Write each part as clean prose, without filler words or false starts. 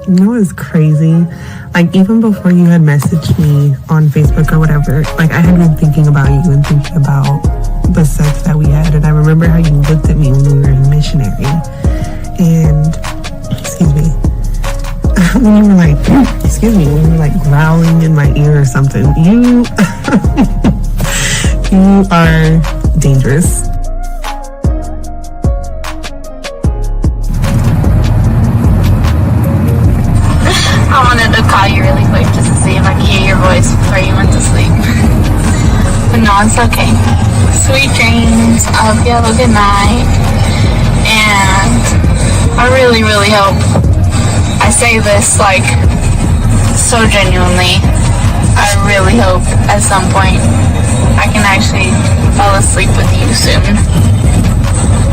You know what's crazy? Like, even before you had messaged me on Facebook or whatever, like, I had been thinking about you and thinking about the sex that we had. And I remember how you looked at me when we were in missionary. And, excuse me, when you were like, when you were like growling in my ear or something. You, you are dangerous. I wanted to call you really quick just to see if I could hear your voice before you went to sleep. But no, it's okay. Sweet dreams. I hope you have a good night. And I really, really hope, I say this like so genuinely, I really hope at some point I can actually fall asleep with you soon.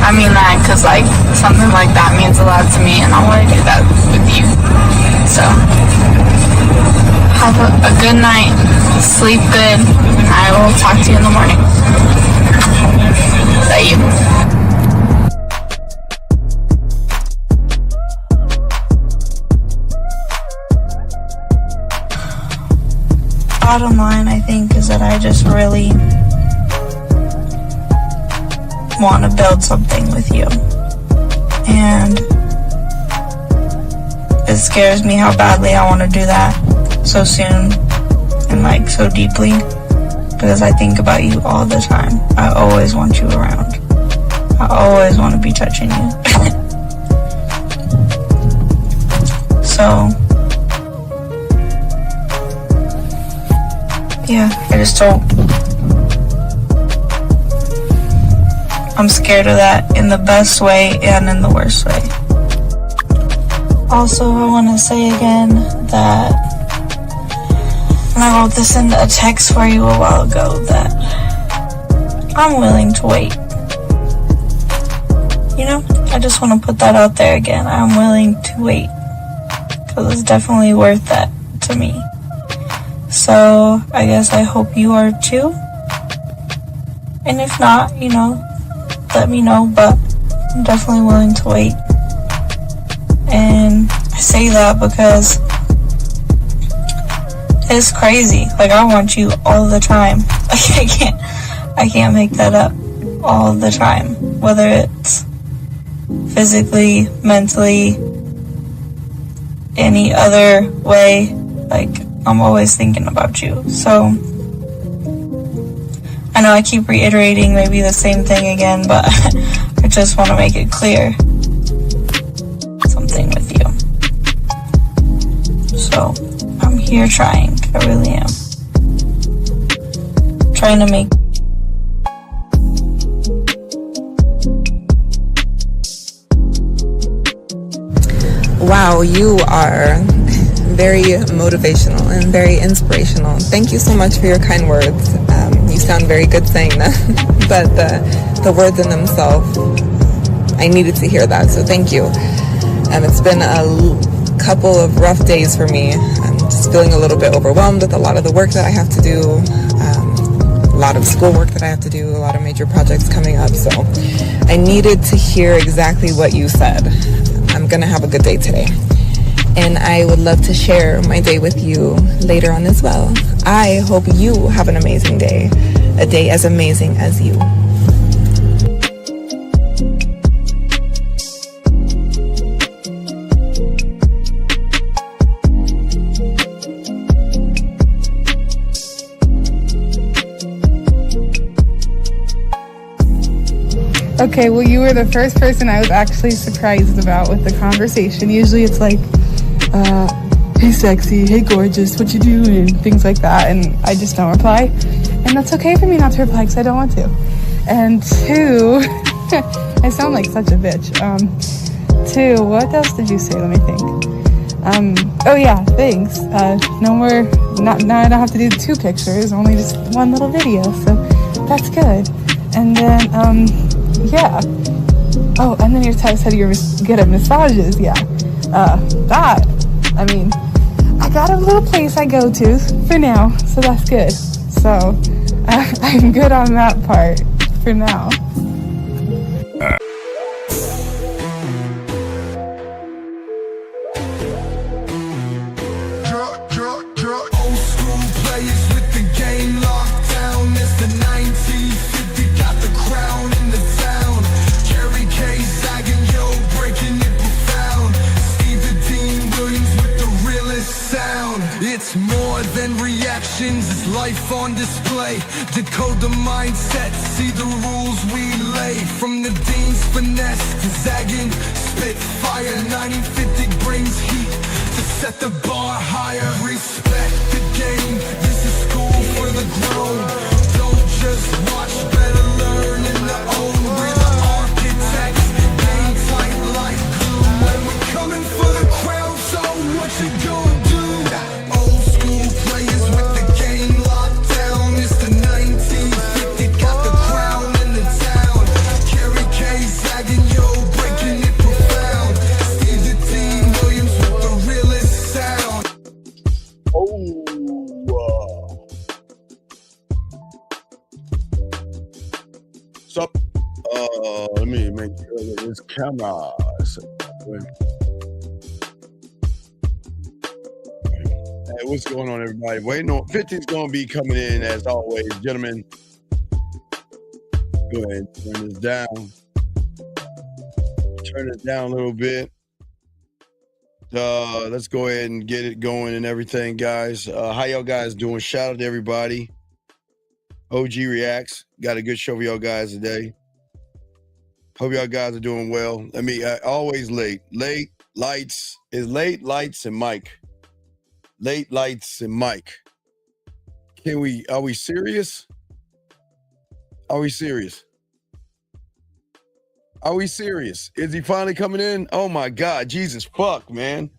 I mean that because like something like that means a lot to me, and I want to do that with you. So, have a good night, sleep good, and I will talk to you in the morning. Is that you? Bottom line, I think, is that I just really want to build something with you. And it scares me how badly I want to do that so soon and like so deeply, because I think about you all the time. I always want you around. I always want to be touching you. So yeah, I just don't. I'm scared of that in the best way and in the worst way. Also, I want to say again that, and I wrote this in a text for you a while ago, that I'm willing to wait. You know, I just want to put that out there again. I'm willing to wait, because it's definitely worth that to me. So, I guess I hope you are too. And if not, you know, let me know, but I'm definitely willing to wait. And I say that because it's crazy. Like, I want you all the time. Like, I can't make that up all the time. Whether it's physically, mentally, any other way, like, I'm always thinking about you. So, I know I keep reiterating maybe the same thing again, but I just want to make it clear. Something with you. So, I'm here trying. I really am. Trying to make... Wow, you are very motivational and very inspirational. Thank you so much for your kind words. You sound very good saying that, but the words in themselves, I needed to hear that, so thank you. It's been a couple of rough days for me. I'm just feeling a little bit overwhelmed with a lot of the work that I have to do, a lot of schoolwork that I have to do, a lot of major projects coming up, so I needed to hear exactly what you said. I'm gonna have a good day today. And I would love to share my day with you later on as well. I hope you have an amazing day, a day as amazing as you. Okay, well, you were the first person I was actually surprised about with the conversation. Usually it's like, hey sexy, hey gorgeous, what you doing, and things like that, and I just don't reply. And that's okay for me not to reply because I don't want to. And two, I sound like such a bitch. Two, what else did you say? Let me think. Oh yeah, thanks. No more, now I don't have to do 2 pictures, only just 1 little video, so that's good. And then, yeah. Oh, and then your text said you're good at massages, yeah. That, I mean, I got a little place I go to for now, so that's good. So, I'm good on that part for now. life on display. Decode the mindset, see the rules we lay. From the dean's finesse to zagging spitfire, 1950 brings heat to set the bar higher. Respect the game, this is school for the grown. Don't just watch, better learn and the own. We're the architects, game tight like glue. When we're coming for the crown, so what you gonna do? Old school players with the game locked down. It's the 1950, got the crown in the town. Kerry K zagging, yo, breaking it profound. Steve the Team Williams with the realest sound. So, let me make sure that this camera. Hey, what's going on, everybody? Waiting on 50's going to be coming in as always, gentlemen. Go ahead and turn this down. Turn it down a little bit. Let's go ahead and get it going and everything, guys. How y'all guys doing? Shout out to everybody. OG Reacts. Got a good show for y'all guys today. Hope y'all guys are doing well. Always late. Late lights is late lights and mic. Late lights and mic. Are we serious? Are we serious? Are we serious? Is he finally coming in? Oh my God, Jesus fuck, man.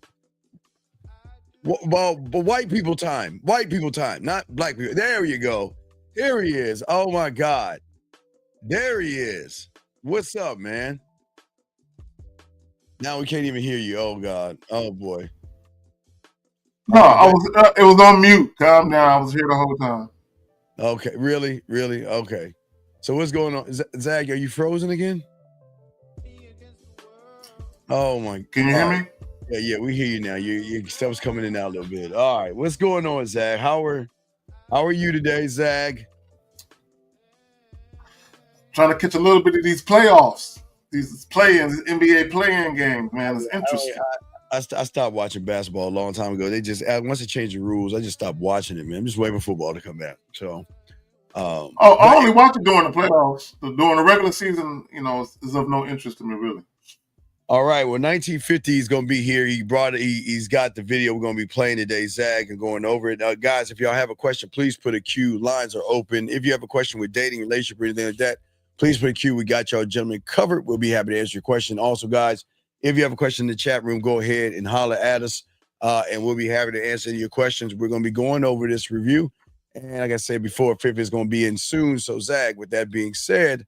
Well, but white people time, not black people. There you go. Here he is. Oh my God. There he is. What's up, man? Now we can't even hear you. Oh God. Oh boy. No, it was on mute. Calm down. I was here the whole time. Okay. Really? Okay. So what's going on? Zach, are you frozen again? Oh my. Can you hear me? Yeah, we hear you now. Your stuff's coming in now a little bit. All right. What's going on, Zach? How are you today, Zach? Trying to catch a little bit of these playoffs. These NBA play-in games, man. It's interesting. I stopped watching basketball a long time ago. Once they changed the rules, I just stopped watching it, man. I'm just waiting for football to come back. So, I only watch it during the playoffs. During the regular season, is of no interest to me, really. All right. Well, 1950 is going to be here. He's got the video we're going to be playing today, Zach, and going over it. Guys, if y'all have a question, please put a Q. Lines are open. If you have a question with dating, relationship, or anything like that, please put a Q. We got y'all gentlemen covered. We'll be happy to answer your question. Also, guys, if you have a question in the chat room, go ahead and holler at us, and we'll be happy to answer your questions. We're going to be going over this review. And like I said before, Fifth is going to be in soon. So, Zach, with that being said,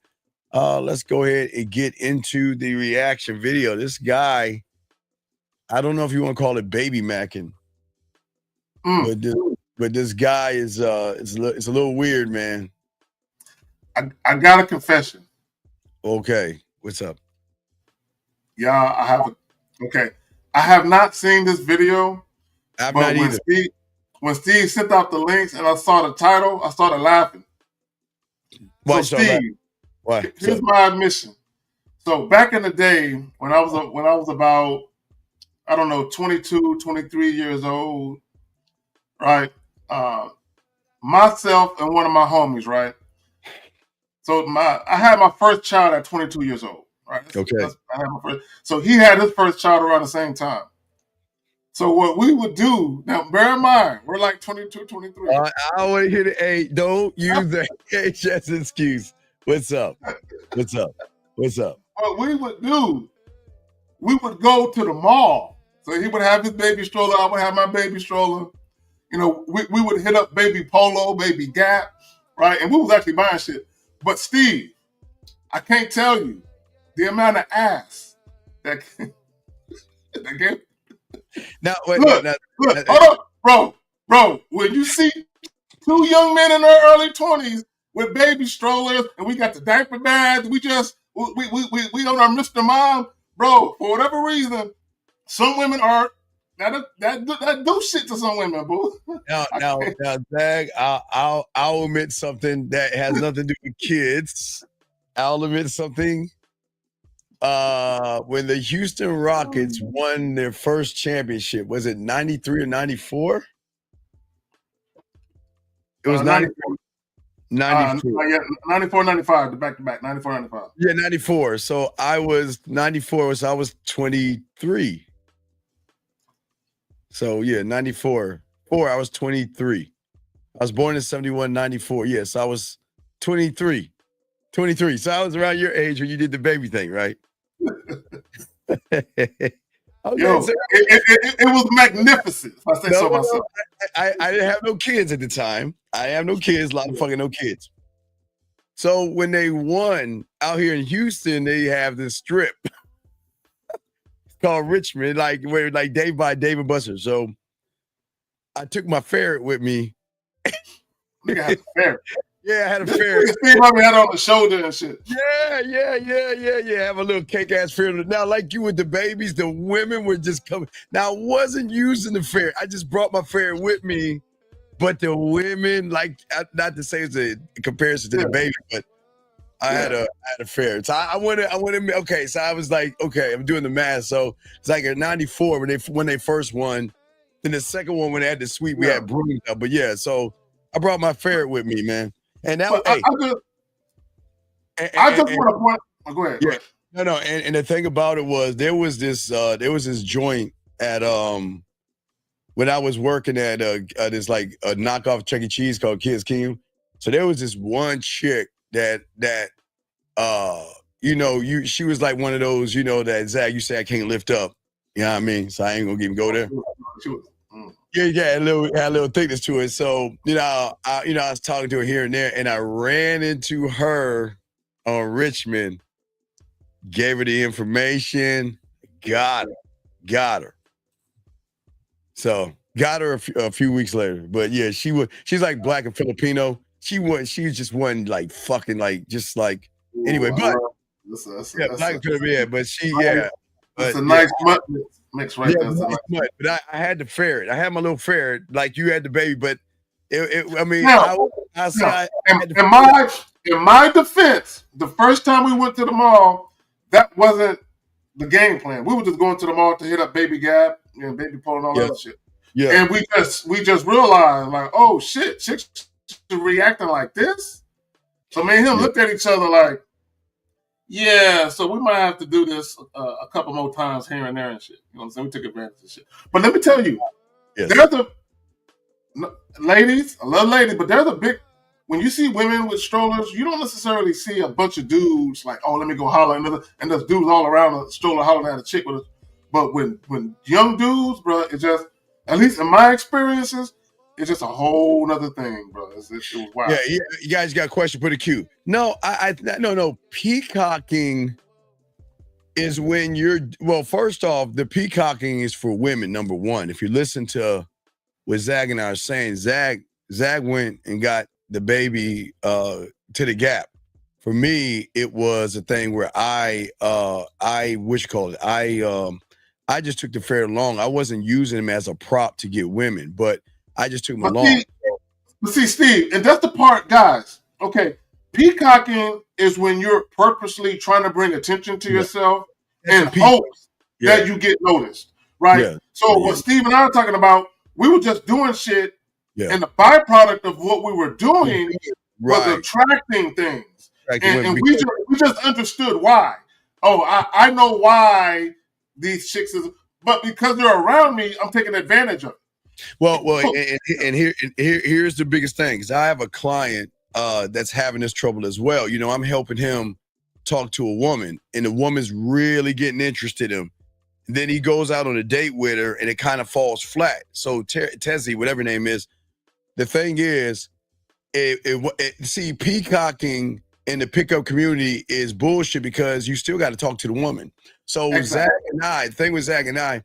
let's go ahead and get into the reaction video. This guy, I don't know if you want to call it baby macking, but this guy is it's a little weird, man. I got a confession. Okay, what's up? Yeah, I have not seen this video. I've not either. When Steve sent out the links and I saw the title, I started laughing. Why, so Steve, why? Here's my admission. So back in the day, when I was about, I don't know, 22, 23 years old, right? Myself and one of my homies, right? So I had my first child at 22 years old, right? So he had his first child around the same time. So what we would do, now bear in mind, we're like 22, 23. I want to hear the A. Don't use the H as an excuse. What's up? What we would do, we would go to the mall. So he would have his baby stroller, I would have my baby stroller. We would hit up Baby Polo, Baby Gap, right? And we was actually buying shit. But Steve, I can't tell you the amount of ass that came. Now, wait, look, hold up, bro. When you see two young men in their early 20s with baby strollers, and we got the diaper bags, we don't our Mr. Mom, bro. For whatever reason, some women are that do shit to some women, boo. Now, Zach, I'll admit something that has nothing to do with kids. I'll admit something. When the Houston Rockets won their first championship, was it 93 or 94? It was 94. 94. Yeah, 94, 95, the back-to-back, 94, 95. Yeah, 94. So I was 94, so I was 23. So yeah, 94. I was 23. I was born in 71, 94. Yes, I was 23. 23. So I was around your age when you did the baby thing, right? Okay, Yo, so, it was magnificent, if I say so myself. I didn't have no kids at the time. I have no kids, a lot of fucking no kids. So when they won out here in Houston, they have this strip called Richmond, like where like Dave by Dave and Buster. So I took my ferret with me. Nigga had a ferret. Yeah, I had a ferret. Steve Harvey had on the shoulder and shit. Yeah. Have a little cake ass ferret. Now, like you with the babies, the women were just coming. Now, I wasn't using the ferret. I just brought my ferret with me. But the women, like, not to say it's a comparison to the baby, but I had a ferret. So I wanted. Okay, so I was like, okay, I'm doing the math. So it's like at 94 when they first won. Then the second one when they had the suite, we had brooms up. But yeah, so I brought my ferret with me, man. And that I just want to point. Go ahead. Yeah, no. And the thing about it was there was this joint at when I was working at this like a knockoff Chuck E. Cheese called Kids Kingdom. So there was this one chick that she was like one of those, that Zach, you say I can't lift up. You know what I mean? So I ain't gonna even go there. Yeah, had a little thickness to it. So, I was talking to her here and there, and I ran into her on Richmond, gave her the information, got her. So got her a few weeks later. But yeah, she's like black and Filipino. She just wasn't like fucking like just like anyway, but black and Filipino, but it's a nice mutt mix right there. Nice mutt. But I had the ferret. I had my little ferret, like you had the baby, but in my defense, the first time we went to the mall, that wasn't the game plan. We were just going to the mall to hit up Baby Gap, Baby Pole and all that shit. Yeah. And we just realized, like, oh shit, chicks are reacting like this. So me and him looked at each other like, yeah, so we might have to do this a couple more times here and there and shit. You know what I'm saying? We took advantage of shit. But let me tell you, they're the ladies, I love ladies, but they're the big, when you see women with strollers, you don't necessarily see a bunch of dudes like, oh, let me go holler, and there's dudes all around a stroller hollering at a chick with us. But when young dudes, bro, it's just, at least in my experiences, it's just a whole nother thing, bro. It was wild. Yeah, you guys got a question? Put a Q. No, no. Peacocking is when first off, the peacocking is for women, number one. If you listen to what Zag and I are saying, Zag went and got the baby to the Gap. For me, it was a thing where I just took the ferret along. I wasn't using him as a prop to get women, but I just took him along. See, Steve, and that's the part, guys. Okay, peacocking is when you're purposely trying to bring attention to yourself and hopes that you get noticed, right? Yeah. So what Steve and I are talking about, we were just doing shit, and the byproduct of what we were doing was attracting things, and we just understood why. Oh, I know why these chicks but because they're around me, I'm taking advantage of it. Well, and here's the biggest thing, because I have a client that's having this trouble as well. I'm helping him talk to a woman, and the woman's really getting interested in him. And then he goes out on a date with her, and it kind of falls flat. So Tezzy, whatever her name is, the thing is, see, peacocking in the pickup community is bullshit because you still got to talk to the woman. So Zach and I, the thing with Zach and I,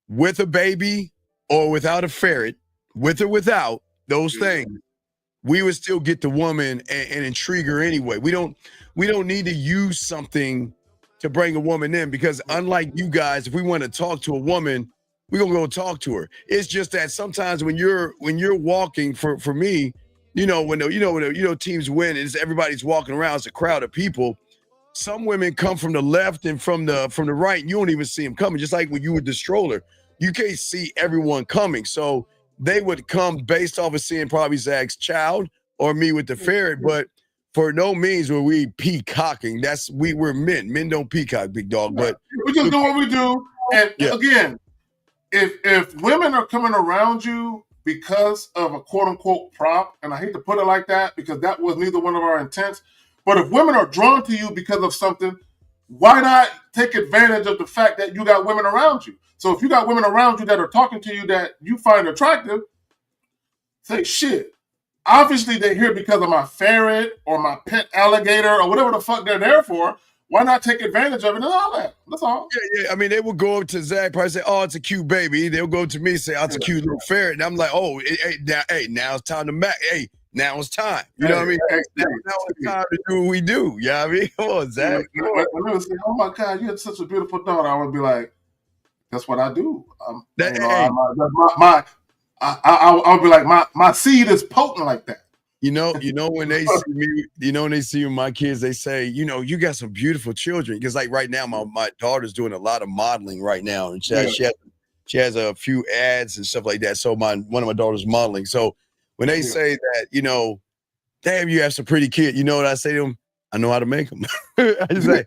with a baby or without a ferret, with or without those things, we would still get the woman and intrigue her anyway. We don't need to use something to bring a woman in, because unlike you guys, if we want to talk to a woman, we're gonna go talk to her. It's just that sometimes when you're walking, for me, when teams win, is everybody's walking around, it's a crowd of people. Some women come from the left and from the right, and you don't even see them coming. Just like when you with the stroller, you can't see everyone coming. So they would come based off of seeing probably Zach's child or me with the ferret, but for no means were we peacocking. We're men. Men don't peacock, big dog. But we just do what we do. And Yeah. again, if women are coming around you because of a quote unquote prop, and I hate to put it like that because that was neither one of our intents, but if women are drawn to you because of something, why not take advantage of the fact that you got women around you? So if you got women around you that are talking to you that you find attractive, say shit. Obviously they're here because of my ferret or my pet alligator or whatever the fuck they're there for. Why not take advantage of it and all that? That's all. Yeah. I mean, they would go up to Zach, probably say, "Oh, it's a cute baby." They'll go to me and say, "Oh, it's a cute little ferret," and I'm like, "Oh, now it's time to now it's time." You know what I mean? Now it's time to do what we do. You know what I mean? Come on, Zach. When they would say, "Oh my God, you had such a beautiful daughter," I would be like, "That's what I do." I would be like, my seed is potent like that. You know when they see me, when they see my kids, they say, you got some beautiful children. Because like right now, my daughter's doing a lot of modeling right now, and she has a few ads and stuff like that. So one of my daughters modeling. So when they say that, damn, you have some pretty kid, you know what I say to them? I know how to make them. I just say,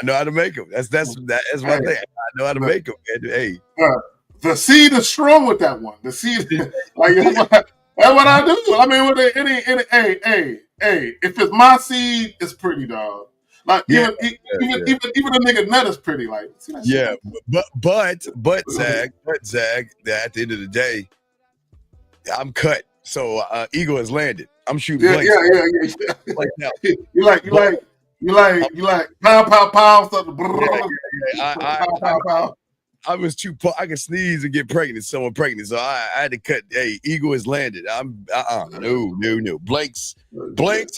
I know how to make them. That's my thing. I know how to make them. Hey. The seed is strong with that one. The seed, like that's what I do. I mean, with if it's my seed, it's pretty, dog. Like even a nigga nut is pretty. Like but Zach, at the end of the day, I'm cut. So eagle has landed. I'm shooting blanks. Yeah. Like now. You like pow stuff. I was I could sneeze and get pregnant, someone pregnant. So I had to cut. Hey, eagle has landed. I'm no. Blanks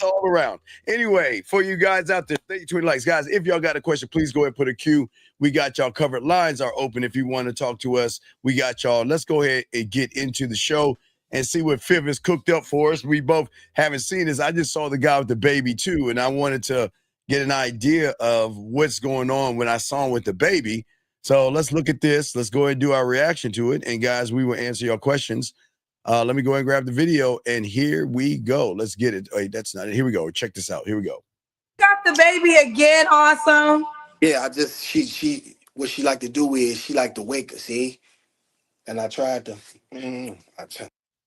all around. Anyway, for you guys out there, 20 likes. Guys, if y'all got a question, please go ahead and put a Q. We got y'all covered. Lines are open if you want to talk to us. We got y'all. Let's go ahead and get into the show and see what Fifth has cooked up for us. We both haven't seen this. I just saw the guy with the baby too, and I wanted to get an idea of what's going on when I saw him with the baby. So let's look at this. Let's go ahead and do our reaction to it. And guys, we will answer your questions. Let me go ahead and grab the video. And here we go. Let's get it. Wait, that's not it. Here we go. Check this out. Here we go. Got the baby again. Awesome. Yeah, she what she like to do is she like to wake us, see? And I tried to.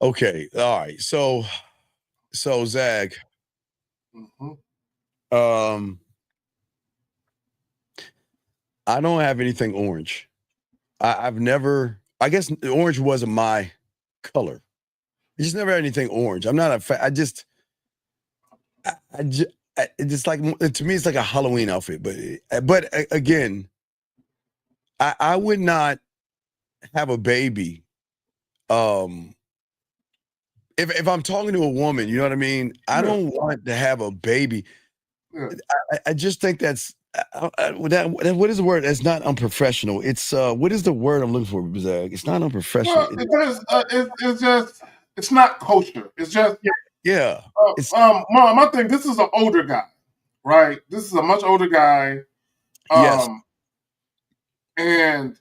Okay. All right. So Zach. Mm-hmm. I don't have anything orange. I've never. I guess orange wasn't my color. I just never had anything orange. I'm not a fan. It's like, to me, it's like a Halloween outfit. But again, I would not have a baby. If I'm talking to a woman, you know what I mean? I don't want to have a baby. Yeah. I just think that's what is the word? That's not unprofessional. It's what is the word I'm looking for? It's not unprofessional. Well, it's not kosher. It's just my thing. This is an older guy, right? This is a much older guy. Yes. And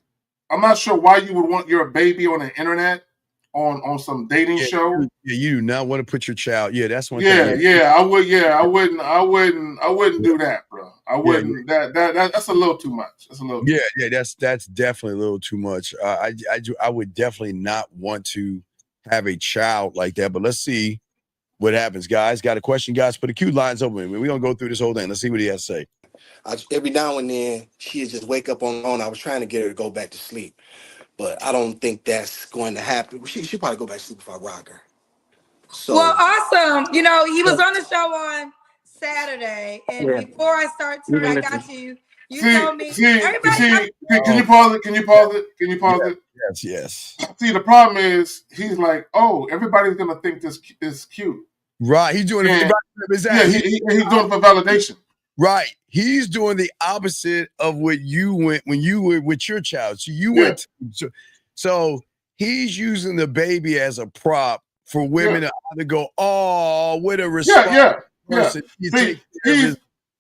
I'm not sure why you would want your baby on the internet on some dating show. Yeah, you do not want to put your child. Yeah, that's one thing. I wouldn't do that, bro. I wouldn't. That's a little too much. That's a little. That's definitely a little too much. I would definitely not want to have a child like that. But let's see what happens, guys. Got a question, guys? Put the Q lines open. We're gonna go through this whole thing. Let's see what he has to say. Every now and then she'd just wake up on. I was trying to get her to go back to sleep, but I don't think that's going to happen. She'll probably go back to sleep if I rock her. So, well, awesome. He was on the show on Saturday, and before I start to, I got you. You told me. Everybody, can you pause it? Can you pause it? Yes. See, the problem is he's like, oh, everybody's gonna think this is cute. Right. He's doing it. He's doing it for validation. Right. He's doing the opposite of what you went when you were with your child. So you went. So he's using the baby as a prop for women to go, oh, what a responsible person.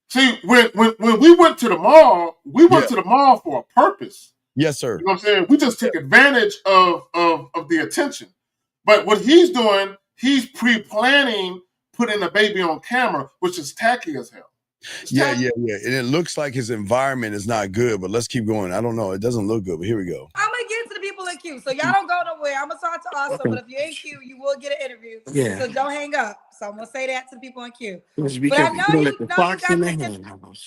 See, when we went to the mall, to the mall for a purpose. Yes, sir. You know what I'm saying? We just took advantage of the attention. But what he's doing, he's pre-planning putting a baby on camera, which is tacky as hell. Yeah. And it looks like his environment is not good, but let's keep going. I don't know. It doesn't look good, but here we go. I'm gonna get to the people in queue. So y'all don't go nowhere. I'm gonna talk to Austin, but if you're in queue, you will get an interview. Yeah. So don't hang up. So I'm gonna say that to the people in queue. Just be But I careful. know You don't you let the know fox you got in the the hen house.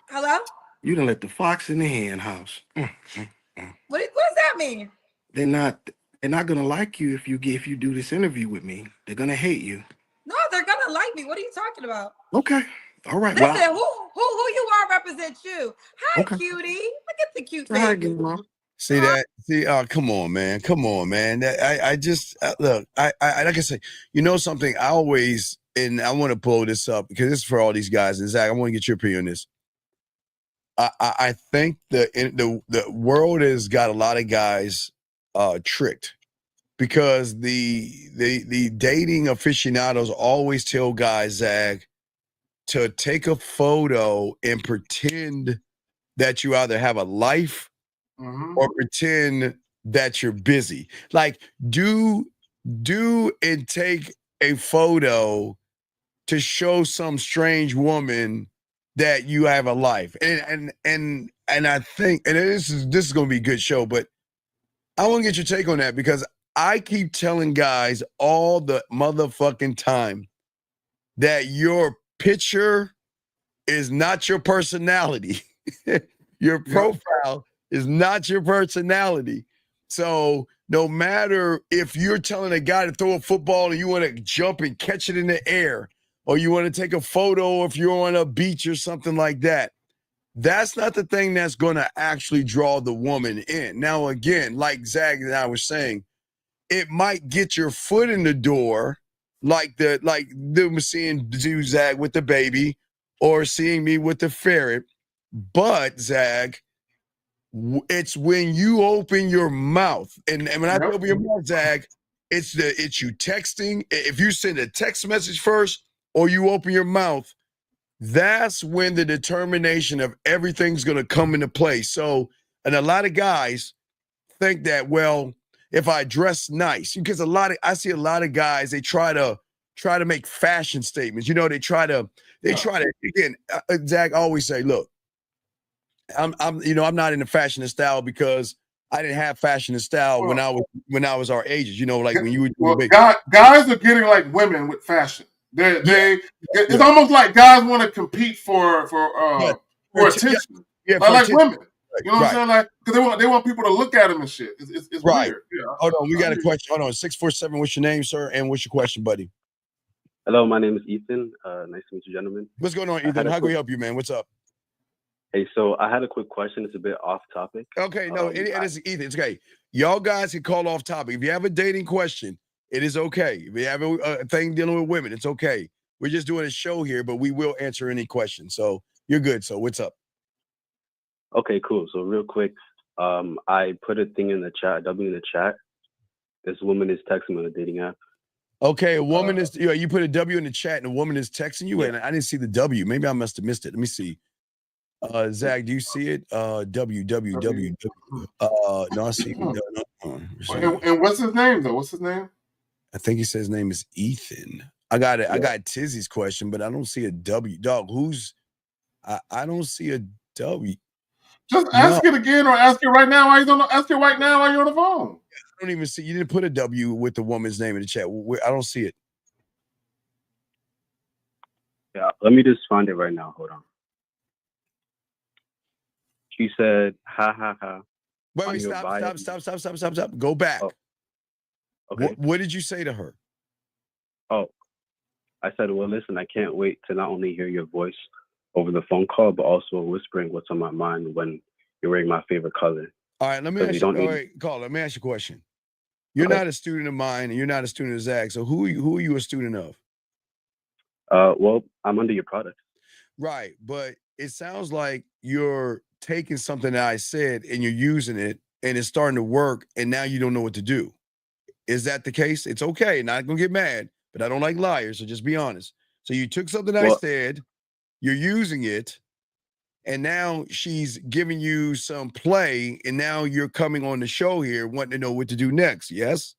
Hello? You don't let the fox in the hen house. What does that mean? They're not gonna like you if you do this interview with me. They're gonna hate you. No, they're gonna like me. What are you talking about? Okay. All right. Listen, who you are represents you. Hi, Okay. cutie. Look at the cute Hi, baby. See that? See, come on, man. Come on, man. I just look. I like I say, you know something. I always, and I want to pull this up because this is for all these guys. And Zach, I want to get your opinion on this. I think the world has got a lot of guys tricked because the dating aficionados always tell guys, Zach, to take a photo and pretend that you either have a life or pretend that you're busy. Like do and take a photo to show some strange woman that you have a life. And I think, and this is gonna be a good show, but I want to get your take on that because I keep telling guys all the motherfucking time that your picture is not your personality. Your profile is not your personality. So no matter if you're telling a guy to throw a football and you want to jump and catch it in the air, or you want to take a photo if you're on a beach or something like that, that's not the thing that's going to actually draw the woman in. Now, again, like Zach and I were saying, it might get your foot in the door, like them seeing Zach with the baby or seeing me with the ferret. But Zach, it's when you open your mouth, and when I open your mouth, Zach, it's you texting. If you send a text message first or you open your mouth, that's when the determination of everything's going to come into play. So, and a lot of guys think that, well, if I dress nice, because I see a lot of guys, they try to make fashion statements. You know, they try to again, Zach always say, look, I'm not in the fashion and style because I didn't have fashion and style when I was our ages. You know, like when you were guys are getting like women with fashion. It's almost like guys want to compete for attention. Like women. You know what I'm saying? Like because they want people to look at them and shit. It's right. Weird. Yeah. Hold on, we got a question. Hold on, 647. What's your name, sir? And what's your question, buddy? Hello, my name is Ethan. Nice to meet you, gentlemen. What's going on, Ethan? How can we help you, man? What's up? Hey, so I had a quick question. It's a bit off topic. Okay, no, it is Ethan. It's okay. Y'all guys can call off topic. If you have a dating question, it is okay. If you have a thing dealing with women, it's okay. We're just doing a show here, but we will answer any questions. So you're good. So what's up? Okay, cool. So real quick, I put a thing in the chat, W in the chat. This woman is texting me on a dating app. Okay, a woman is, you put a W in the chat and a woman is texting you, and I didn't see the W. Maybe I must have missed it. Let me see. Zach, do you see it? W. No, I see. No. And what's his name though? What's his name? I think he says his name is Ethan. I got it. Yeah. I got Tizzy's question, but I don't see a W. Dog, who's? I don't see a W. Just ask it again, or ask it right now. Ask it right now while you're on the phone. I don't even see. You didn't put a W with the woman's name in the chat. I don't see it. Yeah, let me just find it right now. Hold on. She said, "Ha ha ha." Wait, stop. Go back. Oh. Okay. What did you say to her? Oh, I said, well, listen, I can't wait to not only hear your voice over the phone call, but also whispering what's on my mind when you're wearing my favorite color. All right, let me ask you. All right, let me ask you a question. You're not a student of mine, and you're not a student of Zach. So who are you a student of? Well, I'm under your product. Right, but it sounds like you're taking something that I said and you're using it, and it's starting to work, and now you don't know what to do. Is that the case? It's okay. Not gonna get mad, but I don't like liars, so just be honest. So you took something I said, you're using it, and now she's giving you some play, and now you're coming on the show here wanting to know what to do next. Yes?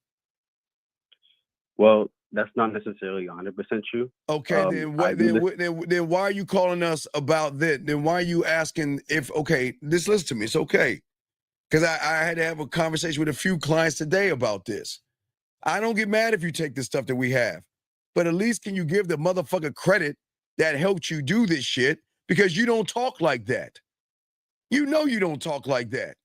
Well, that's not necessarily 100% true. Okay, then what? Then why are you calling us about that? Then why are you asking if? Okay, listen to me. It's okay, because I had to have a conversation with a few clients today about this. I don't get mad if you take the stuff that we have, but at least can you give the motherfucker credit that helped you do this shit, because you don't talk like that. You know you don't talk like that.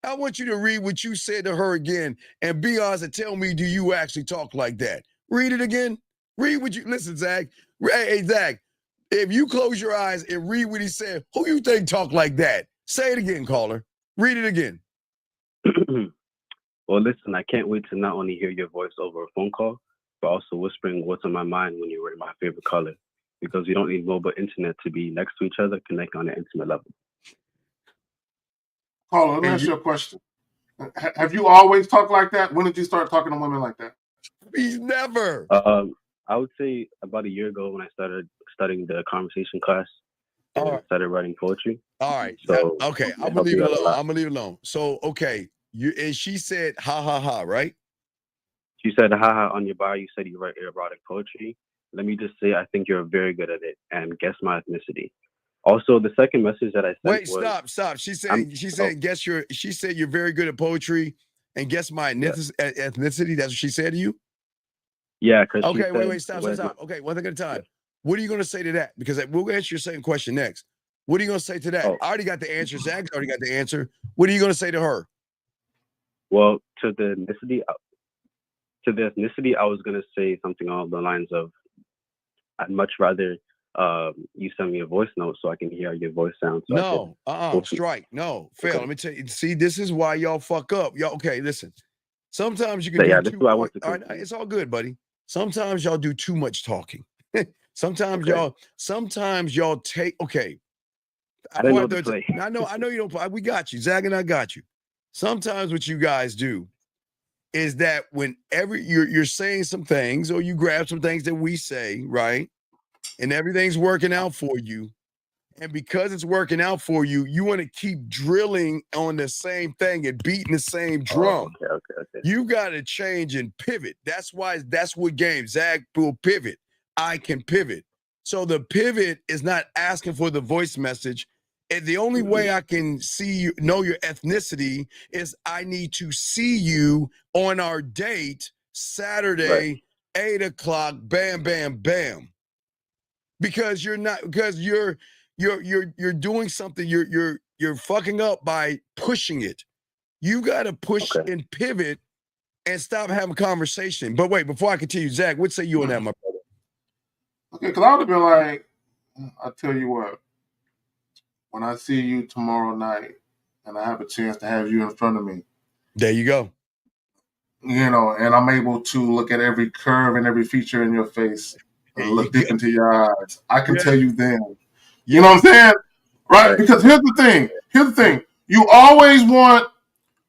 I want you to read what you said to her again and be honest and tell me, do you actually talk like that? Read it again. Read what you, listen, Zach. Hey, Zach, if you close your eyes and read what he said, who you think talk like that? Say it again, caller. Read it again. Well, listen, I can't wait to not only hear your voice over a phone call, but also whispering what's on my mind when you wear my favorite color. Because we don't need mobile internet to be next to each other, connect on an intimate level. Caller, let me ask you a question. Have you always talked like that? When did you start talking to women like that? He's never. I would say about a year ago when I started studying the conversation class and I started writing poetry. All right. So okay, I'm gonna leave it alone. I'm gonna leave it alone. So okay, and she said ha ha ha, right? She said ha ha on your bio. You said you write erotic poetry. Let me just say I think you're very good at it, and guess my ethnicity. Also, the second message that I sent stop. She said she said you're very good at poetry, and guess my ethnicity. That's what she said to you. Yeah, because okay, wait, stop. Okay, one thing at a time. What are you going to say to that? Because we'll answer your second question next. What are you going to say to that? I already got the answer. Zach's already got the answer. What are you going to say to her? Well, to the ethnicity, I was going to say something along the lines of, I'd much rather you send me a voice note so I can hear how your voice sounds. So strike. No, fail. Okay. Let me tell you. See, this is why y'all fuck up. Y'all, okay, listen. Sometimes you can this is what I want to do. It's all good, buddy. Sometimes y'all do too much talking. Sometimes y'all take, okay. I didn't know the play. I know you don't play. We got you. Zach and I got you. Sometimes what you guys do is that whenever you're saying some things or you grab some things that we say, right? And everything's working out for you. And because it's working out for you, you want to keep drilling on the same thing and beating the same drum. Okay. You got to change and pivot. That's what game. Zach will pivot. I can pivot. So the pivot is not asking for the voice message. And the only way I can know your ethnicity is I need to see you on our date Saturday, 8 o'clock, bam, bam, bam. Because you're doing something, you're fucking up by pushing it. You got to push and pivot and stop having conversation. But wait, before I continue, Zach, what say you on that, my brother? Okay, because I would have been like, I'll tell you what, when I see you tomorrow night and I have a chance to have you in front of me. There you go. You know, and I'm able to look at every curve and every feature in your face and look deep into your eyes. I can tell you then. You know what I'm saying? Right? Because here's the thing. You always want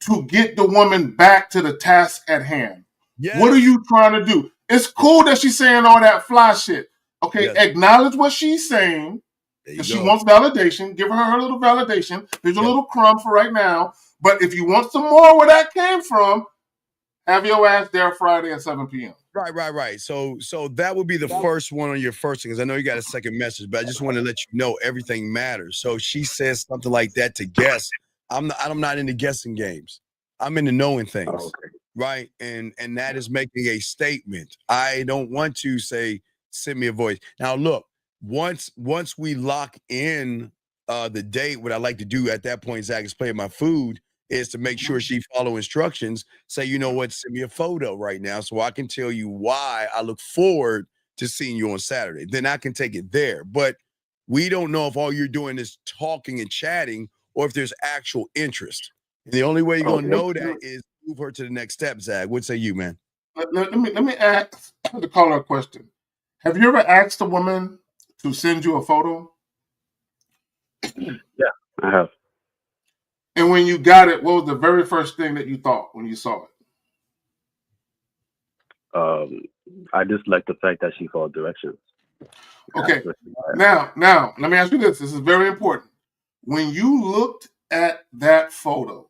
to get the woman back to the task at hand. Yes. What are you trying to do? It's cool that she's saying all that fly shit. Okay, acknowledge what she's saying. Because she wants validation. Give her little validation. There's a little crumb for right now. But if you want some more where that came from, have your ass there Friday at 7 p.m. Right. So that would be the first one on your first thing, because I know you got a second message, but I just want to let you know everything matters. So she says something like that to guess. I'm not into guessing games. I'm into knowing things, right? And that is making a statement. I don't want to say, send me a voice. Now, look, once we lock in the date, what I like to do at that point, Zach, is play my food, is to make sure she follow instructions. Say, you know what, send me a photo right now so I can tell you why I look forward to seeing you on Saturday. Then I can take it there. But we don't know if all you're doing is talking and chatting or if there's actual interest. And the only way you're going to know that is move her to the next step, Zach. What say you, man? Let me ask the caller a question. Have you ever asked a woman to send you a photo? Yeah, I have. And when you got it, what was the very first thing that you thought when you saw it? I just like the fact that she followed directions. Okay. Now, let me ask you this. This is very important. When you looked at that photo,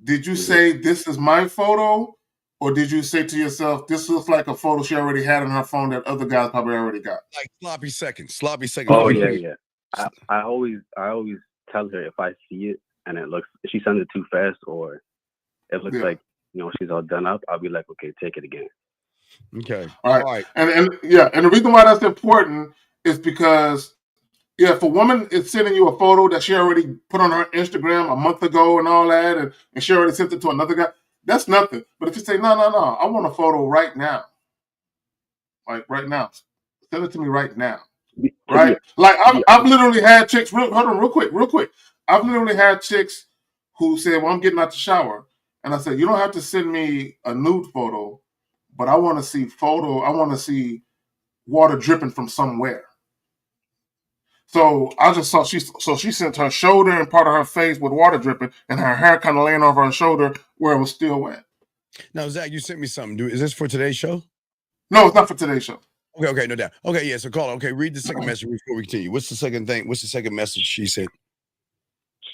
did you say, this is my photo? Or did you say to yourself, this looks like a photo she already had on her phone that other guys probably already got? Like sloppy seconds. Sloppy seconds. Oh yeah. I always tell her if I see it and it looks, if she sends it too fast or it looks like, you know, she's all done up, I'll be like, okay, take it again. Okay. All right. And the reason why that's important is because if a woman is sending you a photo that she already put on her Instagram a month ago and all that, and she already sent it to another guy, that's nothing. But if you say, no, I want a photo right now. Like right now. Send it to me right now. Right? Like I've literally had chicks, hold on real quick. I've literally had chicks who said, well, I'm getting out the shower. And I said, you don't have to send me a nude photo, but I want to see water dripping from somewhere. So I just saw she sent her shoulder and part of her face with water dripping and her hair kind of laying over her shoulder where it was still wet. Now, Zach, you sent me something. Is this for today's show? No, it's not for today's show. Okay, no doubt. Okay, yeah, so call it. Okay, read the second message before we continue. What's the second thing? What's the second message she said?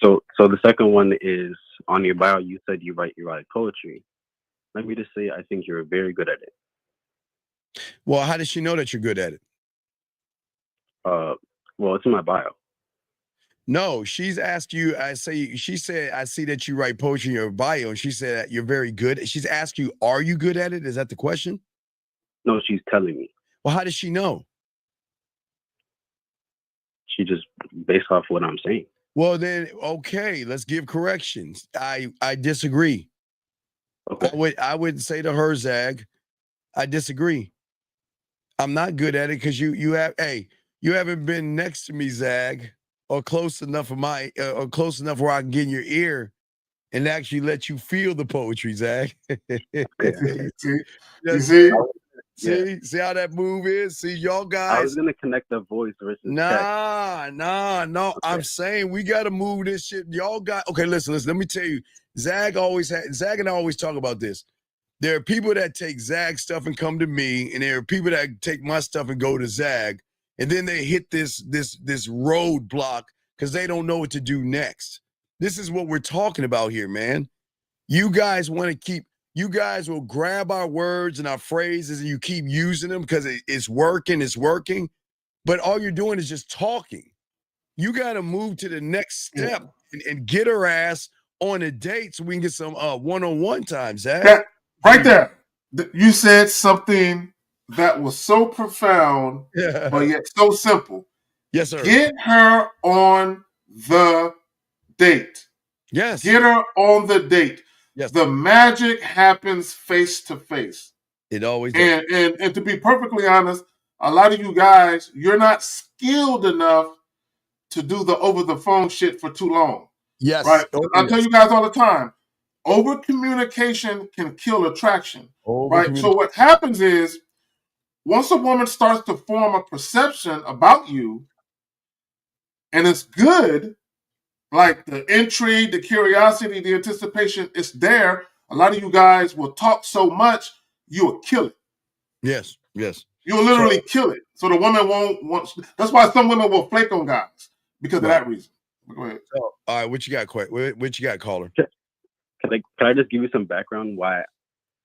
So the second one is on your bio, you said you write poetry. Let me just say, I think you're very good at it. Well, how does she know that you're good at it? Well, it's in my bio. No, she's asked you, she said, I see that you write poetry in your bio, and she said that you're very good. She's asked you, are you good at it? Is that the question? No, she's telling me. Well, how does she know? She just based off what I'm saying. Well, then, okay, let's give corrections. I disagree. Okay. I would say to her, Zag, I disagree. I'm not good at it because you haven't been next to me, Zag, or close enough or close enough where I can get in your ear and actually let you feel the poetry, Zag. See how that move is? See, y'all guys. I was gonna connect the voice versus text. No. Okay. I'm saying we gotta move this shit. Y'all got listen, let me tell you. Zag and I always talk about this. There are people that take Zag stuff and come to me, and there are people that take my stuff and go to Zag, and then they hit this roadblock because they don't know what to do next. This is what we're talking about here, man. You guys will grab our words and our phrases and you keep using them because it's working. But all you're doing is just talking. You got to move to the next step and get her ass on a date so we can get some one-on-one time, Zach. Right there. You said something that was so profound, but yet so simple. Yes, sir. Get her on the date. Yes. Get her on the date. Yes. The magic happens face to face. It always does. And to be perfectly honest, a lot of you guys, you're not skilled enough to do the over the phone shit for too long. Yes. Right? I tell you guys all the time, over communication can kill attraction. Right? So what happens is once a woman starts to form a perception about you, and it's good, like the intrigue, the curiosity, the anticipation, it's there. A lot of you guys will talk so much, you'll kill it. Yes. You'll literally kill it. So the woman won't want. That's why some women will flake on guys because of that reason. Go ahead. So, all right, what you got, What you got, caller? Can I just give you some background why?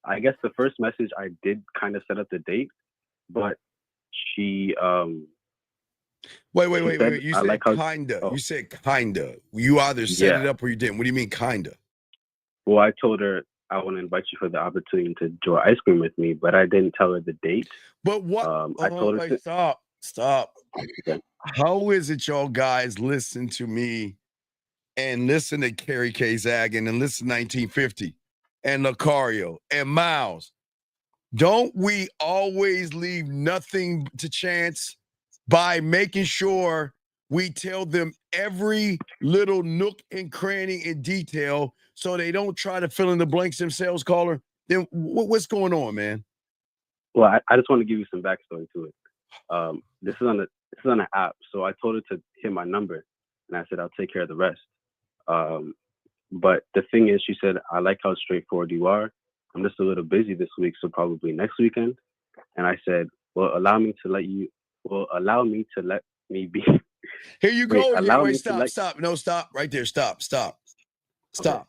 I guess the first message I did kind of set up the date, but she Wait. You said kinda. You said kinda. You either set it up or you didn't. What do you mean kinda? Well, I told her I want to invite you for the opportunity to enjoy ice cream with me, but I didn't tell her the date. But what? I told her stop. Okay. How is it y'all guys listen to me and listen to Carrie K. Zaggin and listen to 1950 and Lucario and Miles? Don't we always leave nothing to chance by making sure we tell them every little nook and cranny in detail so they don't try to fill in the blanks themselves, caller? Then what's going on, man? Well, I just want to give you some backstory to it. This is on an app, so I told her to hit my number, and I said I'll take care of the rest. But the thing is, she said, I like how straightforward you are. I'm just a little busy this week, so probably next weekend. And I said, well, allow me to let me be. Here you go. Wait, stop. No, stop right there. Stop. Okay.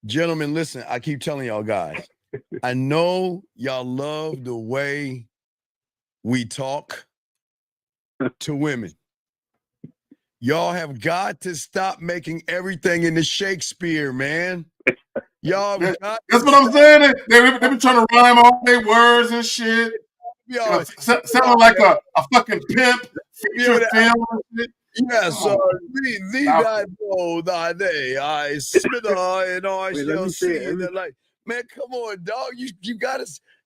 Gentlemen, listen, I keep telling y'all guys, I know y'all love the way we talk to women. Y'all have got to stop making everything into Shakespeare, man. Y'all have got That's what I'm saying. They been trying to rhyme all their words and shit. Sounding like a fucking pimp feature film and shit. Yes, thee that know thy day, I smith and I shall see. Like, man, come on, dog.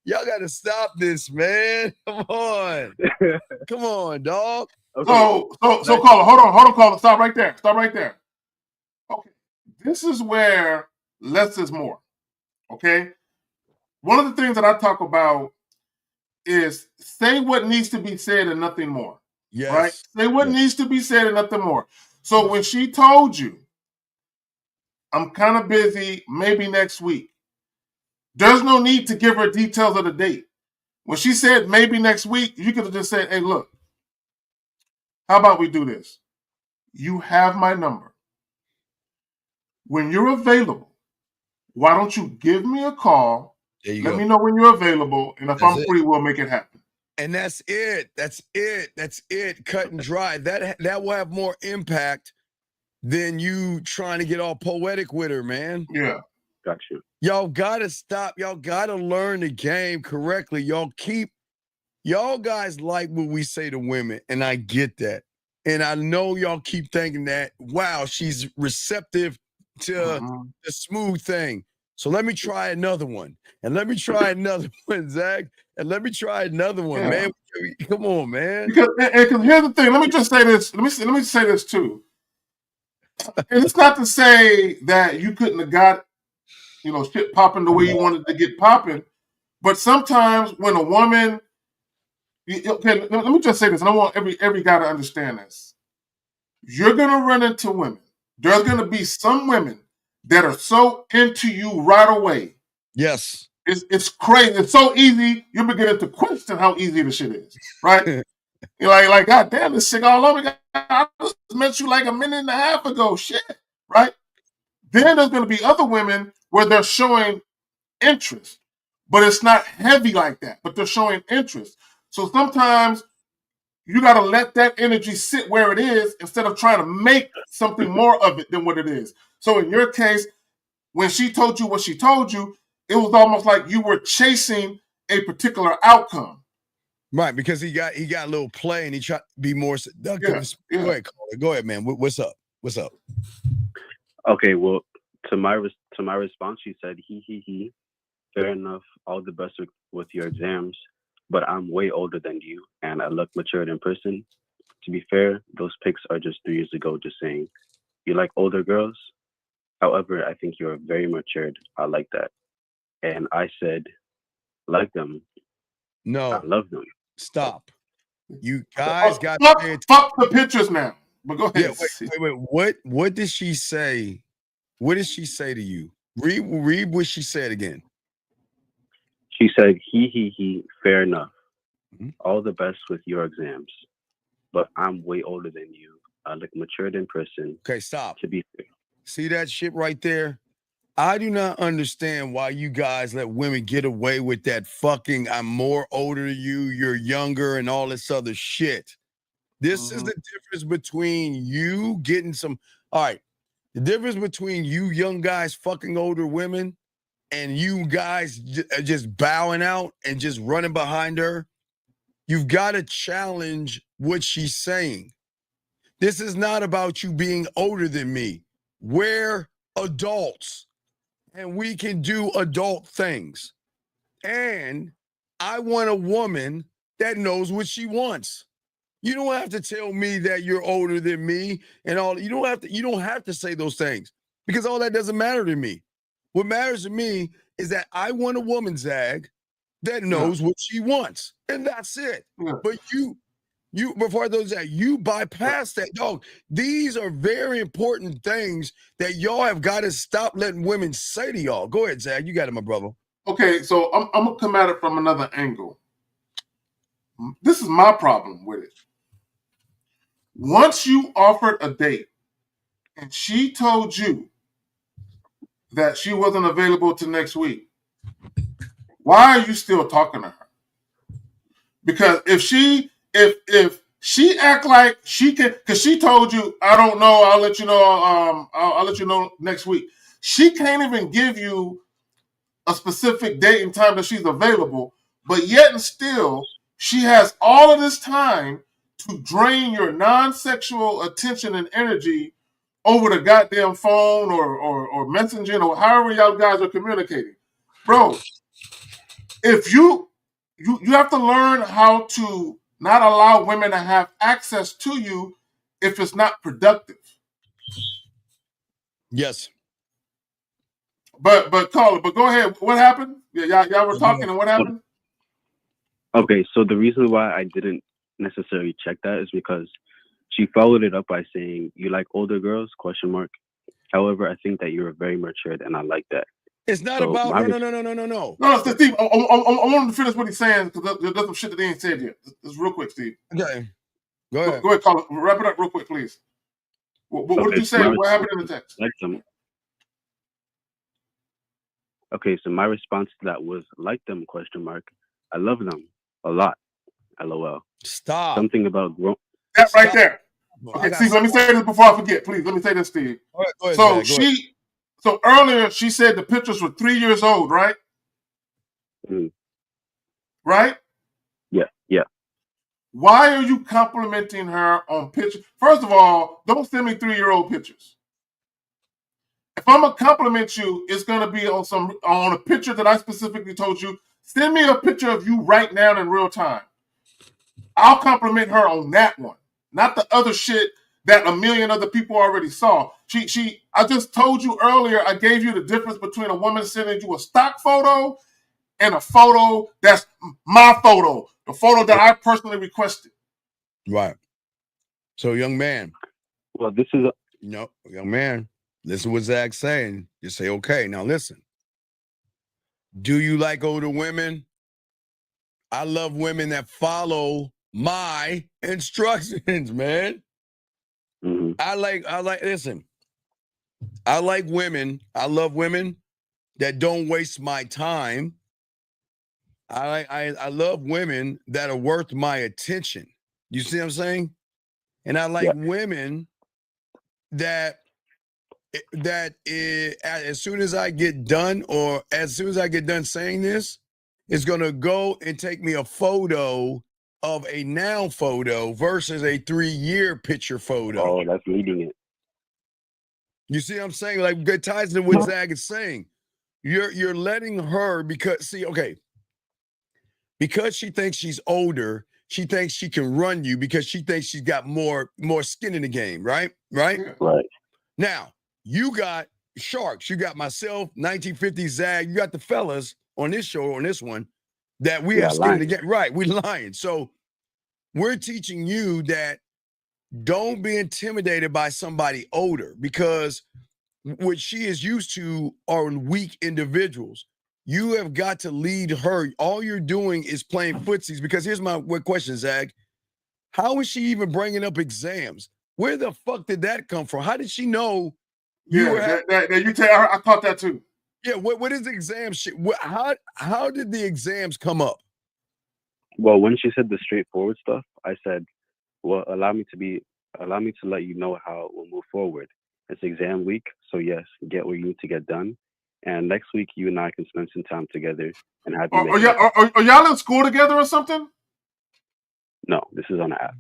Y'all gotta stop this, man. Come on, dog. So caller, hold on, caller. Stop right there. Okay, this is where less is more. Okay, one of the things that I talk about is say what needs to be said and nothing more. Yes. Right? Say what needs to be said and nothing more. So when she told you, I'm kind of busy, maybe next week, there's no need to give her details of the date. When she said maybe next week, you could have just said, hey, look, how about we do this? You have my number. When you're available, why don't you give me a call? Let me know when you're available, and if I'm free, we'll make it happen. And that's it. Cut and dry. That will have more impact than you trying to get all poetic with her, man. Yeah. Got you. Y'all gotta stop. Y'all gotta learn the game correctly. Y'all guys like what we say to women, and I get that. And I know y'all keep thinking that, wow, she's receptive to the smooth thing. So let me try another one. And let me try another one, Zach. And let me try another one, man. Come on, man. Because here's the thing. Let me just say this. Let me say this too. And it's not to say that you couldn't have got, shit popping the way you wanted to get popping. But sometimes when a woman, okay, let me just say this, and I want every guy to understand this. You're gonna run into women. There's gonna be some women that are so into you right away. Yes. It's crazy. It's so easy. You're beginning to question how easy the shit is, right? You're like, God damn, this shit all over. I just met you like a minute and a half ago. Shit, right? Then there's going to be other women where they're showing interest, but it's not heavy like that, but they're showing interest. So sometimes you got to let that energy sit where it is instead of trying to make something more of it than what it is. So in your case, when she told you what she told you, it was almost like you were chasing a particular outcome. Right, because he got a little play and he tried to be more seductive. Yeah. Go ahead, man. What's up? Okay, well, to my response, she said, he. Fair enough. All the best with your exams, but I'm way older than you, and I look matured in person. To be fair, those pics are just 3 years ago. Just saying, you like older girls. However, I think you're very matured. I like that. And I said, like them. No, I love them. Stop. You guys got fuck the pictures now. But go ahead. Yeah, wait. What did she say? What did she say to you? Read what she said again. She said, he. Fair enough. Mm-hmm. All the best with your exams, but I'm way older than you. I look matured in person. Okay, stop. To be fair. See that shit right there? I do not understand why you guys let women get away with that fucking I'm more older than you, you're younger, and all this other shit. This is the difference between you getting some. All right. The difference between you young guys fucking older women and you guys just bowing out and just running behind her. You've got to challenge what she's saying. This is not about you being older than me. We're adults and we can do adult things. And I want a woman that knows what she wants. You don't have to tell me that you're older than me and all. You don't have to say those things because all that doesn't matter to me. What matters to me is that I want a woman, Zag, that knows what she wants. And that's it. Yeah. But you before those that you bypass that, dog. These are very important things that y'all have got to stop letting women say to y'all. Go ahead, Zag. You got it, my brother. Okay, so I'm gonna come at it from another angle. This is my problem with it. Once you offered a date and she told you that she wasn't available till next week, why are you still talking to her? Because if she act like she can, because she told you, I don't know, I'll let you know, I'll let you know next week. She can't even give you a specific date and time that she's available, but yet and still, she has all of this time to drain your non-sexual attention and energy over the goddamn phone or messaging or however y'all guys are communicating. Bro, if you have to learn how to not allow women to have access to you if it's not productive. Yes. But Carla, but go ahead. What happened? Yeah, y'all were talking, and what happened? Okay, so the reason why I didn't necessarily check that is because she followed it up by saying, "You like older girls?" ? However, I think that you're very matured, and I like that. It's not about no. No, Steve. I want to finish what he's saying because there's some shit that they ain't said yet. Just real quick, Steve. Okay, go ahead. Go ahead, Carla. Wrap it up real quick, please. What did you say? What happened in the text? Okay, so my response to that was like them ? I love them a lot. LOL. Stop. Something about that right there. Okay, Steve, let me say this before I forget. Please, let me say this, Steve. Go ahead, so earlier she said the pictures were 3 years old, right? Right? Yeah. Why are you complimenting her on pictures? First of all, don't send me 3-year-old pictures. If I'm gonna compliment you, it's gonna be on a picture that I specifically told you. Send me a picture of you right now in real time. I'll compliment her on that one, not the other shit that a million other people already saw. I just told you earlier, I gave you the difference between a woman sending you a stock photo and a photo that's my photo, the photo that I personally requested. Right. So, young man. Well, this is young man. Listen to what Zach's saying. You say, okay, now listen. Do you like older women? I love women that follow my instructions, man. Mm-hmm. I love women that don't waste my time. I love women that are worth my attention. You see what I'm saying? And I like women that as soon as I get done saying this, it's going to go and take me a photo of a now photo versus a 3-year picture photo. Oh, that's leading it. You see what I'm saying? Like, it ties into what Zach is saying. You're letting her because she thinks she's older, she thinks she can run you because she thinks she's got more skin in the game, right? Right. Now, you got sharks. You got myself, 1950 Zag. You got the fellas on this show, on this one, that we have skin in the game. Right, we lying. So we're teaching you that don't be intimidated by somebody older because what she is used to are weak individuals. You have got to lead her. All you're doing is playing footsies because here's my question, Zag. How is she even bringing up exams? Where the fuck did that come from? How did she know? I caught that too. Yeah, what is the exam shit? How did the exams come up? Well, when she said the straightforward stuff, I said, well, allow me to let you know how we'll move forward. It's exam week, so yes, get what you need to get done. And next week, you and I can spend some time together and have you are y'all in school together or something? No, this is on an app.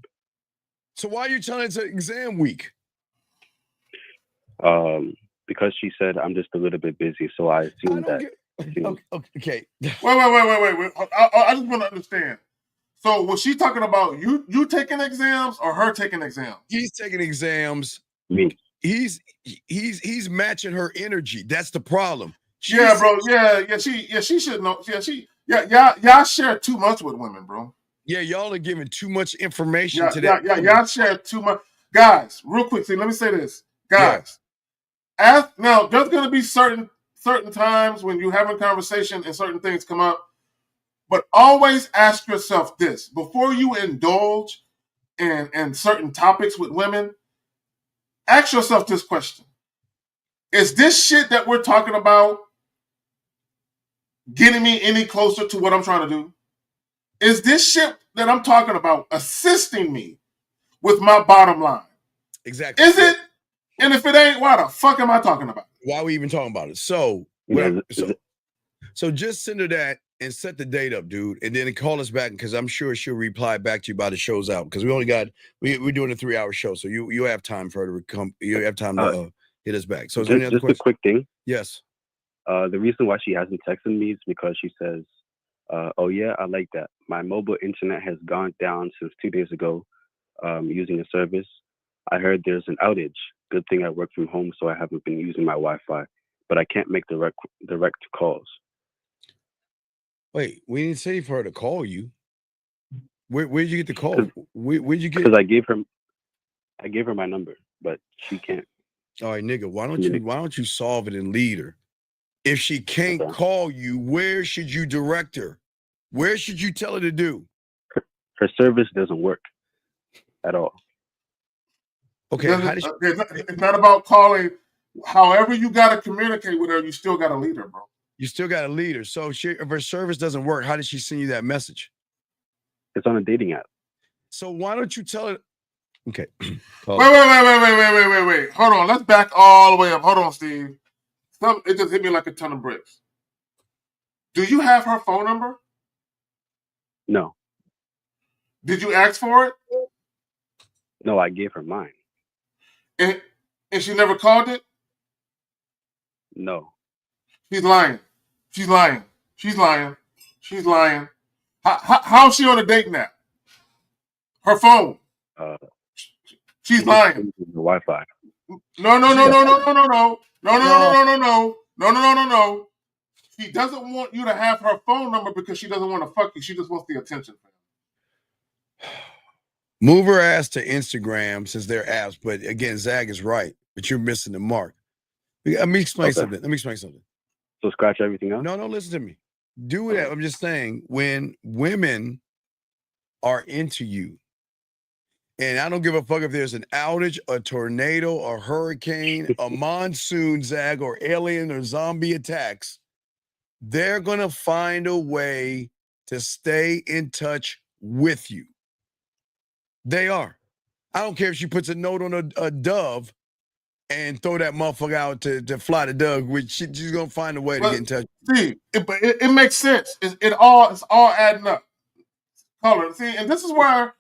So why are you telling it's an exam week? Because she said I'm just a little bit busy, so I assumed that. Okay. Wait. I just want to understand. So was she talking about you taking exams or her taking exams? He's taking exams. Me. He's matching her energy. That's the problem. She should know. Y'all share too much with women, bro. Yeah, y'all are giving too much information to that. Y'all share too much. Guys, real quick, let me say this. Guys, now there's gonna be certain times when you're having a conversation and certain things come up, but always ask yourself this before you indulge in certain topics with women. Ask yourself this question: is this shit that we're talking about getting me any closer to what I'm trying to do? Is this shit that I'm talking about assisting me with my bottom line? Exactly. Is it? And if it ain't, why the fuck am I talking about it? Why are we even talking about it? So, so just send her that and set the date up, dude, and then call us back because I'm sure she'll reply back to you by the show's out because we're doing a 3-hour show, so you have time for her to come. You have time to hit us back. So, is there any other just a quick thing. Yes. The reason why she hasn't texted me is because she says, "Oh yeah, I like that. My mobile internet has gone down since 2 days ago. Using a service. I heard there's an outage. Good thing I work from home, so I haven't been using my Wi-Fi, but I can't make direct calls." Wait, we didn't say for her to call you. Where'd you get the call? Where'd you get? Because I gave her my number, but she can't. All right, nigga, why don't you solve it and lead her? If she can't call you, where should you direct her? Where should you tell her to do? Her service doesn't work at all. Okay, it's not about calling. However you got to communicate with her, you still got to lead her, bro. You still got to lead her. So if her service doesn't work, how did she send you that message? It's on a dating app. So why don't you tell her? Okay. Wait. Hold on. Let's back all the way up. Hold on, Steve. It just hit me like a ton of bricks. Do you have her phone number? No. Did you ask for it? No, I gave her mine. And she never called it? No. She's lying. How's she on a date now? Her phone. She's lying. The Wi-Fi. No. She doesn't want you to have her phone number because she doesn't want to fuck you. She just wants the attention. Move her ass to Instagram since they're apps. But again, Zag is right. But you're missing the mark. Let me explain something. So scratch everything else? No, listen to me. Do that. I'm just saying, when women are into you, and I don't give a fuck if there's an outage, a tornado, a hurricane, a monsoon, Zag, or alien or zombie attacks, they're going to find a way to stay in touch with you. They are. I don't care if she puts a note on a dove and throw that motherfucker out to fly the dove, which she's going to find a way to get in touch. See, it makes sense. It's all adding up. Color. See, and this is where,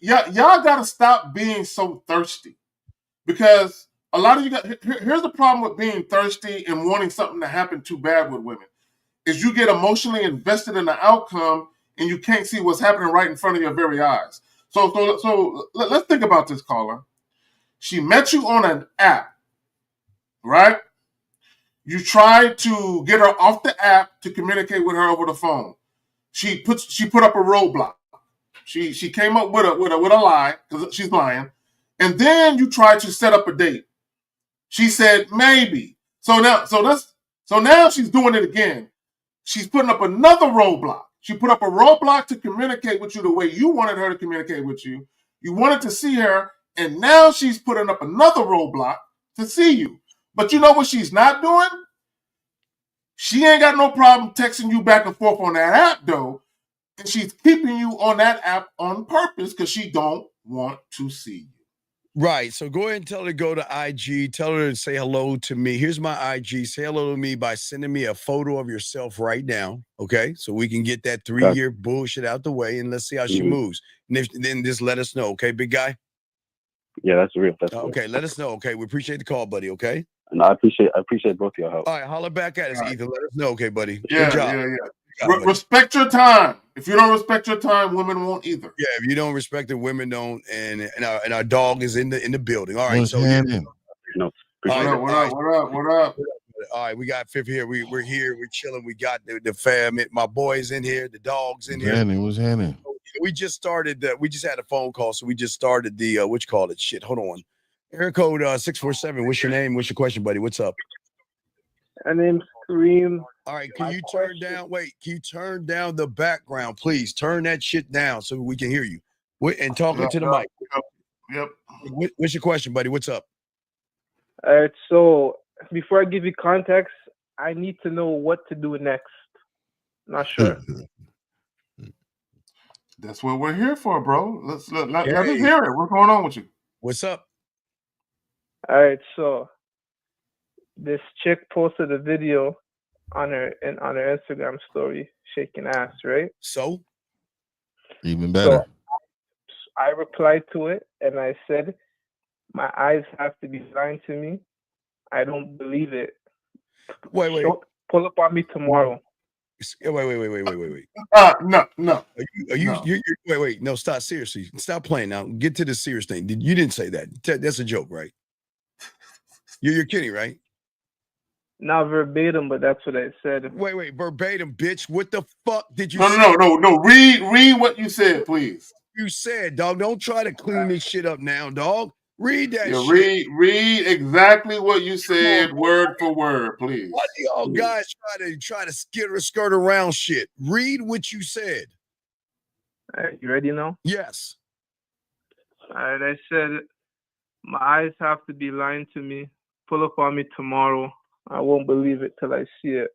y'all got to stop being so thirsty. Because a lot of you here's the problem with being thirsty and wanting something to happen too bad with women, is you get emotionally invested in the outcome and you can't see what's happening right in front of your very eyes. So let's think about this, caller. She met you on an app, right? You tried to get her off the app to communicate with her over the phone. She put up a roadblock. She came up with a lie because she's lying, and then you tried to set up a date. She said maybe. So now she's doing it again. She's putting up another roadblock. She put up a roadblock to communicate with you the way you wanted her to communicate with you. You wanted to see her, and now she's putting up another roadblock to see you. But you know what she's not doing? She ain't got no problem texting you back and forth on that app, though. And she's keeping you on that app on purpose because she don't want to see you. Right. So go ahead and tell her to go to IG. Tell her to say hello to me. Here's my IG. Say hello to me by sending me a photo of yourself right now. Okay. So we can get that 3-year bullshit out the way and let's see how she moves. And then just let us know. Okay, big guy? Yeah, that's real. Okay. Let us know. Okay. We appreciate the call, buddy. Okay. And I appreciate both of your help. All right. Holler back at us, Ethan. Let us know. Okay, buddy. Yeah, good job. Yeah. Respect your time. If you don't respect your time, women won't either. Yeah, if you don't respect it, women don't. And our dog is in the building. All right. What up? All right, we got Fifth here. We're here. We're chilling. We got the fam. My boys in here. The dogs in here. What's happening? We just started. We just had a phone call, so we just started the what you call it? Shit. Hold on. Area code 647. What's your name? What's your question, buddy? What's up? My name's Kareem. All right, can you turn down? Wait, can you turn down the background, please? Turn that shit down so we can hear you. And talking to the mic. Yep. What's your question, buddy? What's up? All right. So before I give you context, I need to know what to do next. Not sure. That's what we're here for, bro. Let us hear it. What's going on with you? What's up? All right, so this chick posted a video on her Instagram story shaking ass, right? So even better. So I replied to it and I said, "My eyes have to be lying to me. I don't believe it. Wait. Pull up on me tomorrow." Wait. No. Wait. No, stop. Seriously, stop playing now. Get to the serious thing. You didn't say that. That's a joke, right? You're kidding, right? Not verbatim, but that's what I said. Wait, verbatim, bitch. What the fuck did you say? No. Read what you said, please. You said, dog. Don't try to clean this shit up now, dog. Read that shit. Read exactly what you said, word for word, please. Why do y'all guys try to skirt around shit? Read what you said. All right, you ready now? Yes. All right, I said, "My eyes have to be lying to me. Pull up on me tomorrow. I won't believe it till I see it."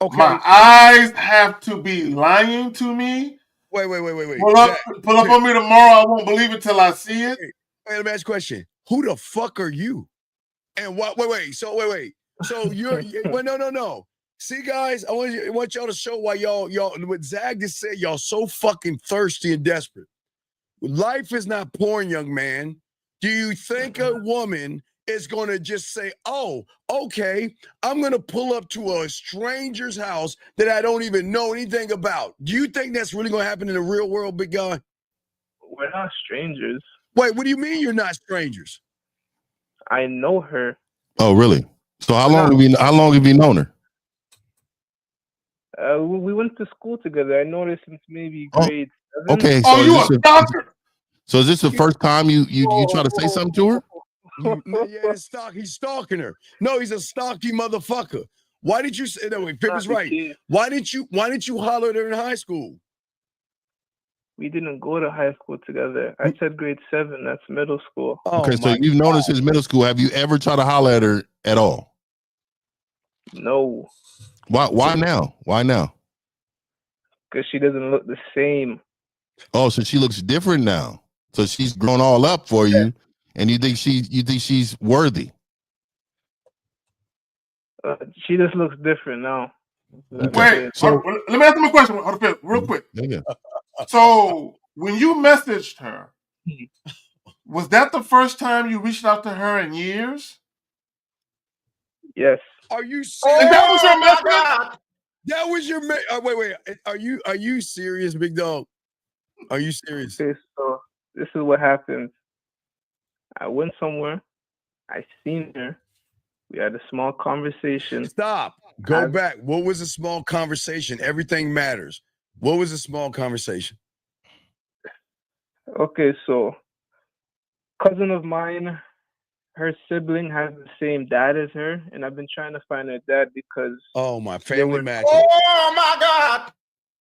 Okay. My eyes have to be lying to me. Wait. Pull up on me tomorrow. I won't believe it till I see it. Wait, let me ask you a question. Who the fuck are you? And what? Wait. So you're well, no. See, guys, I want y'all to show why y'all what Zag just said. Y'all so fucking thirsty and desperate. Life is not porn, young man. Do you think a woman is going to just say, "Oh, okay, I'm going to pull up to a stranger's house that I don't even know anything about"? Do you think that's really going to happen in the real world, big guy? We're not strangers. Wait, what do you mean you're not strangers? I know her. Oh, really? So how long have you known her? We went to school together. I know her since maybe grade 7. Okay. So you a stalker? So is this the first time you try to say something to her? He's stalking her. No, he's a stalky motherfucker. Why did you say that? Wait, Pip is right. Why didn't you holler at her in high school? We didn't go to high school together. I said grade 7. That's middle school. Okay, so you've known her since middle school. Have you ever tried to holler at her at all? No. Why now? Why now? Because she doesn't look the same. Oh, so she looks different now. So she's grown all up for you, and you think she's worthy. She just looks different now. Okay. Wait, so let me ask him a question real quick. Yeah. So when you messaged her, was that the first time you reached out to her in years? Yes. Are you serious? And that was your message? That was your wait. Are you serious, big dog? Are you serious? Okay, so this is what happened. I went somewhere. I seen her. We had a small conversation. Stop. Go back. What was a small conversation? Everything matters. What was a small conversation? Okay, so cousin of mine, her sibling has the same dad as her, and I've been trying to find her dad because my family matches. Oh my God!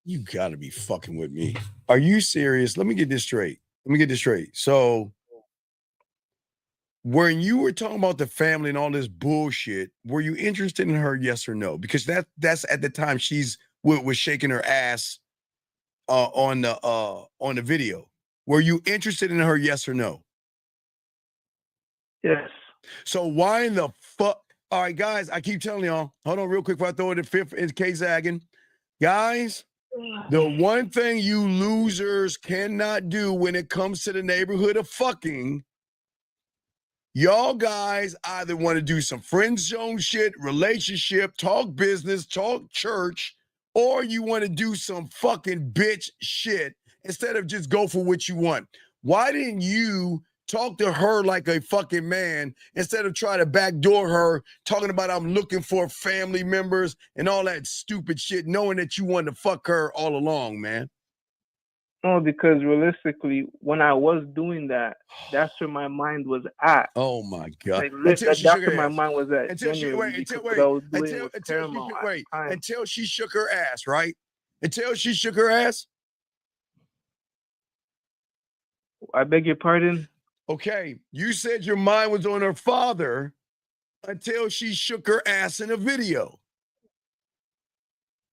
You gotta be fucking with me. Are you serious? Let me get this straight. So when you were talking about the family and all this bullshit, were you interested in her, yes or no? Because that's at the time she's was shaking her ass on the video. Were you interested in her, yes or no? Yes. So why in the fuck? All right, guys, I keep telling y'all. Hold on real quick before I throw it in fifth in case zagging. Guys, the one thing you losers cannot do when it comes to the neighborhood of fucking, y'all guys either want to do some friend zone shit, relationship, talk business, talk church, or you want to do some fucking bitch shit instead of just go for what you want. Why didn't you talk to her like a fucking man instead of trying to backdoor her, talking about I'm looking for family members and all that stupid shit, knowing that you wanted to fuck her all along, man? No, because realistically, when I was doing that, that's where my mind was at. Oh my God! Like, that's where my mind was at. Until she shook her ass, right? Until she shook her ass. I beg your pardon? Okay, you said your mind was on her father until she shook her ass in a video.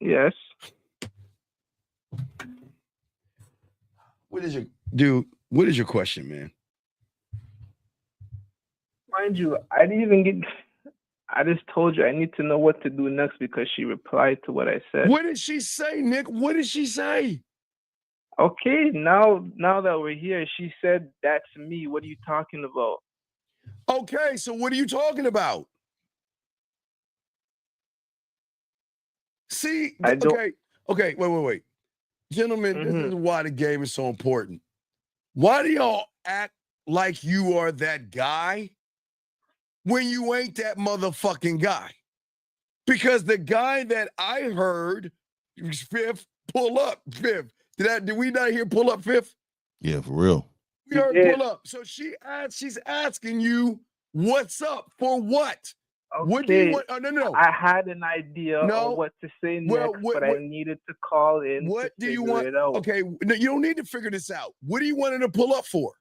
Yes. What is your question, man? Mind you, I didn't even get. I just told you I need to know what to do next because she replied to what I said. What did she say, Nick? What did she say? Okay, now that we're here, she said, "That's me. What are you talking about?" Okay, so what are you talking about? See, okay, wait. Gentlemen, this is why the game is so important. Why do y'all act like you are that guy when you ain't that motherfucking guy? Because the guy that I heard, Fifth, pull up, Fifth. Did we not hear pull up, Fifth? Yeah, for real. We heard pull up. So she's asking you, what's up for what? Okay. What do you want? Oh, no. I had an idea of what to say next, but I needed to call in to figure it out. Okay, no, you don't need to figure this out. What do you want her to pull up for?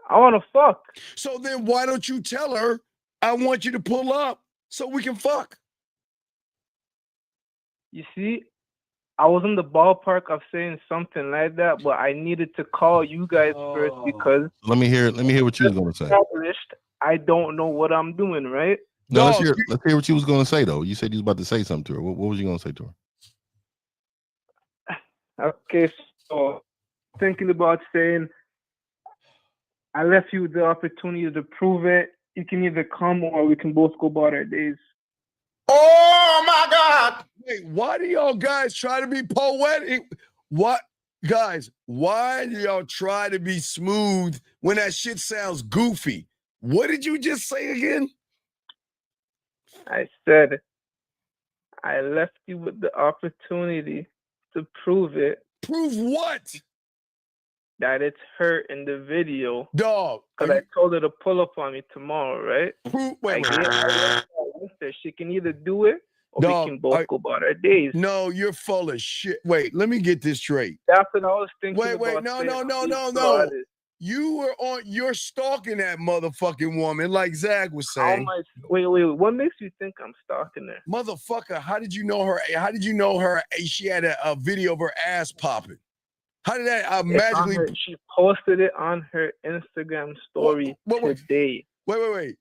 I want to fuck. So then why don't you tell her, I want you to pull up so we can fuck? You see, I was in the ballpark of saying something like that, but I needed to call you guys first because let me hear what you was going to say. I don't know what I'm doing, right? No, let's hear what you was going to say though. You said you was about to say something to her. What was you going to say to her? Okay, so thinking about saying, I left you the opportunity to prove it. You can either come or we can both go about our days. Oh my God! Wait, why do y'all guys try to be poetic? What, guys? Why do y'all try to be smooth when that shit sounds goofy? What did you just say again? I said, I left you with the opportunity to prove it. Prove what? That it's her in the video. Dog. Because I told her to pull up on me tomorrow, right? Wait. She can either do it or we can both go about our days. No, you're full of shit. Wait, let me get this straight. That's what I was thinking about. No. You're stalking that motherfucking woman, like Zach was saying. Wait. What makes you think I'm stalking her? Motherfucker, how did you know her? How did you know her? She had a video of her ass popping. How did that magically? She posted it on her Instagram story today. Wait.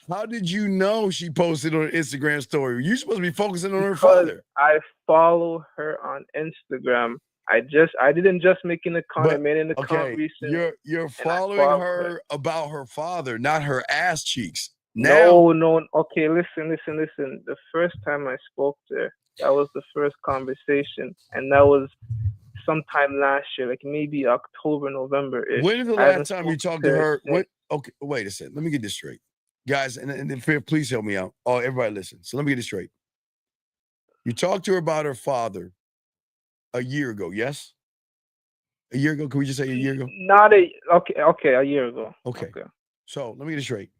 How did you know she posted on her Instagram story? You're supposed to be focusing on her father. I follow her on Instagram. I didn't just make in a comment, made in a conversation. You're following her about her father, not her ass cheeks. Now, no. Okay, listen. The first time I spoke to her, that was the first conversation, and that was sometime last year, like maybe October, November-ish. When is the last time you talked to her? Okay, wait a second. Let me get this straight. Guys, and then please help me out. Oh, everybody listen. So let me get this straight. You talked to her about her father a year ago, yes? A year ago? Can we just say a year ago? Okay, a year ago. Okay. So let me get it straight.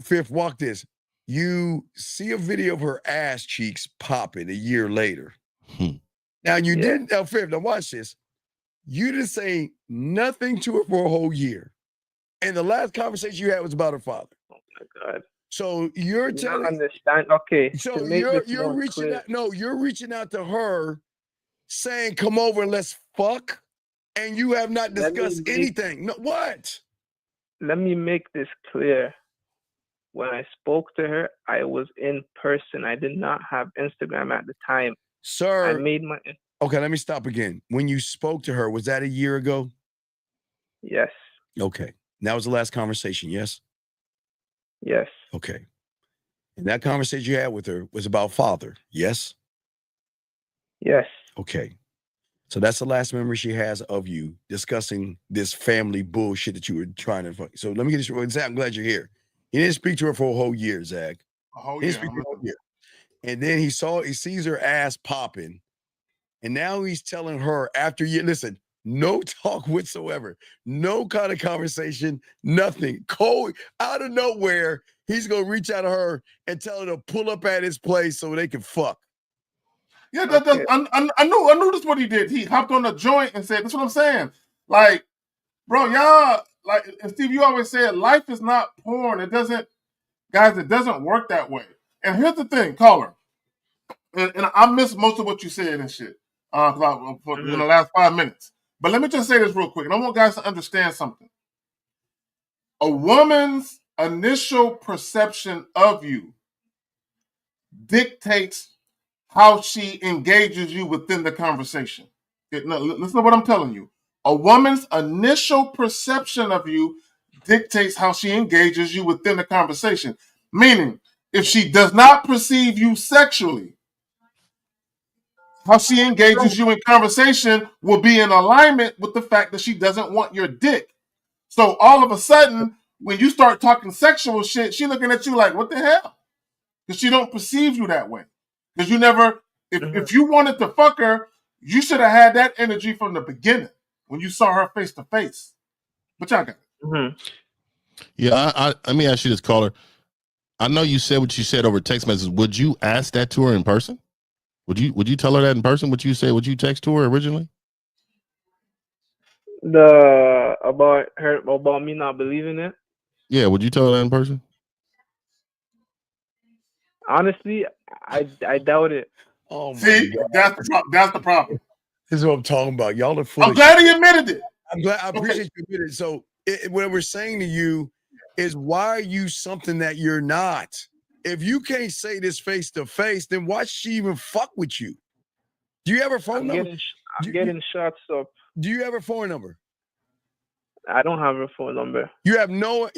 Fifth, walk this. You see a video of her ass cheeks popping a year later. Now you didn't, Fifth, now watch this. You didn't say nothing to her for a whole year. And the last conversation you had was about her father. Oh my God. So you're telling understand. Okay. So you're reaching out. No, you're reaching out to her saying, come over and let's fuck. And you have not discussed anything. No, what? Let me make this clear. When I spoke to her, I was in person. I did not have Instagram at the time. Sir. I made my. Okay, let me stop again. When you spoke to her, was that a year ago? Yes. Okay. That was the last conversation, yes? Yes. Okay. And that conversation you had with her was about father, yes? Yes. Okay. So that's the last memory she has of you discussing this family bullshit that you were trying to fuck. So let me get this. Zach, I'm glad you're here. He didn't speak to her for a whole year, Zach. A whole year. And then he sees her ass popping. And now he's telling her after you listen, no talk whatsoever, no kind of conversation, nothing. Cold out of nowhere, he's gonna reach out to her and tell her to pull up at his place so they can fuck. Yeah, I knew this what he did. He hopped on a joint and said, "That's what I'm saying." Like, bro, y'all, like, and Steve, you always said, life is not porn. It doesn't work that way. And here's the thing, caller. and I missed most of what you said and shit in the last 5 minutes. But let me just say this real quick, and I want guys to understand something. A woman's initial perception of you dictates how she engages you within the conversation. Listen to what I'm telling you. A woman's initial perception of you dictates how she engages you within the conversation. Meaning, if she does not perceive you sexually, how she engages you in conversation will be in alignment with the fact that she doesn't want your dick. So all of a sudden, when you start talking sexual shit, she looking at you like, what the hell? Because she don't perceive you that way. Because you never, if you wanted to fuck her, you should have had that energy from the beginning when you saw her face to face. But y'all got it. Yeah, I let me ask you this, caller. I know you said what you said over text message. Would you ask that to her in person? Would you tell her that in person? Would you text to her originally? About me not believing it? Yeah, would you tell her that in person? Honestly, I doubt it. Oh my See, God. that's the problem. This is what I'm talking about. Y'all are full. I'm glad he admitted it. I appreciate you admitted it. So what we're saying to you is, why are you something that you're not? If you can't say this face to face, then why should she even fuck with you? Do you have her phone number? I'm getting shots up. Do you have her phone number? I don't have her phone number. You have no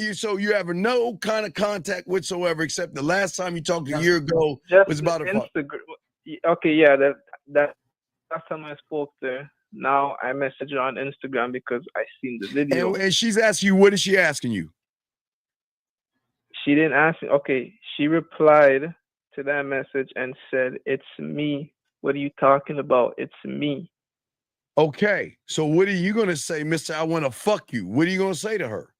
kind of contact whatsoever, except the last time you talked a year ago was about a fuck. Okay, yeah, that last time I spoke to her. Now I message her on Instagram because I seen the video. And she's asking you, what is she asking you? She didn't ask me. Okay, she replied to that message and said, "It's me. What are you talking about? It's me." Okay, so what are you going to say, Mr. I want to fuck you? What are you going to say to her?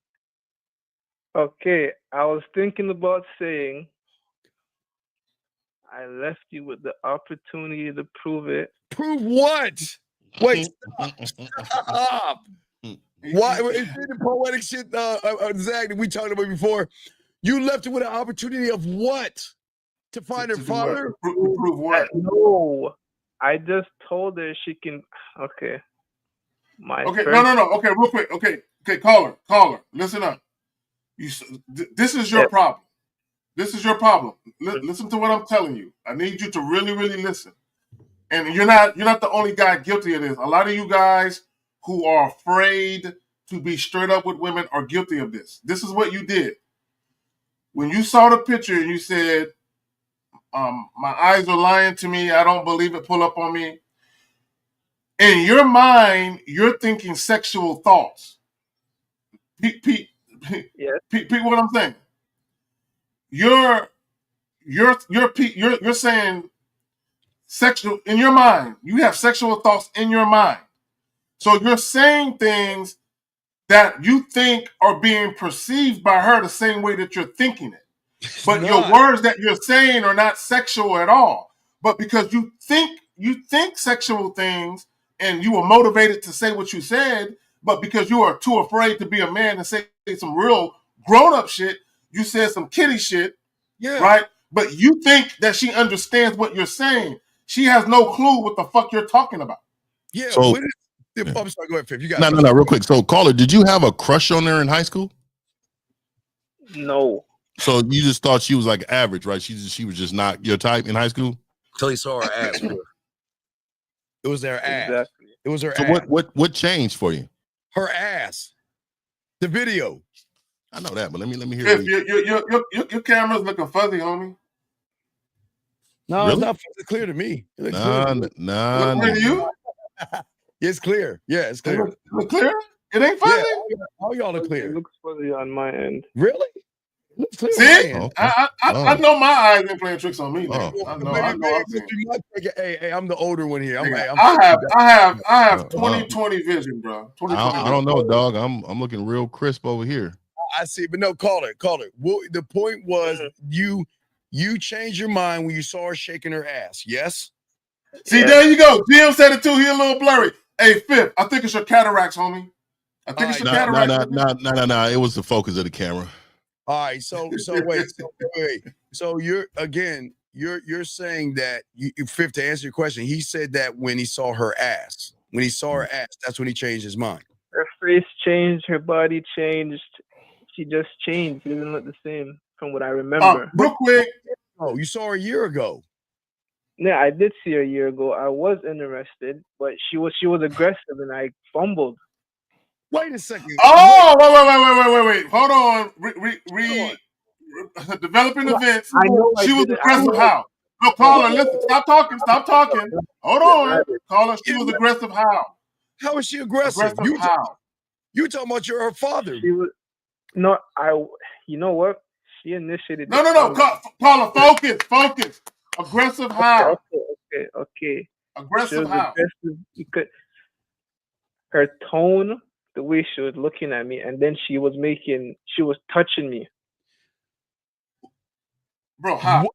Okay, I was thinking about saying, I left you with the opportunity to prove it. Prove what? Wait, stop. Why? Is it the poetic shit, Zach, that we talked about before? You left her with an opportunity of what? To find her father? Prove what? No. I just told her she can. Okay. No. Okay, real quick. Okay, caller. Listen up. This is your problem. This is your problem. Listen to what I'm telling you. I need you to really, really listen. And you're not the only guy guilty of this. A lot of you guys who are afraid to be straight up with women are guilty of this. This is what you did. When you saw the picture and you said, my eyes are lying to me, I don't believe it, pull up on me. In your mind, you're thinking sexual thoughts. Pete, what I'm saying? You're saying sexual in your mind. You have sexual thoughts in your mind. So you're saying things that you think are being perceived by her the same way that you're thinking it. But your words that you're saying are not sexual at all. But because you think sexual things and you were motivated to say what you said, but because you are too afraid to be a man and say some real grown-up shit, you said some kiddie shit, right? But you think that she understands what you're saying. She has no clue what the fuck you're talking about. Yeah. So, I'm sorry, go ahead, Fif. You got no, real quick. So, caller, did you have a crush on her in high school? No. So you just thought she was like average, right? She was just not your type in high school? Till you saw her ass. It was their ass. Exactly. It was her so ass. What changed for you? Her ass. The video. I know that, but let me hear it. Your camera's looking fuzzy, homie. No, really? It's not fuzzy. Clear to me. It looks clear. Clear to you? It's clear. Yeah, it's clear. It look clear? It ain't fuzzy? Yeah, all y'all are clear. It looks fuzzy on my end. Really? It looks clear. See? I know my eyes ain't playing tricks on me. I know. Hey, I'm the older one here. I have 20/20 vision, bro. I don't know, dog. I'm looking real crisp over here. I see, but no, call it. Well, the point was you changed your mind when you saw her shaking her ass. Yes. See, there you go. Jim said it too. He a little blurry. Hey, Fifth, I think it's your cataracts, homie. I think it's your cataracts. No. It was the focus of the camera. All right. So wait. So you're again. You're saying that Fifth, to answer your question, he said that when he saw her ass. When he saw her ass, that's when he changed his mind. Her face changed, her body changed. She just changed. She didn't look the same from what I remember. Real quick. Oh, you saw her a year ago. Yeah, I did see her a year ago. I was interested, but she was aggressive and I fumbled. Wait a second. Oh, wait. Hold on. Developing events. I know she was aggressive how? No, caller, listen. Stop talking. Hold on. Caller, she was aggressive how? How was she aggressive? How? You talking about you're her father. She was you know what? She initiated. No. Caller, focus. Aggressive how? Okay. Aggressive how? Aggressive because her tone, the way she was looking at me, and then she was touching me. Bro, how?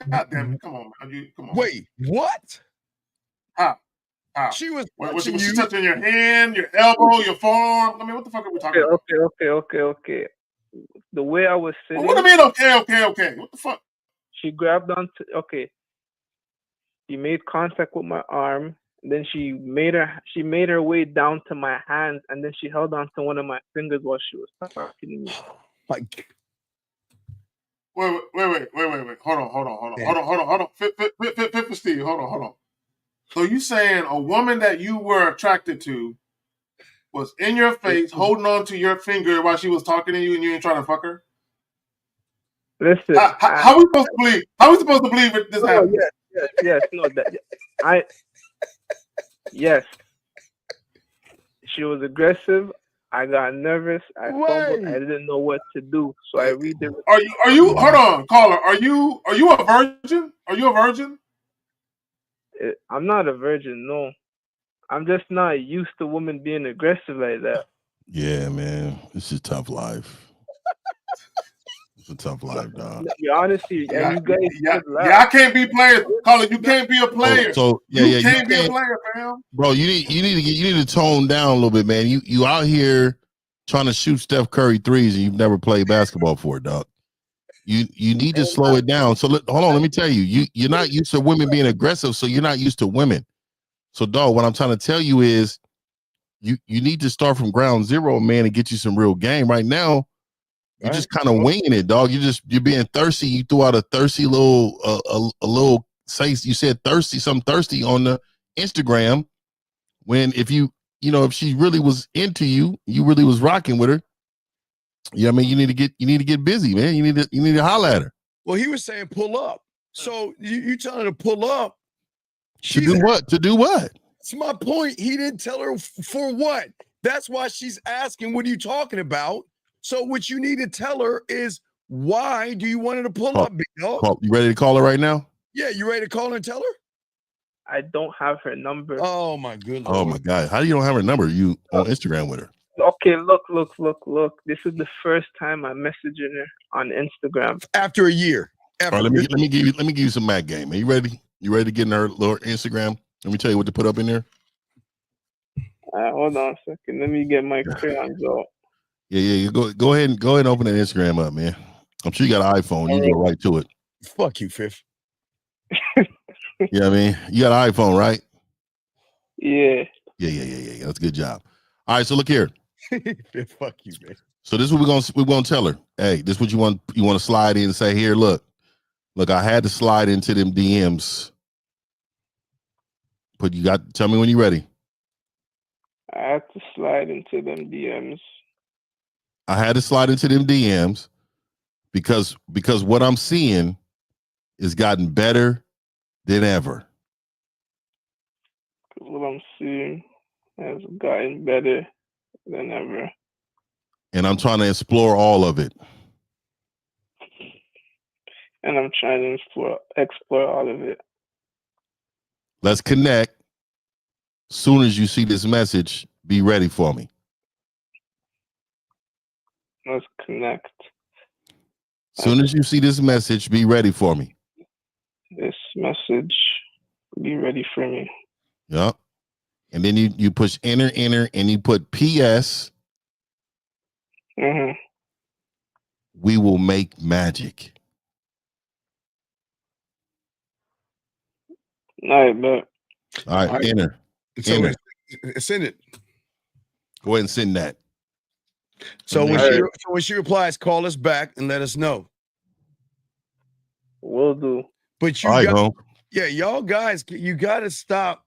God damn it! Come on, man. Come on. Wait, what? How? She was she touching your hand, your elbow, your forearm? I mean, what the fuck are we talking about? Okay. The way I was sitting. What do you mean? Okay. What the fuck? She grabbed onto. Okay. She made contact with my arm. Then she made her way down to my hands, and then she held on to one of my fingers while she was talking to me. Like. Wait. Hold on. Fit Steve, hold on. So you saying a woman that you were attracted to was in your face, holding on to your finger while she was talking to you, and you ain't trying to fuck her? Listen, how are we supposed to believe? How are we supposed to believe this happened? Yes. No, yes. She was aggressive. I got nervous. I fumbled. I didn't know what to do, so I redirected. Are you? Hold on, caller. Are you a virgin? Are you a virgin? I'm not a virgin. No, I'm just not used to women being aggressive like that. Yeah, man, this is a tough life. It's a tough life, dog. To be honest, and you guys, I can't be players. Caller, you can't be a player. You can't be a player, fam. Bro, you need to tone down a little bit, man. You out here trying to shoot Steph Curry threes and you've never played basketball for it, dog. You need to slow it down. So hold on, let me tell you, you're not used to women being aggressive, so you're not used to women. So, dog, what I'm trying to tell you is you need to start from ground zero, man, and get you some real game. Right now, you're just kind of winging it, dog. You're being thirsty. You threw out a thirsty little a little you said something thirsty on the Instagram. When if she really was into you, you really was rocking with her. Yeah, I mean, you need to get busy, man. You need to holler at her. Well, he was saying pull up. So you telling her to pull up. To do what? That's my point. He didn't tell her for what. That's why she's asking, what are you talking about? So what you need to tell her is, why do you want her to pull up, big dog? You ready to call her right now? Yeah, you ready to call her and tell her? I don't have her number. Oh my goodness. Oh my God. How do you don't have her number? You on Instagram with her? Okay, look. This is the first time I'm messaging her on Instagram. After a year. All right, let me give you some Mac game. Are you ready? You ready to get in her little Instagram? Let me tell you what to put up in there. Hold on a second. Let me get my crayons out. Yeah. Go ahead and open that Instagram up, man. I'm sure you got an iPhone. You go right to it. Fuck you, Fifth. Yeah, I mean, you got an iPhone, right? Yeah. Yeah. That's a good job. All right, so look here. Fuck you, man. So this is what we're gonna tell her. Hey, this is what you want to slide in and say, here, look, I had to slide into them DMs. But you got tell me when you're ready. I had to slide into them DMs. I had to slide into them DMs because what I'm seeing is gotten better than ever. What I'm seeing has gotten better than ever. And I'm trying to explore all of it. And I'm trying to explore all of it. Let's connect. Soon as you see this message, be ready for me. Let's connect. Soon as you see this message, be ready for me. This message, be ready for me. Yep. And then you push enter, and you put PS. Mm-hmm. We will make magic. All right, man. All right, enter. So Enter. send it. Go ahead and send that. So when she replies, call us back and let us know. Will do. But you y'all guys, you gotta stop.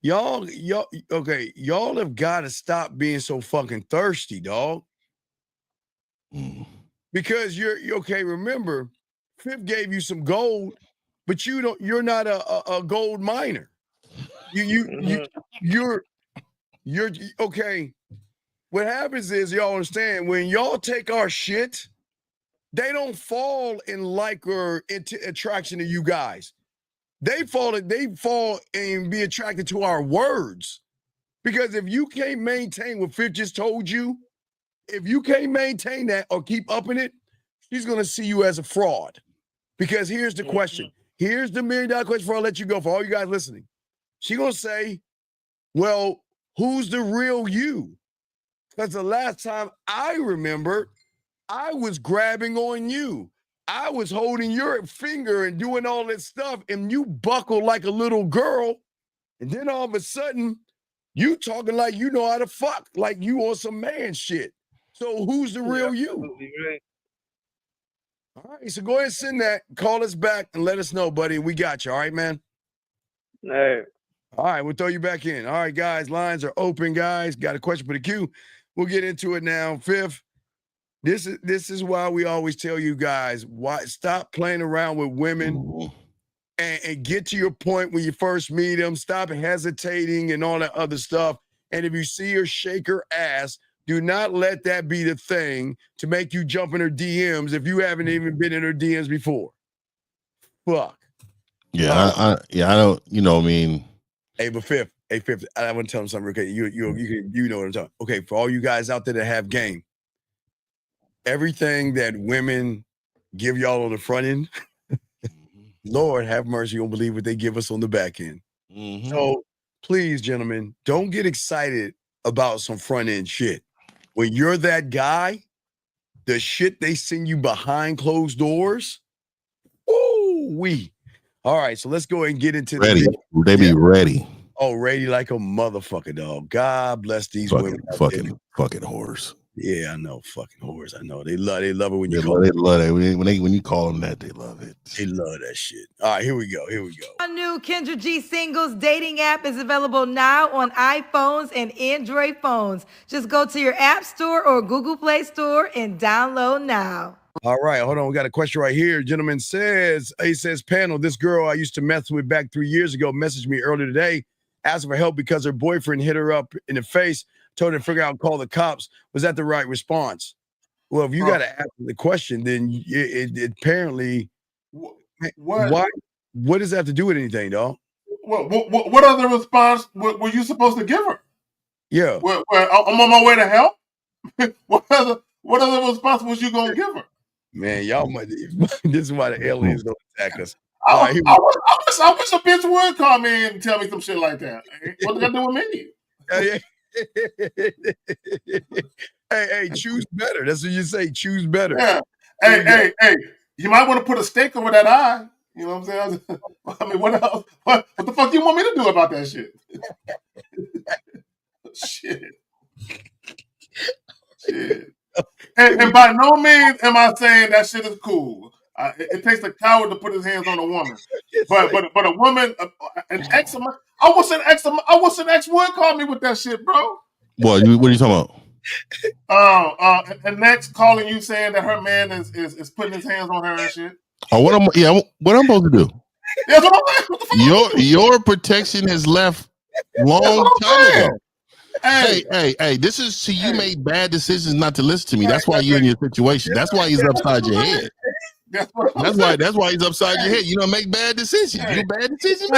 Y'all have gotta stop being so fucking thirsty, dog. Because you're okay. Remember, Fifth gave you some gold, but you're not a gold miner. You're okay. What happens is, y'all understand, when y'all take our shit, they don't fall in like or into attraction to you guys. They fall and be attracted to our words. Because if you can't maintain what Fifth just told you, if you can't maintain that or keep upping it, she's gonna see you as a fraud. Because here's the question. Here's the $1 million question before I let you go, for all you guys listening. She's gonna say, well, who's the real you? Because the last time I remember, I was grabbing on you. I was holding your finger and doing all that stuff, and you buckled like a little girl. And then all of a sudden, you talking like you know how to fuck, like you on some man shit. So who's the real you? Right. All right, so go ahead and send that. Call us back and let us know, buddy. We got you. All right, man? All right. All right, we'll throw you back in. All right, guys, lines are open, guys. Got a question for the queue? We'll get into it now. Fifth, this is why we always tell you guys, why stop playing around with women and get to your point when you first meet them. Stop hesitating and all that other stuff. And if you see her shake her ass, do not let that be the thing to make you jump in her DMs if you haven't even been in her DMs before. Fuck. Yeah, I don't, I mean. Hey, but Fifth, I want to tell him something. Okay, you know what I'm talking. Okay, for all you guys out there that have game, everything that women give y'all on the front end, Lord have mercy, you don't believe what they give us on the back end. So please, gentlemen, don't get excited about some front end shit. When you're that guy, the shit they send you behind closed doors, ooh-wee. All right, so let's go ahead and get into ready. They be ready. Oh, ready like a motherfucker, dog. God bless these women. Fucking whores. Yeah, I know, fucking whores. I know. They love it when you call them. They love it. When you call them that, they love it. They love that shit. All right, here we go. Our new Kindra G singles dating app is available now on iPhones and Android phones. Just go to your App Store or Google Play Store and download now. All right, hold on. We got a question right here. Gentleman says, panel, this girl I used to mess with back 3 years ago messaged me earlier today, asking for help because her boyfriend hit her up in the face, told her to figure out and call the cops. Was that the right response? Well, if you got to ask the question, then it apparently, what does that have to do with anything, dog? What other response were you supposed to give her? Yeah. I'm on my way to help? What other response was you going to give her? Man, y'all might. This is why the aliens don't attack us. I wish a bitch would call me and tell me some shit like that. What does that do with me? Hey, choose better. That's what you say. Choose better. Yeah. Hey, you might want to put a stake over that eye. You know what I'm saying? I mean, what else? What the fuck do you want me to do about that shit? Shit. And by no means am I saying that shit is cool. It takes a coward to put his hands on a woman. But a woman, an ex, I wish an ex would call me with that shit, bro. What are you talking about? An ex calling you saying that her man is putting his hands on her and shit. Oh, what I'm supposed to do? That's what I'm saying. Your protection has left long time ago. Hey, this is so you made bad decisions not to listen to me. That's why you're in your situation. That's why he's upside your head. That's why he's upside your head. You don't make bad decisions. You bad decisions.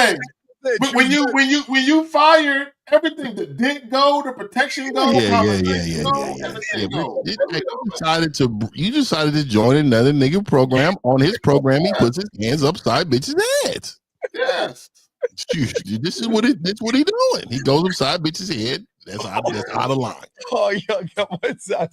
When you fired, everything, the dick go, the protection go. You decided to join another nigga program. On his program, he puts his hands upside bitches' heads. Yes. This is what he's doing. He goes upside bitches' head. That's out of line. Oh, yeah, one side.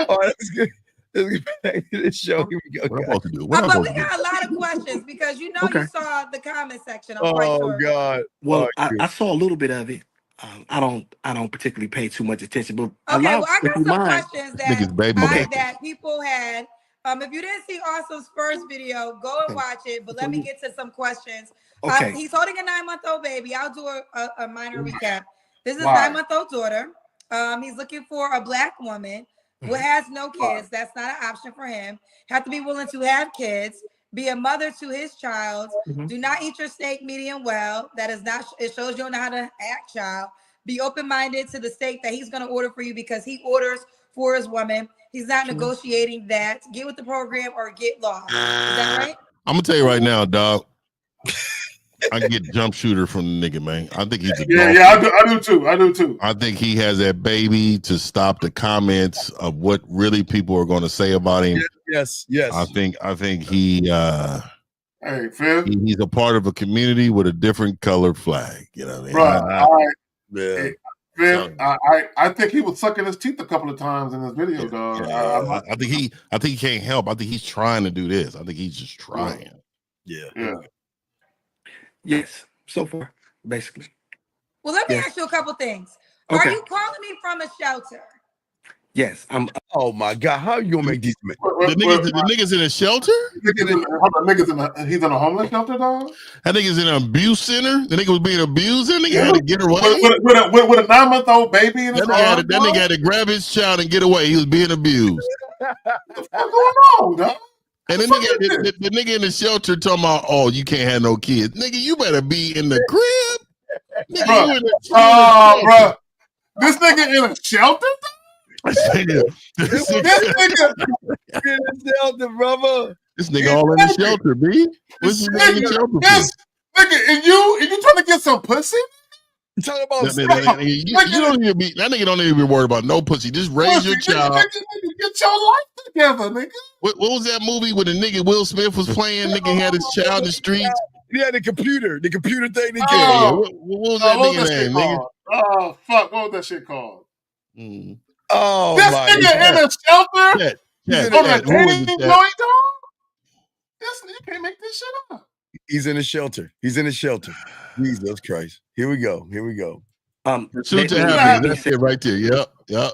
All right, that's good. Let's get back to the show. Here we go, What I'm guys. supposed to do? What I'm But we supposed to do? got a lot of questions because you Okay. saw the comment section. I'm quite Oh sure. God. Well, Oh, I saw a little bit of it. I don't particularly pay too much attention, but Okay, well, I if got you some mind. questions This nigga's baby Okay. back. that people had. If you didn't see Awesome's first video, go and watch it. But let me get to some questions. Okay. He's holding a 9-month-old baby. I'll do a minor recap. This is his Why? 9-month-old daughter. He's looking for a black woman who has no kids. That's not an option for him. Have to be willing to have kids. Be a mother to his child. Do not eat your steak medium well. That is not. It shows you don't know how to act, child. Be open-minded to the steak that he's going to order for you because he orders for his woman. He's not negotiating that. Get with the program or get lost. Is that right? I'm gonna tell you right now, dog. I can get jump shooter from the nigga, man. I think he's a I do too. I do too. I think he has that baby to stop the comments of what really people are going to say about him. Yes. I think he Hey, Phil. he's a part of a community with a different colored flag. You know what I mean? Bro, Yeah. Hey, Phil, I think he was sucking his teeth a couple of times in this video, dog. I think he can't help. I think he's trying to do this. I think he's just trying. Yeah. Yes, so far, basically. Well, let me ask you a couple things. Are you calling me from a shelter? Yes, I'm. Oh my God, how are you gonna make these? The niggas in a shelter? He's in a homeless shelter, dog. That nigga's in an abuse center. The nigga was being abused. That nigga had to get away. With a 9-month-old baby in his arms. That nigga had to grab his child and get away. He was being abused. What's going on, dog? And the nigga in the shelter talking about, oh, you can't have no kids. Nigga, you better be in the crib. Nigga, you in the bro. This nigga in a shelter? This nigga in the shelter, brother. This nigga all in the shelter, B. What's this nigga in the shelter for? Nigga, and you trying to get some pussy? You talking about that nigga don't even be worried about no pussy. Just raise your child. Nigga, get your life together, nigga. What was that movie where the nigga Will Smith was playing? Nigga had his child in the streets. He had the computer thing. What was that nigga name, nigga? Oh fuck! What was that shit called? Oh, this nigga in a shelter. This nigga can't make this shit up. He's in a shelter. Jesus Christ. Here we go. Pursuit to happiness. That's it right there. Yep.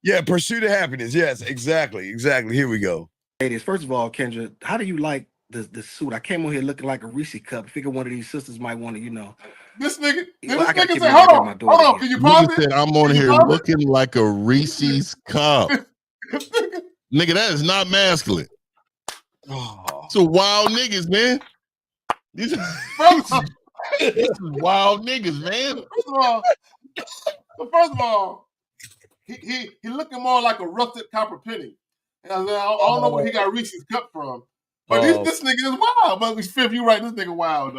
Yeah, pursuit of happiness. Yes, exactly. Here we go. Ladies, first of all, Kendra, how do you like the suit? I came on here looking like a Reese cup. I figure one of these sisters might want to, This nigga said, hold on. Can you pause it? Said, I'm on here looking like a Reese's cup. Nigga, that is not masculine. It's a wild niggas, man. These is wild niggas, man. First of all, he looking more like a rusted copper penny. And I don't know where he got Reese's cup from. But this nigga is wild. But Fifth, you right, this nigga wild.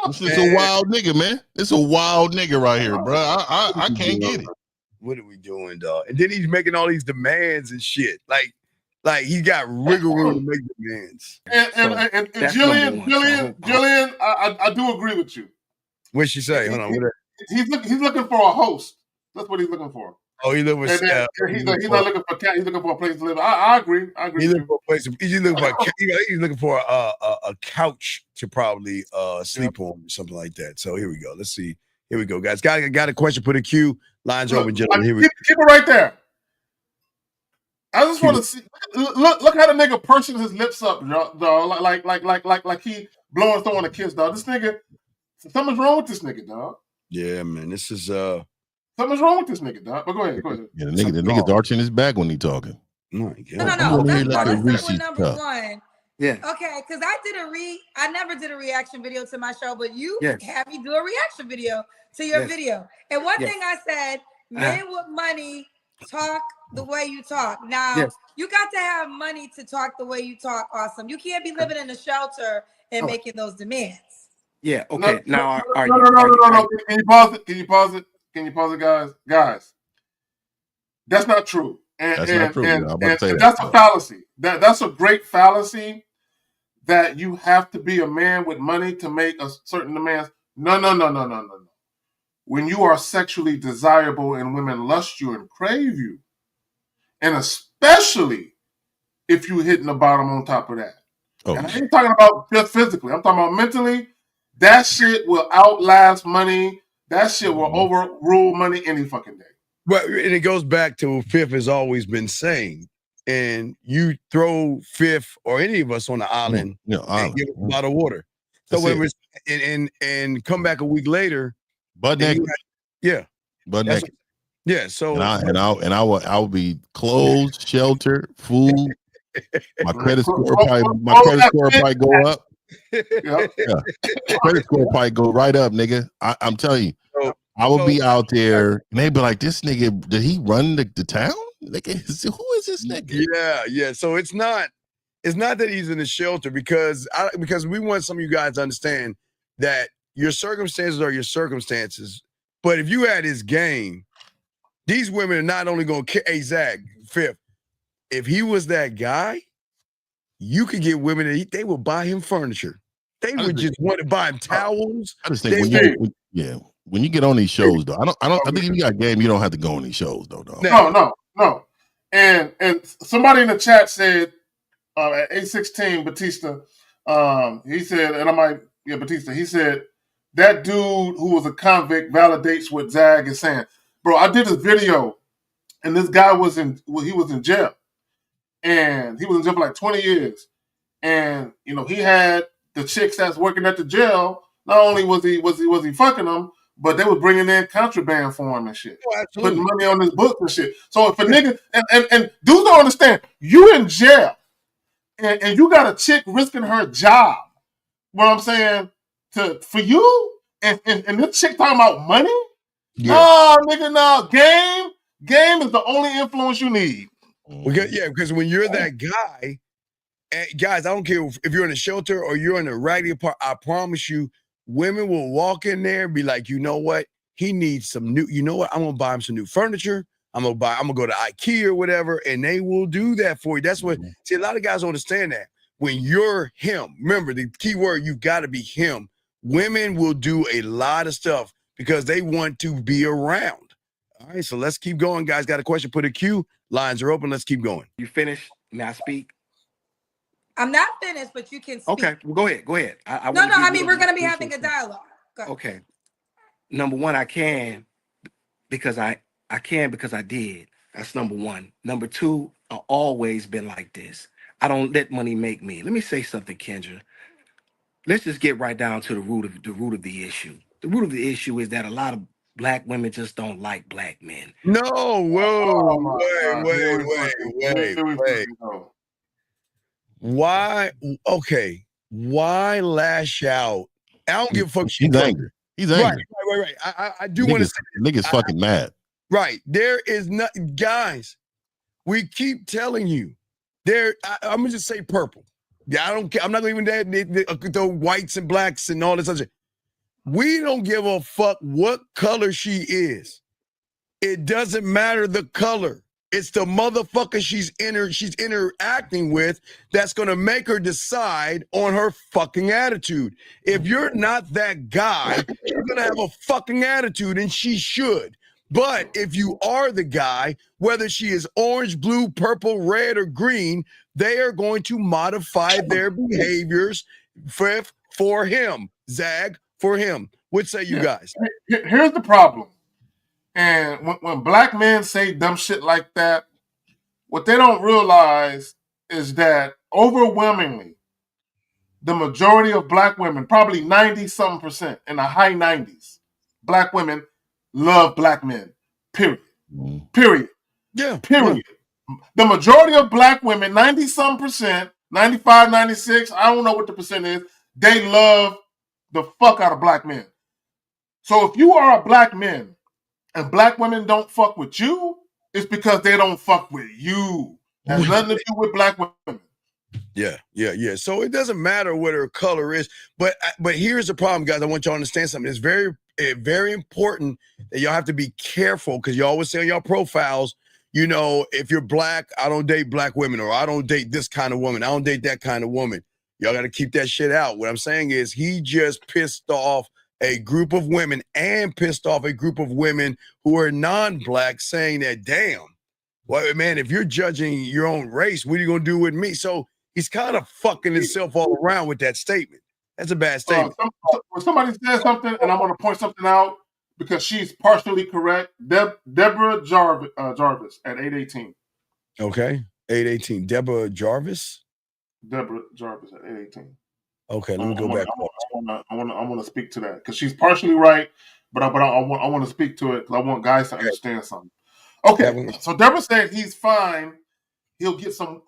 This is a wild nigga, man. It's a wild nigga right here, bro. I can't get it. What are we doing, dog? And then he's making all these demands and shit. Like he got wiggle room to make demands. And Jillian, I do agree with you. What'd she say? Hold on. He's looking for a host. That's what he's looking for. Oh, he looking for he's not looking for cat. He's looking for a place to live. I agree. He's looking for a place. He's looking for a couch to probably sleep on or something like that. So here we go. Let's see. Here we go, guys. Got a question. Put a Q. Lines open, gentlemen. Here we go. Keep it right there. I just want to see. Look how the nigga pursing his lips up, dog. Like he blowing someone a kiss, dog. This nigga, something's wrong with this nigga, dog. Yeah, man. This is something's wrong with this nigga, dog. But go ahead. Yeah, the nigga's arching his back when he talking. No. Let's number one. Yeah. Okay, because I never did a reaction video to my show, but you had me do a reaction video to your video. And one thing I said, men with money talk the way you talk. Now, you got to have money to talk the way you talk, Awesome. You can't be living in a shelter and making those demands. Yeah, okay. No. Can you pause it? Can you pause it, guys? That's not true. That's not true. That's a fallacy. That's a great fallacy that you have to be a man with money to make a certain demands. No. When you are sexually desirable and women lust you and crave you, and especially if you hitting the bottom on top of that. Oh, and I ain't talking about just physically. I'm talking about mentally. That shit will outlast money. That shit will overrule money any fucking day. Well, and it goes back to what Fifth has always been saying. And you throw Fifth or any of us on the island and give us a bottle of water. So when and come back a week later, butt naked. Butt naked. Yeah. So I will be clothes, shelter, food. My credit score probably go up. Yeah. Credit score probably go right up, nigga. I'm telling you. I will be out there and they be like, this nigga, did he run the town? Nigga, who is this nigga? Yeah. So it's not that he's in the shelter because we want some of you guys to understand that your circumstances are your circumstances. But if you had his game, these women are not only going to, hey, Zach, Fifth, if he was that guy, you could get women that they would buy him furniture. They would just want to buy him towels. I just think when you get on these shows, though, I think if you got game, you don't have to go on these shows, though, dog. No. And somebody in the chat said at 816 Batista, he said, and I might Batista, he said that dude who was a convict validates what Zag is saying. Bro, I did this video, and this guy was in jail, and he was in jail for like 20 years, and he had the chicks that's working at the jail. Not only was he fucking them, but they were bringing in contraband for him and shit, putting money on his books and shit. So if a nigga and dudes don't understand, you in jail, and you got a chick risking her job. What I'm saying for you, and this chick talking about money. Yeah. Oh, nigga, no. Game is the only influence you need. Because when you're that guy, guys, I don't care if you're in a shelter or you're in a raggedy part, I promise you, women will walk in there and be like, you know what? He needs some new, you know what? I'm gonna buy him some new furniture. I'm gonna go to IKEA or whatever, and they will do that for you. That's what see, a lot of guys don't understand that. When you're him, remember the key word, you've got to be him. Women will do a lot of stuff because they want to be around. All right, so let's keep going, guys. Got a question? Put a Q. Lines are open. Let's keep going. You finished? May I speak? I'm not finished, but you can speak. Okay, well, go ahead. I mean, we're going to be having a dialogue. Okay. Number one, I can because I did. That's number one. Number two, I've always been like this. I don't let money make me. Let me say something, Kendra. Let's just get right down to the root of the issue. The root of the issue is that a lot of black women just don't like black men. No, whoa, wait. Why? Okay, why lash out? I don't give a fuck. He's angry. He's angry. Right. I do want to say niggas fucking mad. Right. There is not, guys. We keep telling you. I'm gonna just say purple. Yeah, I don't care. I'm not gonna even the whites and blacks and all this other shit. We don't give a fuck what color she is. It doesn't matter the color. It's the motherfucker she's interacting with that's gonna make her decide on her fucking attitude. If you're not that guy, you're gonna have a fucking attitude, and she should. But if you are the guy, whether she is orange, blue, purple, red, or green, they are going to modify their behaviors for him. Zag, for him. What say you guys? Here's the problem. And when black men say dumb shit like that, what they don't realize is that overwhelmingly, the majority of black women, probably 90-something%, in the high 90s, black women love black men. Period. Yeah. Period. Yeah. The majority of black women, 90-something%, 95, 96, I don't know what the percent is, they love the fuck out of black men. So if you are a black man and black women don't fuck with you, it's because they don't fuck with you. It has nothing to do with black women. Yeah. So it doesn't matter what her color is, but here's the problem, guys. I want y'all to understand something. It's very, very important that y'all have to be careful because you always say on y'all profiles, you know, if you're black, I don't date black women, or I don't date this kind of woman. I don't date that kind of woman. Y'all got to keep that shit out. What I'm saying is he just pissed off a group of women and pissed off a group of women who are non-black, saying that, damn, Well, man, if you're judging your own race, what are you gonna do with me? So he's kind of fucking himself all around with that statement. That's a bad statement. When somebody says something, and I want to point something out because she's partially correct. Deborah Jarvis at 818. Okay, 818. Deborah Jarvis. Deborah Jarvis at 818. Okay, let me go back. I want to speak to that because she's partially right, but I want to speak to it because I want guys to understand something. Okay, so Deborah said he's fine. He'll get some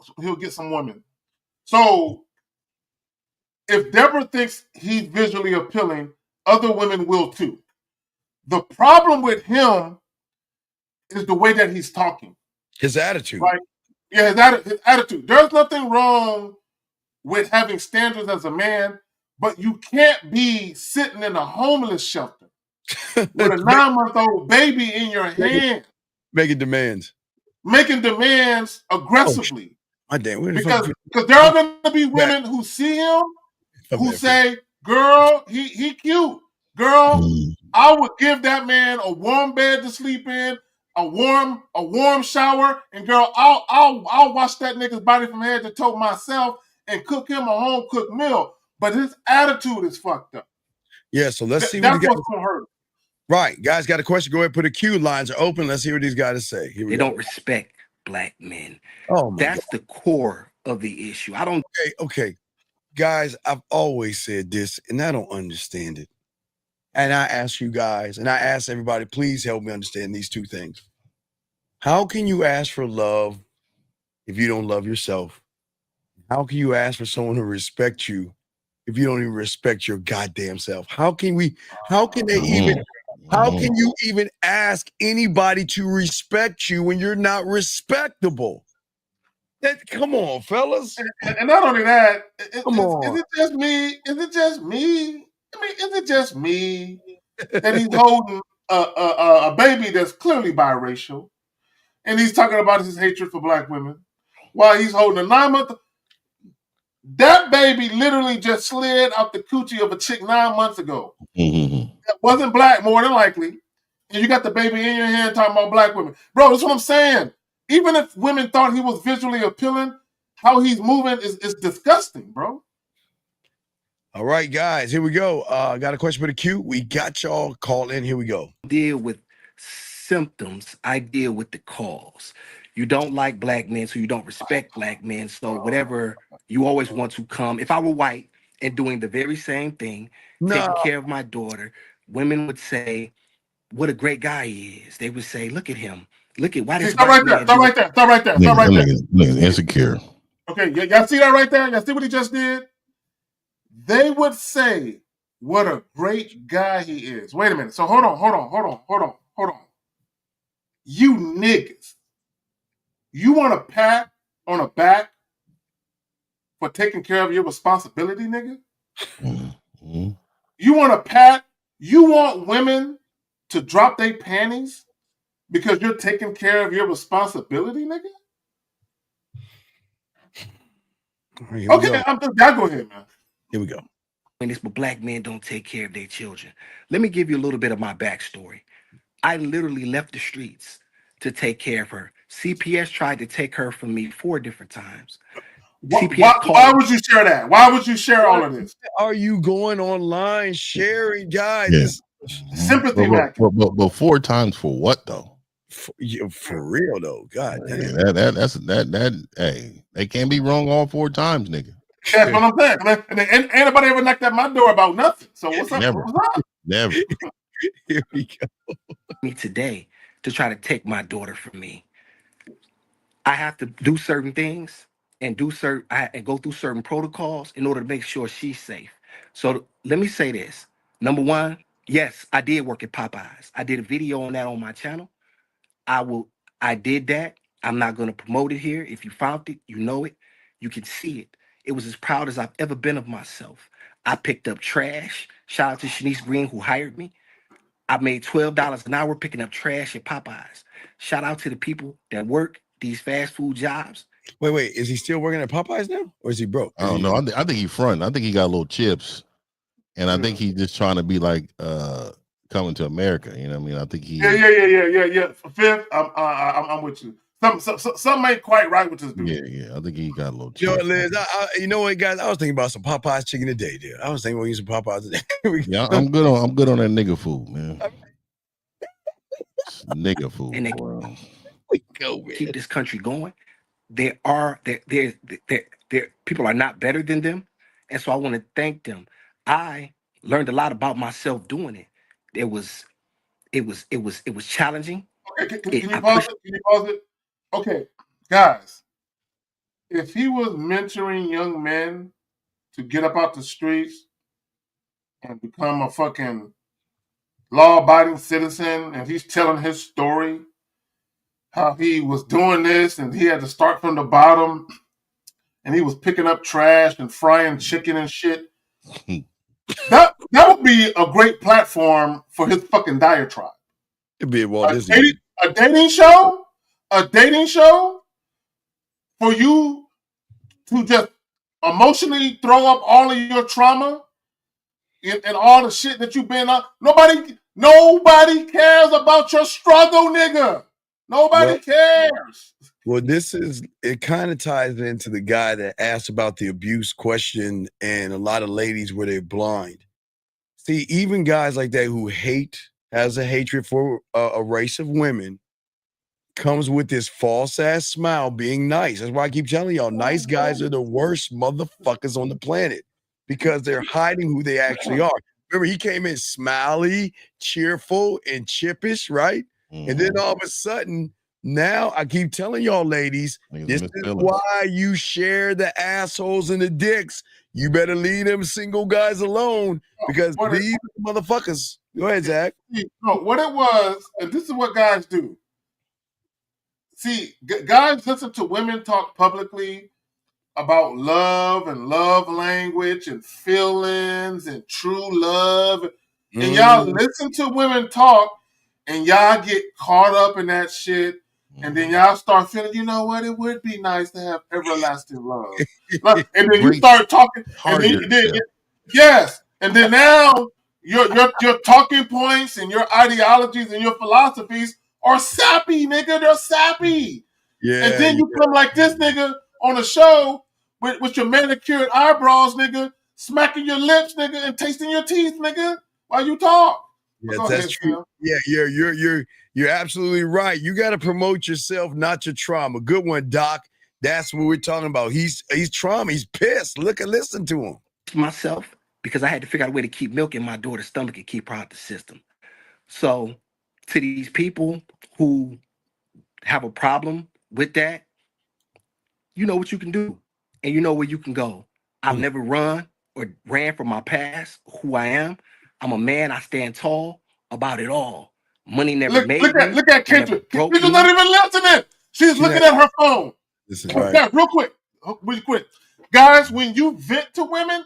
women. So if Deborah thinks he's visually appealing, other women will too. The problem with him is the way that he's talking. His attitude. Right? Yeah, his attitude. There's nothing wrong with having standards as a man, but you can't be sitting in a homeless shelter with a 9-month-old baby in your hand. Making demands aggressively. Oh, damn, because there are going to be women who see him who say, girl, he cute. Girl, I would give that man a warm bed to sleep in, a warm shower, and girl, I'll wash that nigga's body from head to toe myself and cook him a home cooked meal. But his attitude is fucked up. Yeah, so let's see what what's gonna hurt. Right, guys, got a question? Go ahead, put a queue. Lines are open. Let's hear what these guys say. They don't respect black men. Oh, that's the core of the issue. I don't. Okay, guys, I've always said this, and I don't understand it. And I ask you guys, and I ask everybody, please help me understand these two things. How can you ask for love if you don't love yourself? How can you ask for someone to respect you if you don't even respect your goddamn self? How can you even ask anybody to respect you when you're not respectable? Come on, fellas. And not only that, is it just me? Is it just me? I mean, is it just me that he's holding a baby that's clearly biracial, and he's talking about his hatred for black women, while he's holding a 9-month? That baby literally just slid out the coochie of a chick 9 months ago. That wasn't black, more than likely. And you got the baby in your hand talking about black women. Bro, that's what I'm saying. Even if women thought he was visually appealing, how he's moving is disgusting, bro. All right, guys, here we go. Got a question for the queue. We got y'all. Call in. Here we go. Deal with symptoms. I deal with the cause. You don't like black men, so you don't respect black men. So whatever, you always want to come. If I were white and doing the very same thing, taking care of my daughter, women would say, what a great guy he is. They would say, look at him. Look at why this Stop right there. Stop right there. Stop right there. Stop right there. Insecure. Okay, y'all see that right there? Y'all see what he just did? They would say, what a great guy he is. Wait a minute. So hold on. You niggas. You want a pat on a back for taking care of your responsibility, nigga? Mm-hmm. You want a pat? You want women to drop their panties because you're taking care of your responsibility, nigga? Okay, I'll go ahead, man. Here we go. But black men don't take care of their children. Let me give you a little bit of my backstory. I literally left the streets to take care of her. CPS tried to take her from me 4 different times. Why would you share that? Why would you share all of this? Are you going online sharing, guys? Yeah. Sympathy, but 4 times for what though? For real though, God damn. Yeah, that. Hey, they can't be wrong all 4 times, nigga. That's what I'm saying. And ain't nobody ever knocked at my door about nothing. So what's up? Never. What's up? Never. Here we go. Me today to try to take my daughter from me. I have to do certain things and go through certain protocols in order to make sure she's safe. So let me say this. Number 1, yes, I did work at Popeyes. I did a video on that on my channel. I did that. I'm not going to promote it here. If you found it, you know it. You can see it. It was as proud as I've ever been of myself. I picked up trash. Shout out to Shanice Green who hired me. I made $12 an hour picking up trash at Popeyes. Shout out to the people that work these fast food jobs. Wait, is he still working at Popeyes now, or is he broke? I don't know. I think he front. I think he got little chips, and I think he's just trying to be like coming to America. You know what I mean? I think he. Yeah. Fifth, I'm with you. Something ain't quite right with this dude. Yeah. I think he got a little. You know what, Liz? You know what, guys? I was thinking about some Popeyes chicken today, dude. I was thinking about using Popeyes today. Yeah, I'm good on that nigga food, man. It's nigga food. And they keep this country going. There people are not better than them, and so I want to thank them. I learned a lot about myself doing it. It was challenging. Okay, can you pause it? Can you pause it? Okay, guys, if he was mentoring young men to get up out the streets and become a fucking law-abiding citizen, and he's telling his story, how he was doing this and he had to start from the bottom and he was picking up trash and frying chicken and shit. that would be a great platform for his fucking diatribe. It'd be a dating show for you to just emotionally throw up all of your trauma and all the shit that you've been on. Nobody cares about your struggle, nigga. Nobody cares. Well, it kind of ties into the guy that asked about the abuse question, and a lot of ladies were they blind. See, even guys like that who has a hatred for a race of women, comes with this false ass smile, being nice. That's why I keep telling y'all, nice guys are the worst motherfuckers on the planet because they're hiding who they actually are. Remember, he came in smiley, cheerful, and chippish, right? And then all of a sudden, now I keep telling y'all, ladies, this is why you share the assholes and the dicks. You better leave them single guys alone because these motherfuckers. Go ahead, Zach. No, what it was, and this is what guys do. See, guys listen to women talk publicly about love and love language and feelings and true love. And y'all listen to women talk and y'all get caught up in that shit. And then y'all start feeling, you know what? It would be nice to have everlasting love. And then you start talking. And then yes. And then now your talking points and your ideologies and your philosophies are sappy, nigga. They're sappy. Yeah. And then you come like this nigga on a show with your manicured eyebrows, nigga, smacking your lips, nigga, and tasting your teeth, nigga, while you talk. Yeah, that's true. Yeah, you're absolutely right. You got to promote yourself, not your trauma. Good one, Doc. That's what we're talking about. He's trauma. He's pissed. Listen to him. Myself, because I had to figure out a way to keep milk in my daughter's stomach and keep her out the system. So to these people who have a problem with that, you know what you can do and you know where you can go. I've never run or ran from my past, who I am. I'm a man. I stand tall about it all. Money never made me. Look at Kindra. Kindra's not even listening. She's looking at her phone. This is right. Yeah, real quick. Guys, when you vent to women,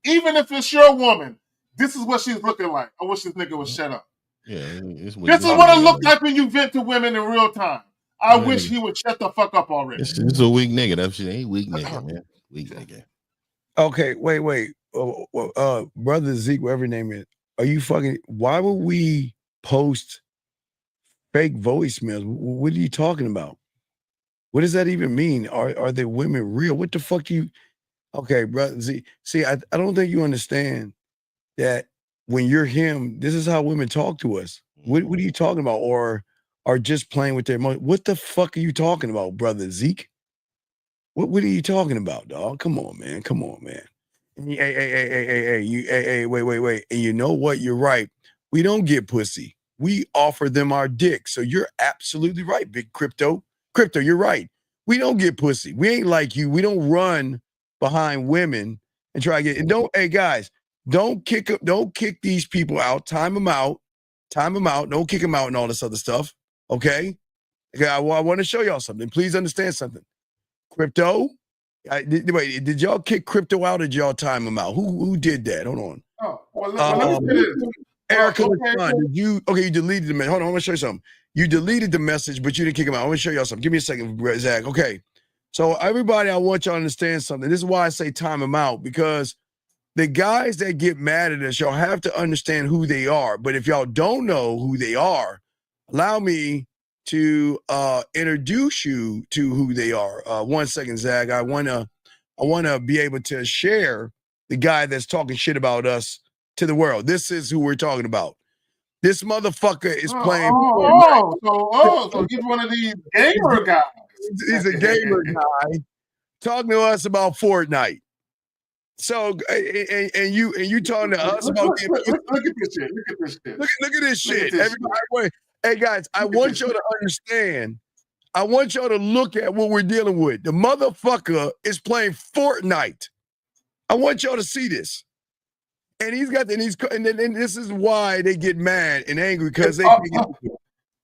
even if it's your woman, this is what she's looking like. I wish this nigga would shut up. Yeah, this is what it looks like when you vent to women in real time. I wish he would shut the fuck up already. This is a weak nigga. That shit ain't weak nigga, man. Weak nigga. Okay, wait. Brother Zeke, whatever your name is, are you fucking? Why would we post fake voicemails? What are you talking about? What does that even mean? Are they women real? What the fuck do you? Okay, brother Zeke. See, I don't think you understand that when you're him, this is how women talk to us. What are you talking about? Or are just playing with their emotions? What the fuck are you talking about, brother Zeke? What are you talking about, dog? Come on, man. Hey, wait. And you know what? You're right. We don't get pussy. We offer them our dick. So you're absolutely right, big crypto. Crypto, you're right. We don't get pussy. We ain't like you. We don't run behind women and try to get. And hey guys, don't kick these people out. Time them out. Don't kick them out and all this other stuff. Okay. I want to show y'all something. Please understand something. Crypto. Did y'all kick Crypto out or did y'all time him out? Who did that? Hold on. Oh, well, let me say this. Erica, you deleted the message. Hold on, I want to show you something. You deleted the message, but you didn't kick him out. I want to show y'all something. Give me a second, Zach. Okay. So everybody, I want y'all to understand something. This is why I say time him out, because the guys that get mad at us, y'all have to understand who they are. But if y'all don't know who they are, allow me to introduce you to who they are. 1 second, Zach. I wanna be able to share the guy that's talking shit about us to the world. This is who we're talking about. This motherfucker is playing. So he's one of these gamer guys. He's a gamer guy talking to us about Fortnite. So and you talking to us about look at this shit. Look at this shit. Look at this shit. This Everybody, hey guys, I want y'all to understand. I want y'all to look at what we're dealing with. The motherfucker is playing Fortnite. I want y'all to see this. And he's got and this is why they get mad and angry because they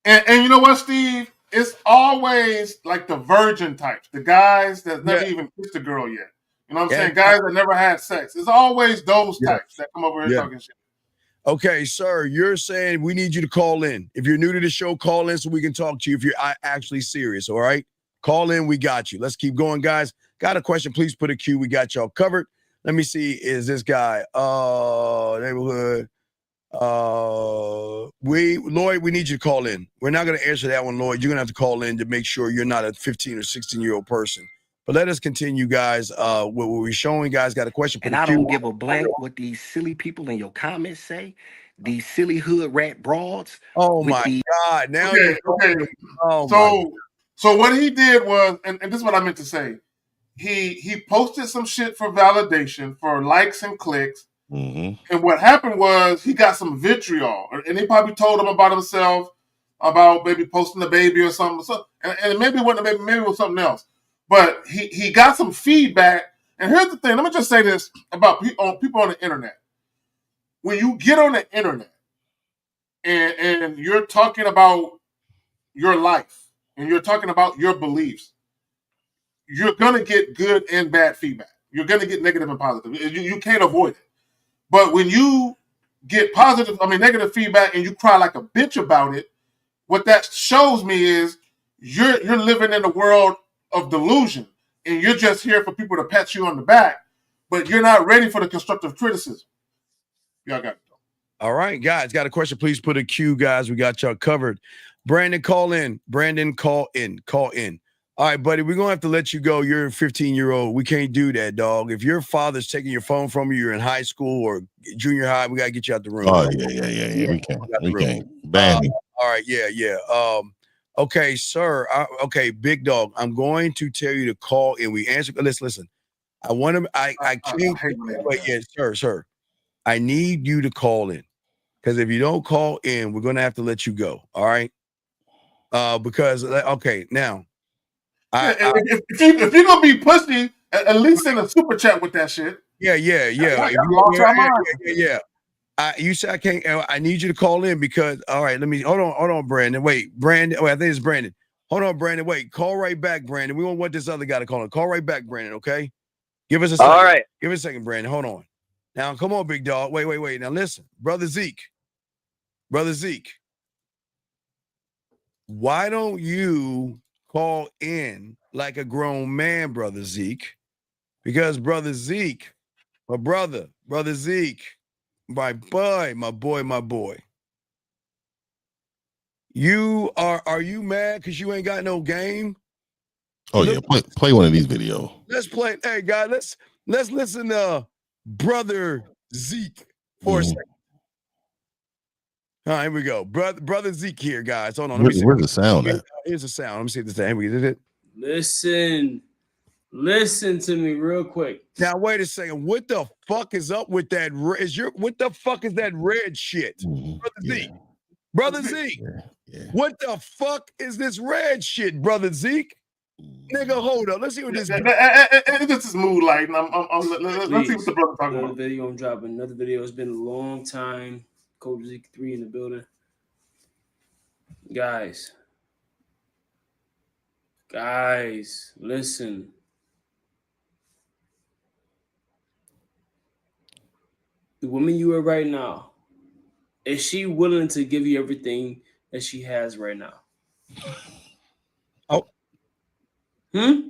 and you know what, Steve? It's always like the virgin types, the guys that never even kissed a girl yet. You know what I'm saying? Guys that never had sex. It's always those types that come over here talking shit. Okay, sir, you're saying we need you to call in. If you're new to the show, call in so we can talk to you if you're actually serious, all right? Call in, we got you. Let's keep going, guys. Got a question, please put a Q. We got y'all covered. Let me see, is this guy, neighborhood, Lloyd, we need you to call in. We're not going to answer that one, Lloyd. You're going to have to call in to make sure you're not a 15 or 16-year-old person. But let us continue, guys. What we're showing, guys, got a question. And I don't give a blank what these silly people in your comments say. These silly hood rat broads. Oh my God! Now okay. Oh so what he did was, and this is what I meant to say. He posted some shit for validation, for likes and clicks. Mm-hmm. And what happened was he got some vitriol, and he probably told him about himself, about maybe posting a baby or something. So, and maybe it wasn't a baby, maybe it was something else. But he got some feedback. And here's the thing. Let me just say this about people on the internet. When you get on the internet and you're talking about your life and you're talking about your beliefs, you're going to get good and bad feedback. You're going to get negative and positive. You can't avoid it. But when you get negative feedback and you cry like a bitch about it, what that shows me is you're living in a world of delusion, and you're just here for people to pat you on the back, but you're not ready for the constructive criticism. Y'all got it. All right, guys, got a question? Please put a Q, guys. We got y'all covered. Brandon, call in. Brandon, call in. Call in. All right, buddy, we're going to have to let you go. You're a 15-year-old. We can't do that, dog. If your father's taking your phone from you, you're in high school or junior high, we got to get you out the room. Oh, yeah. We can't. Ban me. All right, yeah. Okay, sir. Okay, big dog. I'm going to tell you to call in. We answer. Listen. I want to. I can't. Wait, yeah, sir. I need you to call in because if you don't call in, we're going to have to let you go. All right. Because now. If you're gonna be pussy, at least send a super chat with that shit. Yeah. You said I can't. I need you to call in because. All right, let me hold on, Brandon. Wait, Brandon. I think it's Brandon. Hold on, Brandon. Wait, call right back, Brandon. We don't want this other guy to call in. Call right back, Brandon. Okay. Give us a second. All right. Give us a second, Brandon. Hold on. Now, come on, big dog. Wait. Now listen, brother Zeke. Why don't you call in like a grown man, brother Zeke? Because brother Zeke, brother Zeke, my boy. You are you mad because you ain't got no game? Oh yeah, play one of these videos. Let's play. Hey guys, let's listen to brother Zeke for a second. All right, here we go. Brother Zeke here, guys. Hold on. Where's the sound at? Here's the sound. Let me see if this thing. Here we go. Listen to me real quick. Now wait a second. What the fuck is up with that? What the fuck is that red shit, brother Zeke? Yeah. What the fuck is this red shit, brother Zeke? Nigga, hold up. Let's see what this. This is mood lighting. Let's see what the brother talking about. Video I'm dropping. Another video. It's been a long time. Coach Zeke 3 in the building. Guys, listen. The woman you are right now, is she willing to give you everything that she has right now? Oh. Huh?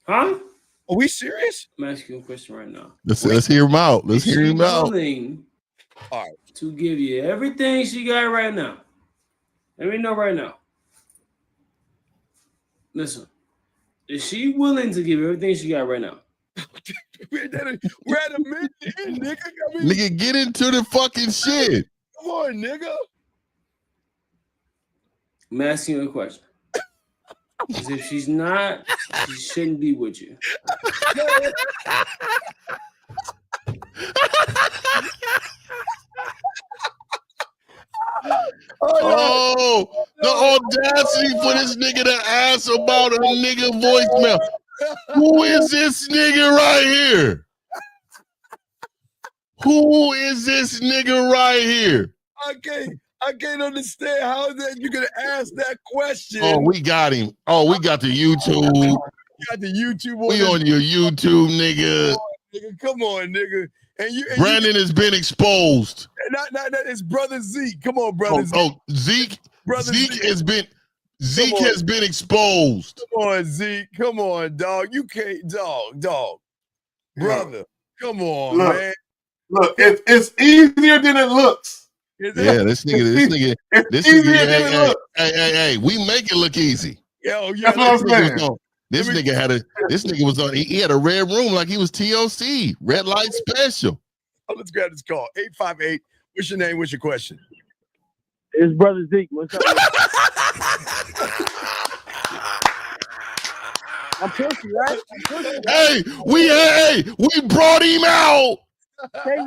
Are we serious? I'm asking you a question right now. Let's hear him out. Let's hear him out. Willing all right. to give you everything she got right now. Let me know right now. Listen, is she willing to give everything she got right now? We're at a minute in, nigga. I mean, Nigga, get into the fucking shit. come on, nigga. I'm asking you a question. Because if she's not, she shouldn't be with you. Oh, the audacity for this nigga to ask about a nigga voicemail. Who is this nigga right here? Who is this nigga right here? I can't understand how that you're gonna ask that question. Oh, we got him. Oh, we got the YouTube. You got the YouTube. We on your YouTube, nigga. Come on, nigga. And Brandon has been exposed. Not it's brother Zeke. Come on, brother Zeke. Zeke. Brother Zeke has been exposed. Come on, Zeke. Come on, dog. You can't, dog. Brother, come on, man. Look, it's easier than it looks. Yeah, this nigga. Hey, we make it look easy. Yo, yeah, that's what I'm saying. This nigga was on. He had a red room like he was TOC, red light special. Oh, let's grab this call. 858. What's your name? What's your question? It's brother Zeke. What's up? I'm pussy, right? Hey, we brought him out.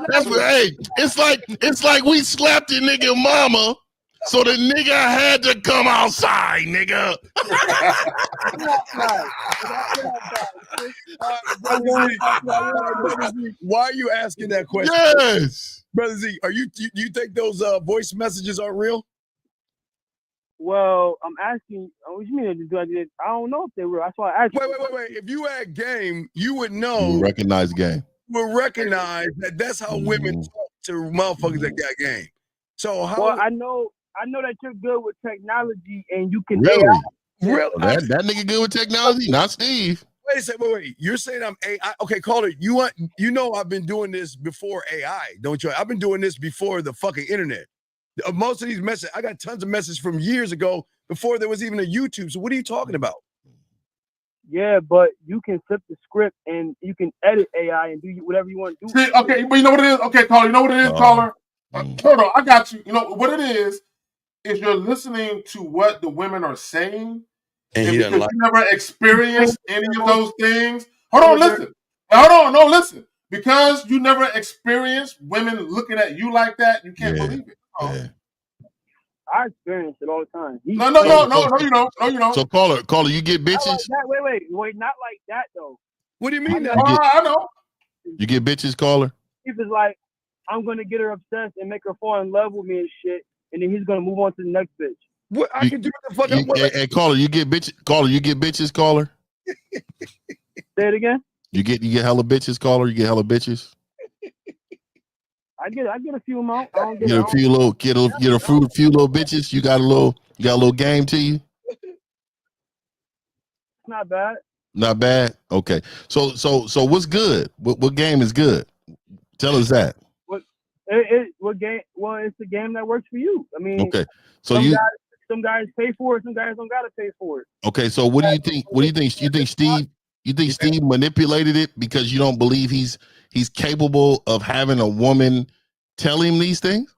That's what. Hey, it's like we slapped the nigga mama, so the nigga had to come outside, nigga. Why are you asking that question? Yes, brother Z. Do you think those voice messages are real? Well, I'm asking. What you mean? I don't know if they're real. That's why I asked. Wait. If you had game, you would know. You would recognize game. You would recognize that that's how women talk to motherfuckers that got game. So how? Well, I know that you're good with technology and you can. Really? Real? That nigga good with technology, not Steve. Wait a second. Wait. You're saying I'm AI? Okay, caller. You know I've been doing this before AI, don't you? I've been doing this before the fucking internet. Most of these messages, I got tons of messages from years ago before there was even a YouTube. So what are you talking about? Yeah, but you can flip the script and you can edit AI and do whatever you want to do. See, okay, but you know what it is? Okay, caller, you know what it is, caller? Hold on, I got you. You know what it is you're listening to what the women are saying, and because you never experienced any of those things. Hold on, listen. Listen. Because you never experienced women looking at you like that, you can't believe it. Yeah. I experience it all the time. No, you don't. So caller, you get bitches? Wait, not like that though. What do you mean? I know. You get bitches, caller? If it's like, I'm gonna get her obsessed and make her fall in love with me and shit, and then he's gonna move on to the next bitch. What I can do the fuck up. Hey, caller, you get bitches? Caller, you get bitches, caller? Say it again. You get hella bitches, caller? You get hella bitches? I get a few amount. I don't get a few little bitches. You got a little game to you. Not bad. Not bad. Okay. So what's good? What game is good? Tell us that. What game? Well, it's the game that works for you. I mean, okay. So some guys pay for it. Some guys don't gotta pay for it. Okay. So what do you think? You think Steve manipulated it because you don't believe he's capable of having a woman tell him these things?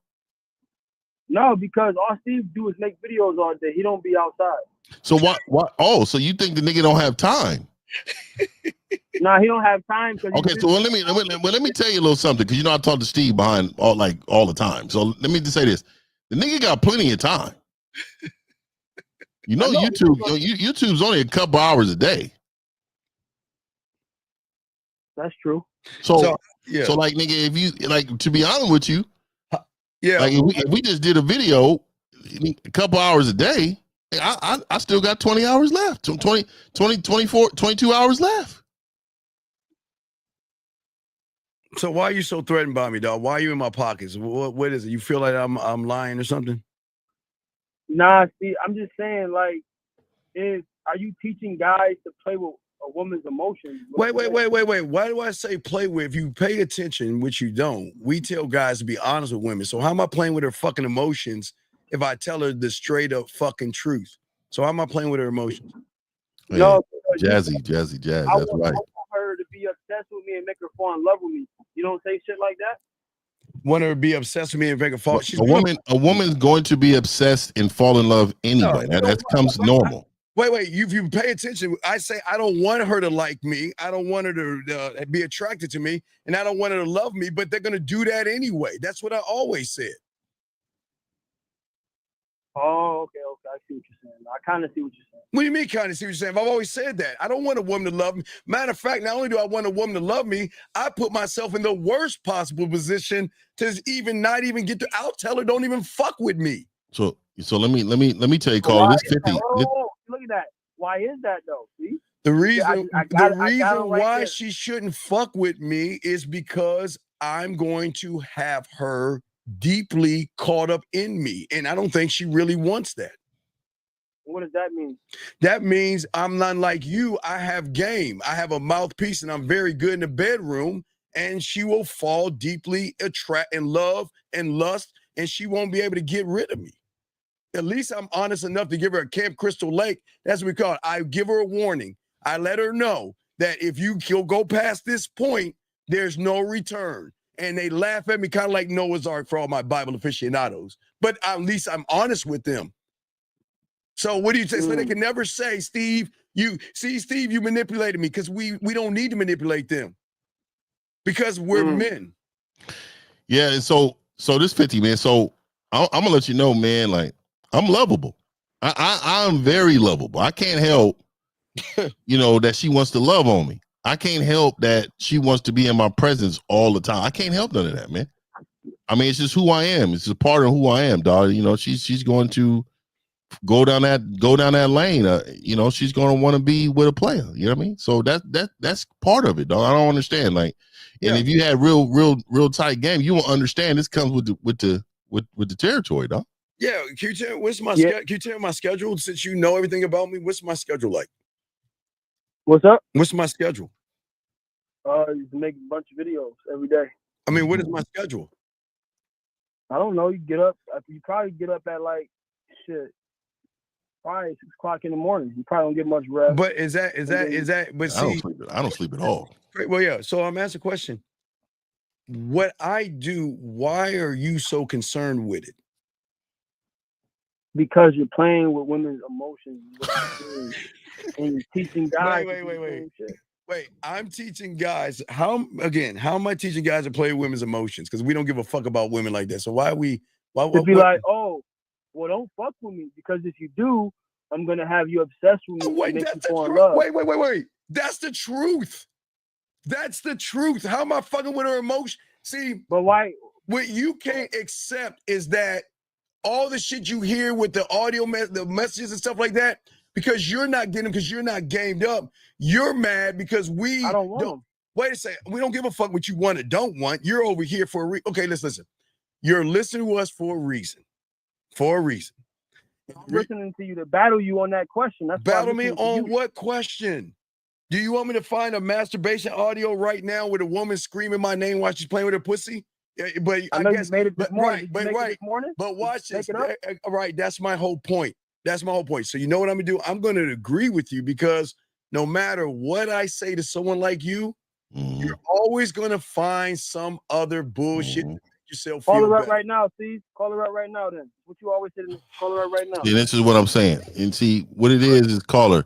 No, because all Steve do is make videos all day. He don't be outside. So what? Oh, so you think the nigga don't have time? Nah, he don't have time. Okay, so let me tell you a little something, because you know I talk to Steve behind all the time. So let me just say this: the nigga got plenty of time. You know, YouTube's only a couple hours a day. That's true. So like, nigga, if you like, to be honest with you, like if we just did a video a couple hours a day, I still got 20 hours left. 20, 24, 22 hours left. So why are you so threatened by me, dog? Why are you in my pockets? What is it? You feel like I'm lying or something? Nah, see, I'm just saying, like, are you teaching guys to play with a woman's emotions? Wait. Why do I say play with? If you pay attention, which you don't, we tell guys to be honest with women. So how am I playing with her fucking emotions if I tell her the straight up fucking truth? So how am I playing with her emotions? Yeah, No, jazzy, jazz. I That's right. want her to be obsessed with me and make her fall in love with me. You don't say shit like that. Want her to be obsessed with me and make a fall. A woman's going to be obsessed and fall in love anyway. That comes normal. Wait. You pay attention. I say I don't want her to like me. I don't want her to be attracted to me, and I don't want her to love me. But they're gonna do that anyway. That's what I always said. Oh, okay. I see what you're saying. I kind of see what you're saying. What do you mean, kind of see what you're saying? I've always said that. I don't want a woman to love me. Matter of fact, not only do I want a woman to love me, I put myself in the worst possible position to not even get to. I'll tell her, don't even fuck with me. So let me tell you, Carl. This 50. Look at that. Why is that though? See? The reason right why there. she shouldn't fuck with me is because I'm going to have her deeply caught up in me, and I don't think she really wants that. What does that mean? That means I'm not like you. I have game. I have a mouthpiece, and I'm very good in the bedroom. And she will fall deeply in love and lust, and she won't be able to get rid of me. At least I'm honest enough to give her a Camp Crystal Lake. That's what we call it. I give her a warning. I let her know that if you'll go past this point, there's no return. And they laugh at me kind of like Noah's Ark for all my Bible aficionados. But at least I'm honest with them. So what do you say? So they can never say, Steve, you manipulated me, because we don't need to manipulate them because we're men. Yeah, so this 50, man. So I'm gonna let you know, man, like I'm lovable. I'm very lovable. I can't help, that she wants to love on me. I can't help that she wants to be in my presence all the time. I can't help none of that, man. I mean, it's just who I am. It's a part of who I am, dog. She's going to go down that lane. She's going to want to be with a player. You know what I mean? So that's part of it, dog. I don't understand. Like, and if you had real tight game, you won't understand. This comes with the territory, dog. Yeah, can you tell can you tell my schedule, since you know everything about me? What's my schedule like? What's up? What's my schedule? You make a bunch of videos every day. I mean, what is my schedule? I don't know. You get up. You probably get up at like probably 6 o'clock in the morning. You probably don't get much rest. But is that? But see, I don't sleep at all. Well, yeah. So I'm asking a question. What I do, why are you so concerned with it? Because you're playing with women's emotions, and you're teaching guys. Wait, I'm teaching guys how am I teaching guys to play with women's emotions? Because we don't give a fuck about women like that. So why like, oh, well, don't fuck with me, because if you do, I'm gonna have you obsessed with me. Wait, and make you fall in love. Wait. That's the truth. That's the truth. How am I fucking with her emotion? See, but why? What you can't accept is that all the shit you hear with the audio, the messages and stuff like that, because you're not getting them, because you're not gamed up. You're mad because I don't want them. Wait a second. We don't give a fuck what you want or don't want. You're over here for a reason. Okay, let's listen. You're listening to us for a reason. For a reason. I'm listening to you to battle you on that question. That's battle me on what question? Do you want me to find a masturbation audio right now with a woman screaming my name while she's playing with her pussy? Yeah, but I guess you made it this morning. But watch this. All right, that's my whole point. That's my whole point. So you know what I'm gonna do? I'm gonna agree with you, because no matter what I say to someone like you, you're always gonna find some other bullshit to make yourself feel better. Call her up right now, Steve. Call her up right now. Then what you always say? Call her up right now. Yeah, this is what I'm saying. And see, what it is call her.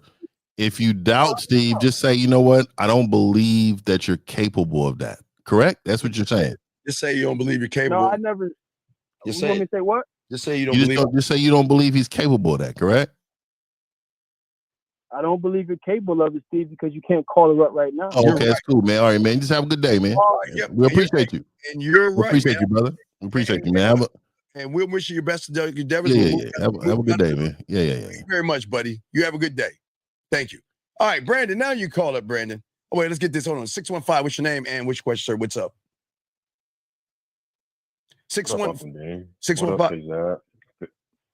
If you doubt Steve, just say, you know what? I don't believe that you're capable of that. Correct? That's what you're saying. Just say you don't believe you're capable. No, I never. Just you want me to say what? Just say you don't believe. Just say you don't believe he's capable of that. Correct? I don't believe you're capable of it, Steve, because you can't call her up right now. Oh, okay, that's cool, man. All right, man. Just have a good day, man. We appreciate you. And you're right. We appreciate you, brother. We appreciate you, man. And we'll wish you your best. Yeah. Have a good day, man. Yeah. Thank you very much, buddy. You have a good day. Thank you. All right, Brandon. Now you call up, Brandon. Oh wait, let's get this. Hold on. 615. What's your name and which question, sir? What's up? 615.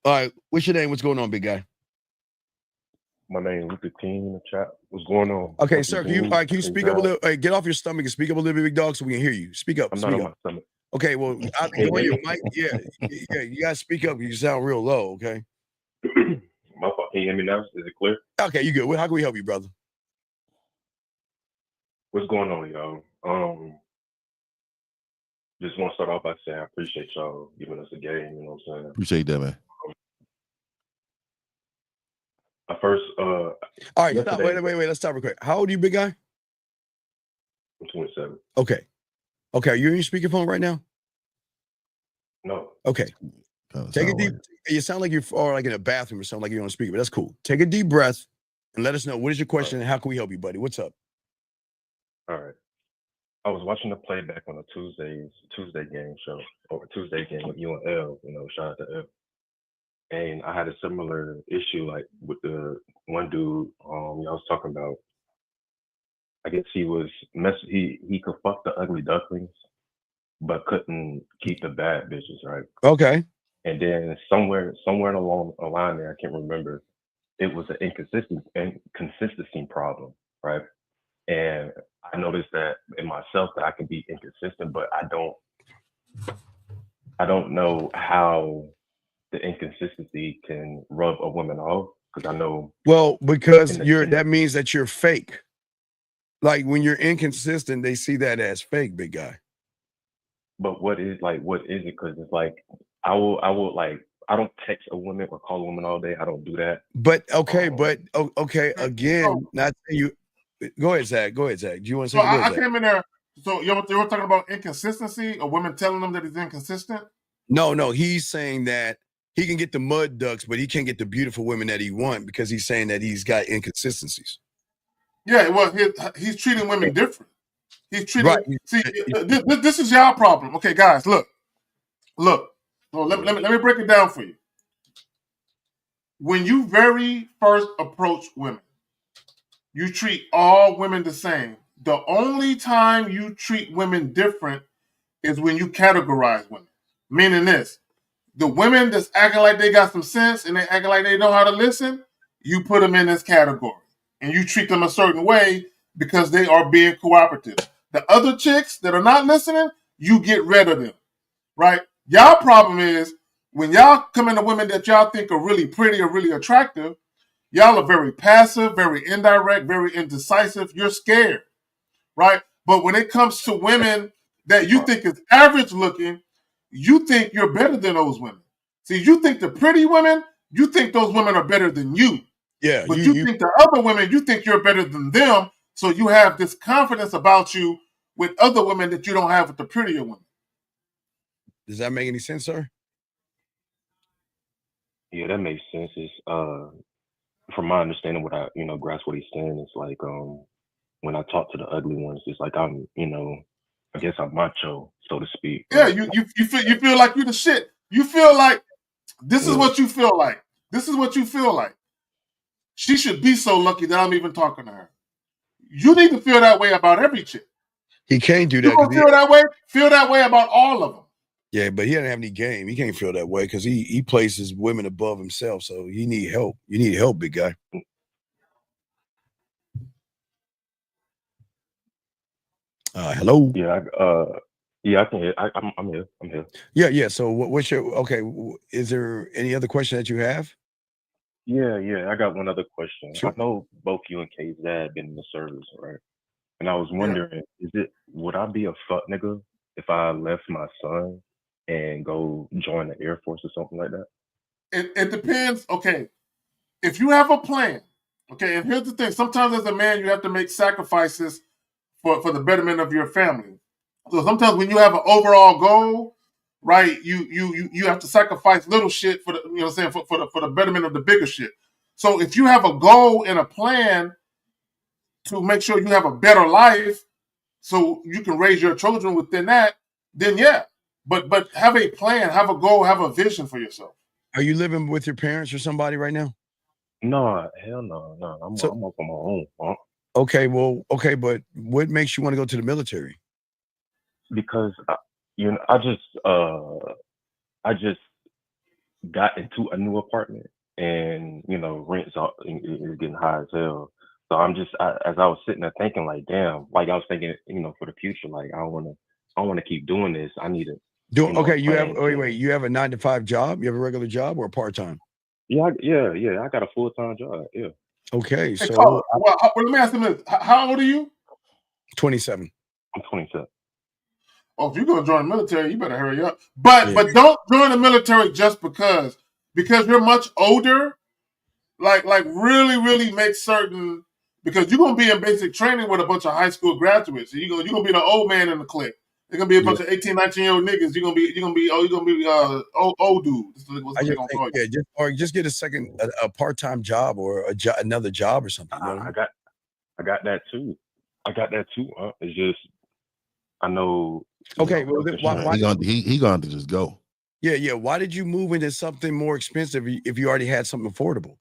All right. What's your name? What's going on, big guy? My name is the team in the chat. What's going on? Okay, sir. Can you speak up a little? Hey, get off your stomach and speak up a little bit, big dog, so we can hear you. Speak up. I'm not on my stomach. Okay, well, your mic. Yeah, you gotta speak up. You sound real low. Okay. My fault. Can you hear me now? Is it clear? Okay, you good. Well, how can we help you, brother? What's going on, y'all? Just want to start off by saying I appreciate y'all giving us a game. You know what I'm saying? Appreciate that, man. All right, stop. Wait. Let's stop real quick. How old are you, big guy? I'm 27. Okay. Are you in your speakerphone right now? No. Okay. Take a deep. You sound like you're like in a bathroom or something, like you're on speaker, but that's cool. Take a deep breath and let us know what is your question and how can we help you, buddy? What's up? All right. I was watching the playback on a Tuesday game show or Tuesday game with you and L. You know, shout out to L. And I had a similar issue like with the one dude. I was talking about. I guess he was he could fuck the ugly ducklings, but couldn't keep the bad bitches, right? Okay. And then somewhere along the line there, I can't remember, it was an inconsistency problem, right? And I noticed that in myself that I can be inconsistent, but I don't know how the inconsistency can rub a woman off, because I know. Well, because that means that you're fake. Like when you're inconsistent, they see that as fake, big guy. But what is it? Because it's like I will like, I don't text a woman or call a woman all day. I don't do that. But okay, again, not you. Go ahead, Zach. Do you want to say? So I came in there. So you were talking about inconsistency, or women telling them that he's inconsistent? No. He's saying that he can get the mud ducks, but he can't get the beautiful women that he wants because he's saying that he's got inconsistencies. Yeah, well, he's treating women different. He's treating. Right. See, this is y'all problem. Okay, guys, look. So let me break it down for you. When you very first approach women, you treat all women the same. The only time you treat women different is when you categorize women. Meaning this, the women that's acting like they got some sense and they acting like they know how to listen, you put them in this category. And you treat them a certain way because they are being cooperative. The other chicks that are not listening, you get rid of them, right? Y'all problem is when y'all come into women that y'all think are really pretty or really attractive, y'all are very passive, very indirect, very indecisive. You're scared, right? But when it comes to women that you think is average looking, you think you're better than those women. See, you think the pretty women, you think those women are better than you. Yeah. But you think the other women, you think you're better than them. So you have this confidence about you with other women that you don't have with the prettier women. Does that make any sense, sir? Yeah, that makes sense. It's from my understanding, what I grasp what he's saying is like when I talk to the ugly ones, it's like I'm I guess I'm macho, so to speak. Yeah, you feel like you're the shit. You feel like this is what you feel like. This is what you feel like. She should be so lucky that I'm even talking to her. You need to feel that way about every chick. He can't do that. You gonna feel that way about all of them. Yeah, but he doesn't have any game. He can't feel that way because he places women above himself. So he need help. You need help, big guy. Hello. Yeah, I can hear. I'm here. Yeah. So what's your is there any other question that you have? Yeah. I got one other question. Sure. I know both you and K's dad been in the service, right? And I was wondering, would I be a fuck nigga if I left my son and go join the Air Force or something like that? It depends. Okay, if you have a plan, okay, and here's the thing: sometimes as a man, you have to make sacrifices for the betterment of your family. So sometimes when you have an overall goal, right, you have to sacrifice little shit for the for the betterment of the bigger shit. So if you have a goal and a plan to make sure you have a better life, so you can raise your children within that, then yeah. But have a plan, have a goal, have a vision for yourself. Are you living with your parents or somebody right now? No, hell no. I'm up on my own. Huh? Okay, but what makes you want to go to the military? Because I just got into a new apartment, and rents is getting high as hell. So I'm just as I was sitting there thinking, like, damn, like I was thinking, for the future, like I don't want to keep doing this. I need to You have wait, you have a 9-to-5 job? You have a regular job or a part-time? Yeah, I got a full-time job. Yeah. Okay, Hey, so caller. Well, let me ask you this: how old are you? 27. I'm 27. Oh, if you're gonna join the military, you better hurry up. But Yeah. but don't join the military just because you're much older. Like really make certain, because you're gonna be in basic training with a bunch of high school graduates. You're gonna be the old man in the clique. There's gonna be a bunch of 18, 19-year-old niggas. You're gonna be old dude. That's what I they're just gonna think, call you. just get a part-time job or another job or something. You know what I mean? I got that too. It's just I know. Okay, well, then why he gonna have to just go. Yeah. Why did you move into something more expensive if you already had something affordable?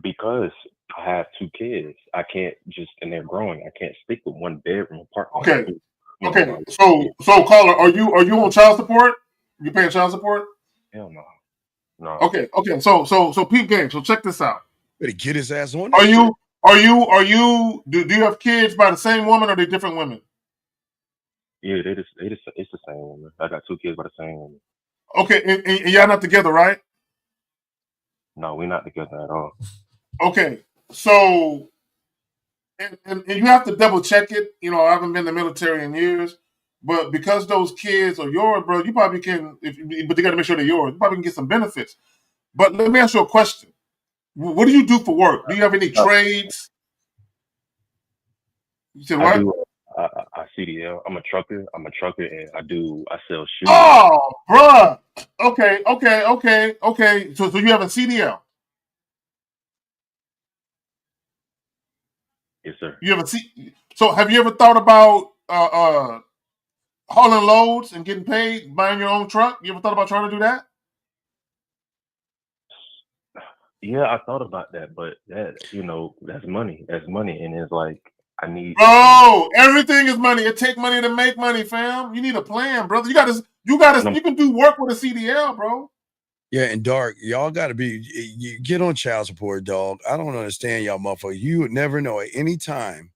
Because I have 2 kids. I can't just, and they're growing. I can't stick with 1 bedroom apartment. Okay. Okay. So caller, are you on child support? You paying child support? Hell no. No. Okay. So peep game. So check this out. Better get his ass on. Are you do you have kids by the same woman or are they different women? Yeah, it's the same woman. I got 2 kids by the same woman. Okay, and y'all not together, right? No, we're not together at all. Okay, so and you have to double check it. You know, I haven't been in the military in years, but because those kids are yours, bro, you probably can. But you got to make sure they're yours. You probably can get some benefits. But let me ask you a question: what do you do for work? Do you have any trades? You said what? I do. I CDL. I'm a trucker, and I sell shoes. Oh, bruh. Okay. So you have a CDL. Yes, sir. You have So have you ever thought about hauling loads and getting paid, buying your own truck? You ever thought about trying to do that? Yeah, I thought about that, but that's money. That's money, and it's like I need. Bro, everything is money. It takes money to make money, fam. You need a plan, brother. You can do work with a CDL, bro. Yeah, and Dark, y'all got to you get on child support, dog. I don't understand y'all motherfuckers. You would never know at any time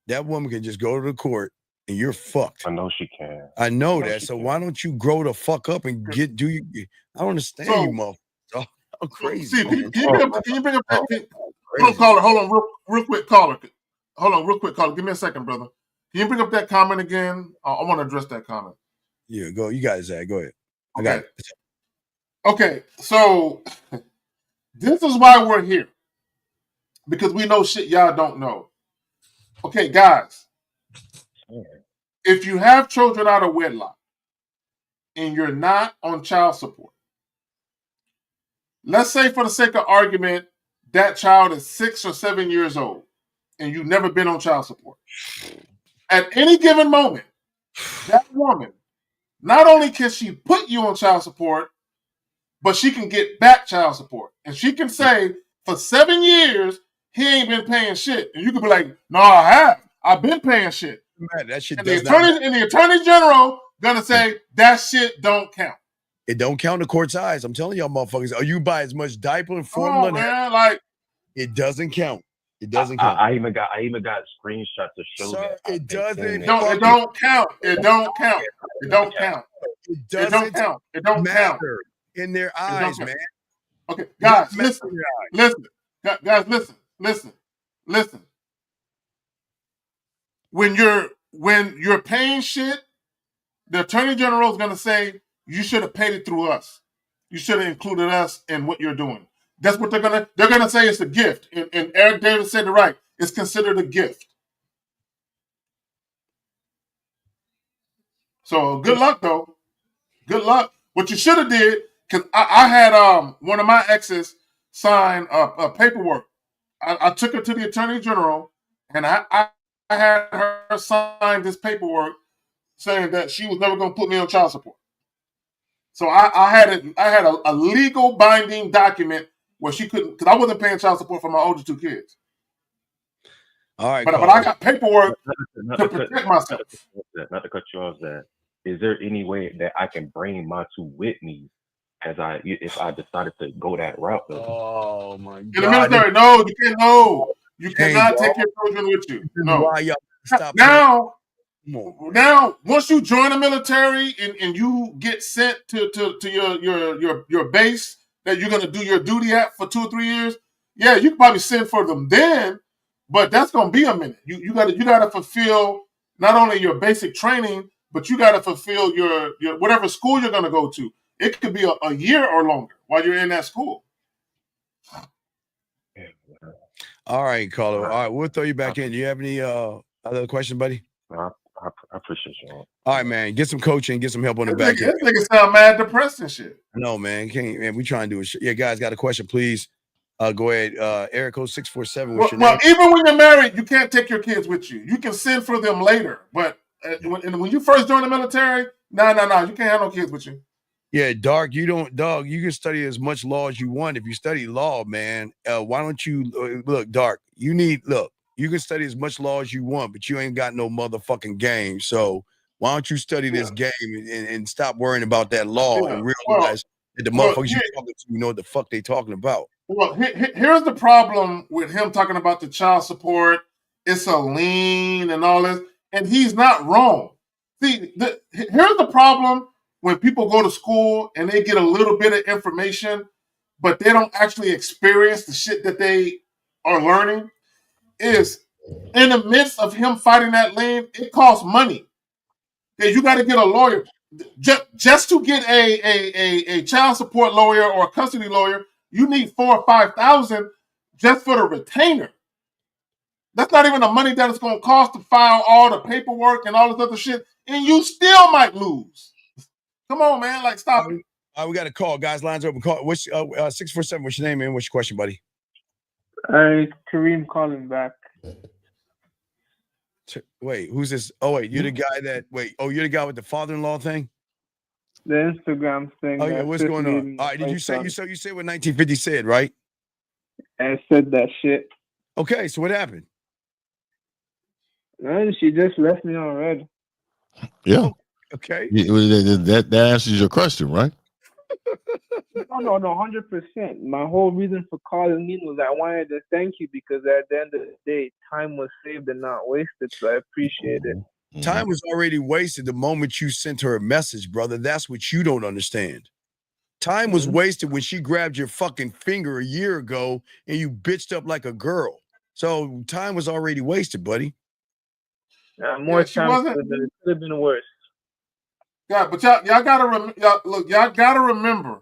that woman can just go to the court and you're fucked. I know she can. I know that. So why don't you grow the fuck up and I don't understand you motherfuckers. Dog. I'm crazy. See, can you bring up that? Hold on, real quick, caller. Hold on, real quick, caller. Give me a second, brother. Can you bring up that comment again? I want to address that comment. Yeah, go. You guys, Zach. Go ahead. I Okay. got it. Okay, so this is why we're here. Because we know shit y'all don't know. Okay, guys. If you have children out of wedlock and you're not on child support, let's say for the sake of argument, that child is 6 or 7 years old and you've never been on child support. At any given moment, that woman, not only can she put you on child support, but she can get back child support. And she can say, for 7 years, he ain't been paying shit. And you could be like, no, I have. I've been paying shit. Man, that shit And does the attorney general gonna say that shit don't count. It don't count in the court's eyes. I'm telling y'all motherfuckers. You buy as much diaper and Come formula. on, man. Like, it doesn't count. It doesn't count. I even got screenshots to show that. It doesn't. It don't count. It don't count. It don't count. It doesn't count. It don't matter count. in their eyes, man. Okay, guys, listen. Guys, listen. When you're paying shit, the attorney general is gonna say you should have paid it through us. You should have included us in what you're doing. That's what they're gonna say. It's a gift, and Eric Davis said it right. It's considered a gift. So good luck, though. Good luck. What you should have did, because I had one of my exes sign a paperwork. I took her to the attorney general, and I had her sign this paperwork saying that she was never going to put me on child support. So I had a legal binding document where she couldn't, because I wasn't paying child support for my older 2 kids. All right, but I got paperwork to protect myself. Not to cut you off, that is there any way that I can bring my 2 with me if I decided to go that route? Though? Oh my god! In the military, no, you can't. No, you cannot take your children with you. No. Why y'all stop now, once you join the military and you get sent to your base that you're gonna do your duty at for 2 or 3 years, yeah, you can probably send for them then, but that's gonna be a minute. You gotta fulfill not only your basic training, but you gotta fulfill your whatever school you're gonna go to. It could be a year or longer while you're in that school. All right, Carlo. All right, we'll throw you back in. Do you have any other questions, buddy? I appreciate you. All right, man. Get some coaching, get some help on the back end. This nigga sound mad depressed and shit. No, man. Can't, man. We trying to do it. Yeah, guys, got a question, please. Go ahead. Eric code 647. What's your name? Even when you're married, you can't take your kids with you. You can send for them later, but when you first join the military, no, you can't have no kids with you. Yeah, Dark, you can study as much law as you want. If you study law, man, why don't you look, Dark, you can study as much law as you want, but you ain't got no motherfucking game. So why don't you study this game and stop worrying about that law and realize that the motherfuckers you're talking to know what the fuck they talking about. Well, here's the problem with him talking about the child support. It's a lien and all this, and he's not wrong. See, here's the problem when people go to school and they get a little bit of information, but they don't actually experience the shit that they are learning, is in the midst of him fighting that lien, it costs money. Okay, you got to get a lawyer. Just to get a child support lawyer or a custody lawyer, you need $4,000 or $5,000 just for the retainer. That's not even the money that it's going to cost to file all the paperwork and all this other shit, and you still might lose. Come on, man. Like, stop it. All right, we got a call. Guys, lines open. Call. What's 647? What's your name, man? What's your question, buddy? Kareem calling back. Wait, who's this? Oh, wait, you're the guy that. Wait, you're the guy with the father-in-law thing. The Instagram thing. Oh yeah, what's going on? All right, did you say what 1950 said, right? I said that shit. Okay, so what happened? Man, she just left me on red. Yeah. Okay. That answers your question, right? No, 100%. My whole reason for calling in was I wanted to thank you because at the end of the day, time was saved and not wasted. So I appreciate it. Time was already wasted the moment you sent her a message, brother. That's what you don't understand. Time was wasted when she grabbed your fucking finger a year ago and you bitched up like a girl. So time was already wasted, buddy. More time could have been worse. Yeah, but y'all gotta remember,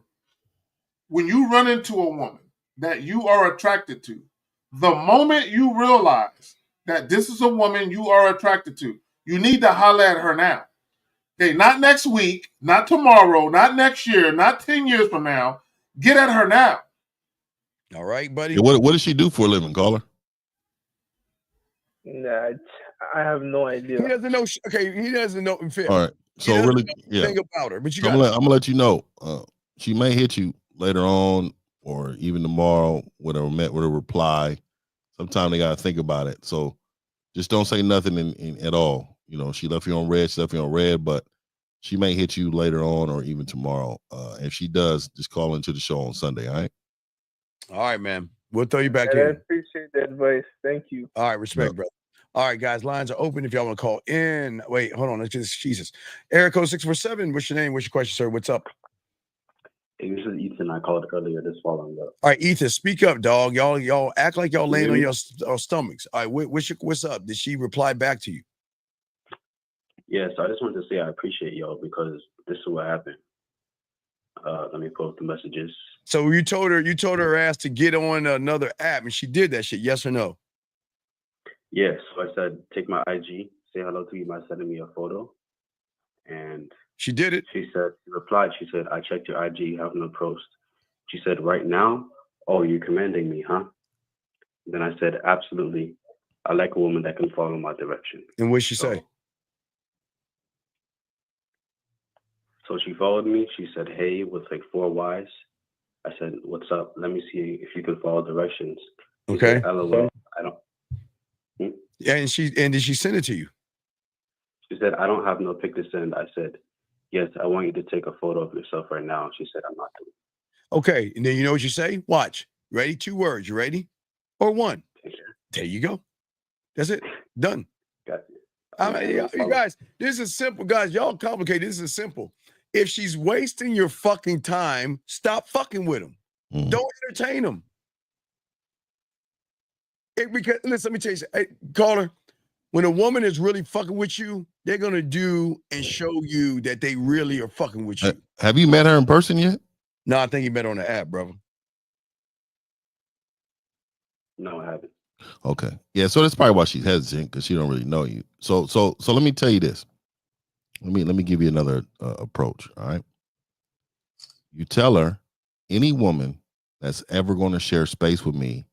when you run into a woman that you are attracted to, the moment you realize that this is a woman you are attracted to, you need to holler at her now. Okay, not next week, not tomorrow, not next year, not 10 years from now. Get at her now. All right, buddy. Yeah, what does she do for a living, caller? Nah, I have no idea. He doesn't know. He doesn't know. All right. So really, think about her. But I'm gonna let you know. She may hit you later on, or even tomorrow with a reply. Sometimes they gotta think about it. So just don't say nothing at all. You know, she left you on red, but she may hit you later on or even tomorrow. If she does, just call into the show on Sunday. All right. All right, man. We'll throw you back in. I appreciate the advice. Thank you. All right, respect, brother. All right, guys, lines are open if y'all want to call in. Wait, hold on. It's just Jesus. Eric code 647. What's your name? What's your question, sir? What's up? Hey, this is Ethan. I called earlier this following up. All right, Ethan, speak up, dog. Y'all act like y'all laying on your stomachs. All right, what's up? Did she reply back to you? Yeah, so I just wanted to say I appreciate y'all because this is what happened. Let me pull up the messages. So you told her ass to get on another app, and she did that shit. Yes or no? Yeah, so I said, take my IG, say hello to you by sending me a photo. And she did it. She replied, she said, I checked your IG, you have no post. She said, right now? Oh, you're commanding me, huh? Then I said, absolutely. I like a woman that can follow my direction. And what'd she say? So she followed me. She said, hey, with like 4 Ys. I said, what's up? Let me see if you can follow directions. She Okay. said, LOL. I don't. Yeah, and did she send it to you? She said, I don't have no pic to send. I said, yes, I want you to take a photo of yourself right now. She said, I'm not doing it. Okay, and then you know what you say? Watch. Ready? 2 words. You ready? Or 1. There you go. That's it. Done. Got you. I mean, you guys, this is simple. Guys, y'all complicated. This is simple. If she's wasting your fucking time, stop fucking with them. Don't entertain them. Because listen, let me tell you something. Hey, caller, when a woman is really fucking with you, they're gonna do and show you that they really are fucking with you. Have you met her in person yet? No, I think you met her on the app, brother. No, I haven't. Okay. Yeah, so that's probably why she's hesitant, because she don't really know you. So let me tell you this. Let me give you another approach. All right. You tell her, any woman that's ever going to share space with me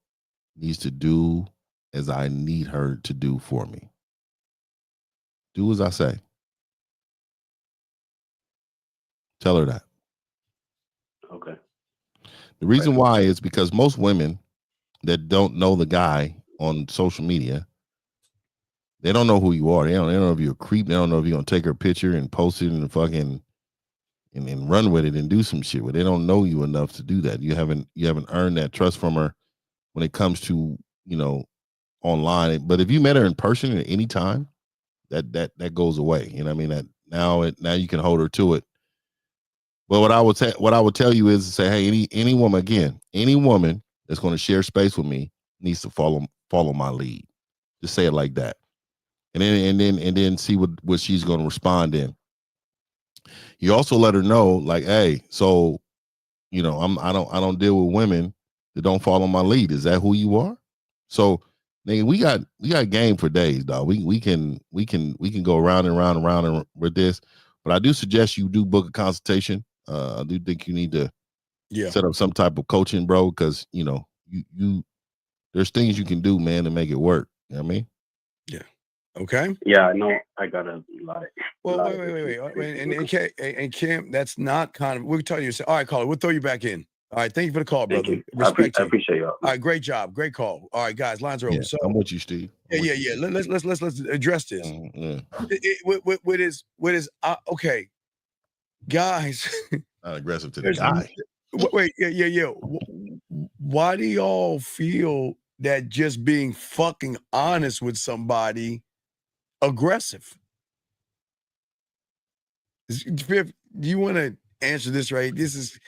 needs to do as I need her to do for me. Do as I say. Tell her that. Okay. The reason why is because most women that don't know the guy on social media, they don't know who you are. They don't know if you're a creep. They don't know if you're gonna take her picture and post it and fucking and run with it and do some shit. But they don't know you enough to do that. You haven't earned that trust from her when it comes to, online. But if you met her in person at any time, that goes away. You know what I mean? That now you can hold her to it. But what I would tell you is to say, hey, any woman that's going to share space with me needs to follow my lead. Just say it like that. And then see what she's going to respond in. You also let her know, like, hey, so I don't deal with women that don't follow my lead. Is that who you are? So nigga, we got game for days, dog. We can go around and round and round with this. But I do suggest you do book a consultation. I do think you need to set up some type of coaching, bro, because you there's things you can do, man, to make it work. You know what I mean? Yeah. Okay. Yeah, I know. I got a lot. Well, wait. And Kim, that's not kind of. We're telling you. All right, caller, we'll throw you back in. All right, thank you for the call, brother. Thank you. Respect I you. appreciate y'all. All right, great job, great call. All right, guys, lines are open. So I'm with you, Steve. Yeah. Let's address this. With his okay, guys. Not aggressive to the guy. Wait, yeah. Why do y'all feel that just being fucking honest with somebody aggressive? Do you want to answer this? Right? This is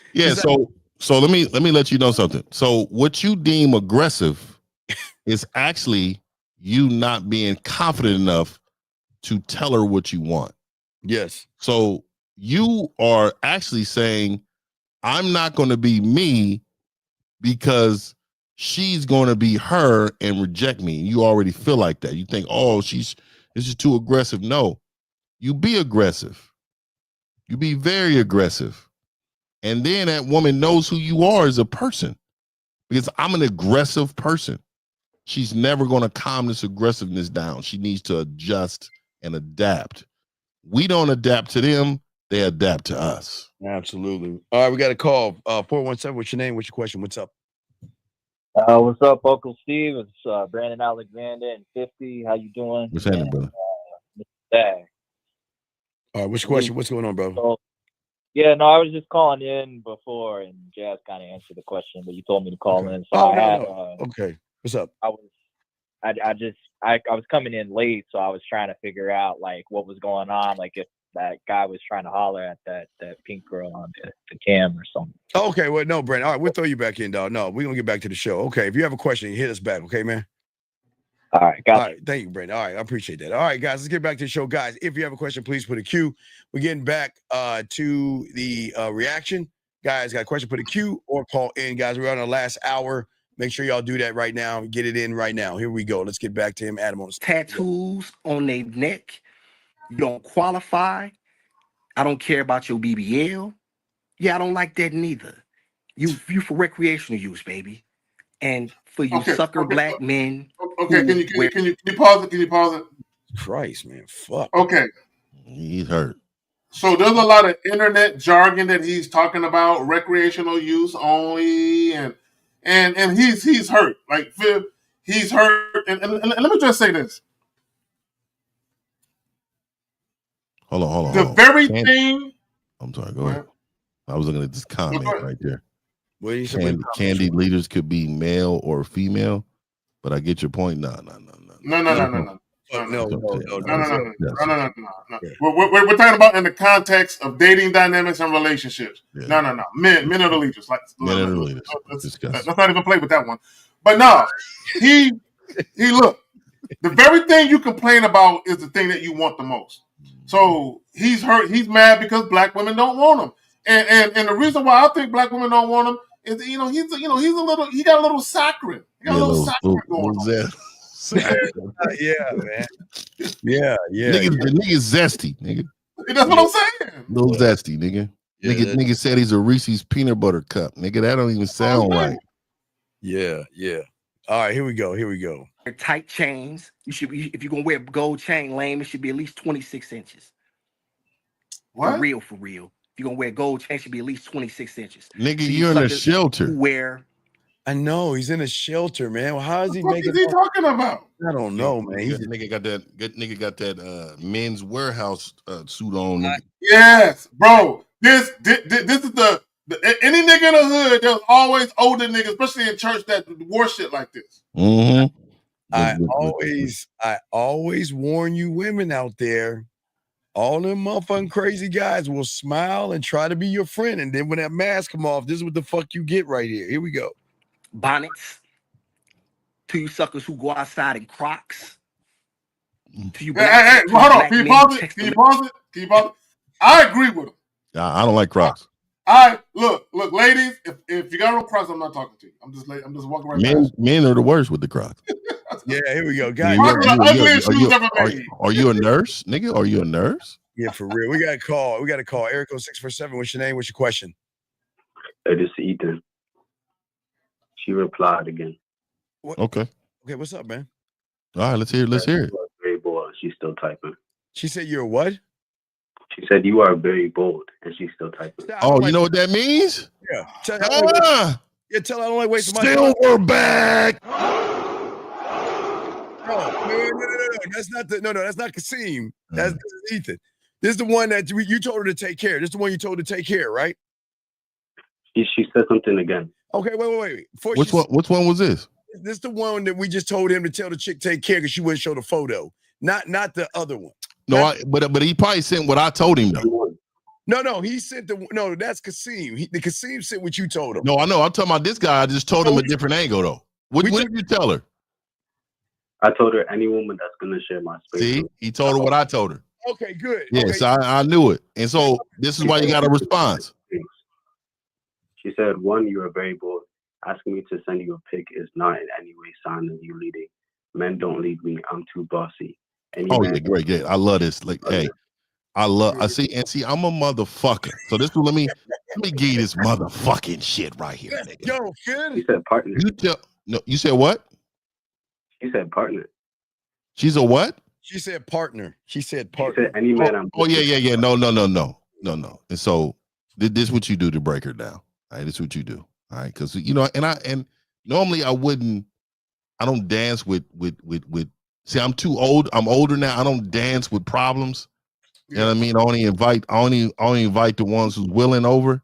So let me let you know something. So what you deem aggressive is actually you not being confident enough to tell her what you want. Yes. So you are actually saying, I'm not going to be me because she's going to be her and reject me. You already feel like that. You think, oh, this is too aggressive. No, you be aggressive. You be very aggressive. And then that woman knows who you are as a person, because I'm an aggressive person. She's never going to calm this aggressiveness down. She needs to adjust and adapt. We don't adapt to them. They adapt to us. Absolutely. All right, we got a call. 417. What's your name? What's your question? What's up? What's up, Uncle Steve? It's Brandon Alexander and 50. How you doing? What's happening, brother? Dag. All right, what's your question? What's going on, bro? So, yeah, no, I was just calling in before, and Jazz kind of answered the question, but you told me to call in. So okay. What's up? I was coming in late, so I was trying to figure out like what was going on, like if that guy was trying to holler at that pink girl on the cam or something. Okay, well, no, Brandon. All right, we'll throw you back in, dog. No, we're gonna get back to the show. Okay, if you have a question, hit us back, okay, man? All right, got All right, thank you, Brandon. All right, I appreciate that. All right, guys, let's get back to the show. Guys, if you have a question, please put a Q. We're getting back to the reaction. Guys, got a question, put a Q or call in. Guys, we're on our last hour. Make sure y'all do that right now. Get it in right now. Here we go. Let's get back to him. Adam on the tattoos on their neck. You don't qualify. I don't care about your BBL. Yeah, I don't like that neither. You for recreational use, baby. And for you black men. Okay, can you pause it? Can you pause it? Christ, man, fuck. Okay. He's hurt. So there's a lot of internet jargon that he's talking about, recreational use only, and he's hurt. Like he's hurt. And let me just say this. Hold on. The very thing. I'm sorry. Go ahead. I was looking at this comment right there. What you say? Candy leaders could be male or female, but I get your point. No. No. We're talking about in the context of dating dynamics and relationships. No. Men are the leaders. Like, Men are the leaders. let's not even play with that one. But no, he look. The very thing you complain about is the thing that you want the most. So he's hurt. He's mad because black women don't want him. And the reason why I think black women don't want him is he's a little. He got a little saccharine. He got a little saccharine going on. Yeah, man. Yeah. Nigga's zesty, nigga. That's what I'm saying. Little zesty, nigga. Nigga said he's a Reese's peanut butter cup. Nigga, that don't even sound right. Yeah. All right, here we go. Tight chains. You should be, if you're gonna wear a gold chain, lame, it should be at least 26 inches. What? For real. If you're gonna wear a gold chain, it should be at least 26 inches. Nigga, so you're in a shelter. I know he's in a shelter, man. Well, how is he making? What is he talking about? I don't know, man. Nigga got that men's warehouse suit on. Yes, bro. This is the any nigga in the hood. There's always older niggas, especially in church, that wore shit like this. Mm-hmm. I always warn you, women out there. All them motherfucking crazy guys will smile and try to be your friend, and then when that mask come off, this is what the fuck you get right here. Here we go. Bonnets. To you suckers who go outside in Crocs. To you hey, hold on. Can you pause it? I agree with him. I don't like Crocs. Look, ladies. If you got no Crocs, I'm not talking to you. I'm just walking right past. Men are the worst with the Crocs. Yeah, here we go, guys. Are you a nurse, nigga? Are you a nurse? Yeah, for real. We got a call. Eric 0647. What's your name? What's your question? This is Ethan. She replied again. What? Okay, what's up, man? All right, let's hear it. Very bold. She's still typing. She said you're what? She said you are very bold, and she's still typing. Oh, you know what that means? Yeah. Tell her I don't like wasting my time. Silverback. No, that's not Kasim. This is Ethan. This is the one that you told her to take care. This is the one you told her to take care, right? She said something again. Okay, wait. Which one was this? This is the one that we just told him to tell the chick take care because she wouldn't show the photo. Not the other one. No, but he probably sent what I told him though. No, he sent that's Kasim. The Kasim sent what you told him. No, I know. I'm talking about this guy. I just told him a different angle though. What did you tell her? I told her any woman that's gonna share my space. See, he told her what I told her. Okay, good. Yes, okay. I knew it, and so this is why you got a response. She said, "1, you are very bold. Asking me to send you a pic is not in any way sign of you leading. Men don't lead me. I'm too bossy." Yeah, great. I love this. Like, hey, I see, I'm a motherfucker. So this let me give you this motherfucking shit right here, nigga. Yo, good. You said partner. You said what? She said partner. She's a what? She said partner. She said any man. Yeah. No. And so this is what you do to break her down. All right, this is what you do. All right, because and normally I don't dance with. See, I'm too old. I'm older now. I don't dance with problems. You know what I mean? I only invite the ones who's willing over.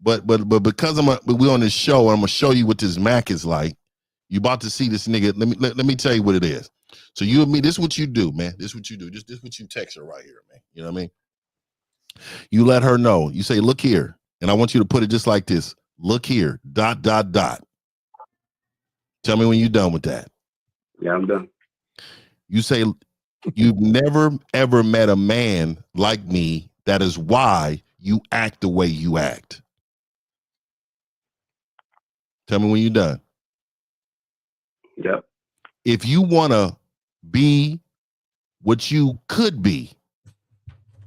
But because we're on this show, I'm gonna show you what this Mac is like. You about to see this nigga. Let me tell you what it is. So you and me, this is what you do, man. This is what you do. This is what you text her right here, man. You know what I mean? You let her know. You say, look here. And I want you to put it just like this. Look here, ... Tell me when you're done with that. Yeah, I'm done. You say, you've never, ever met a man like me. That is why you act the way you act. Tell me when you're done. Yep. If you want to be what you could be,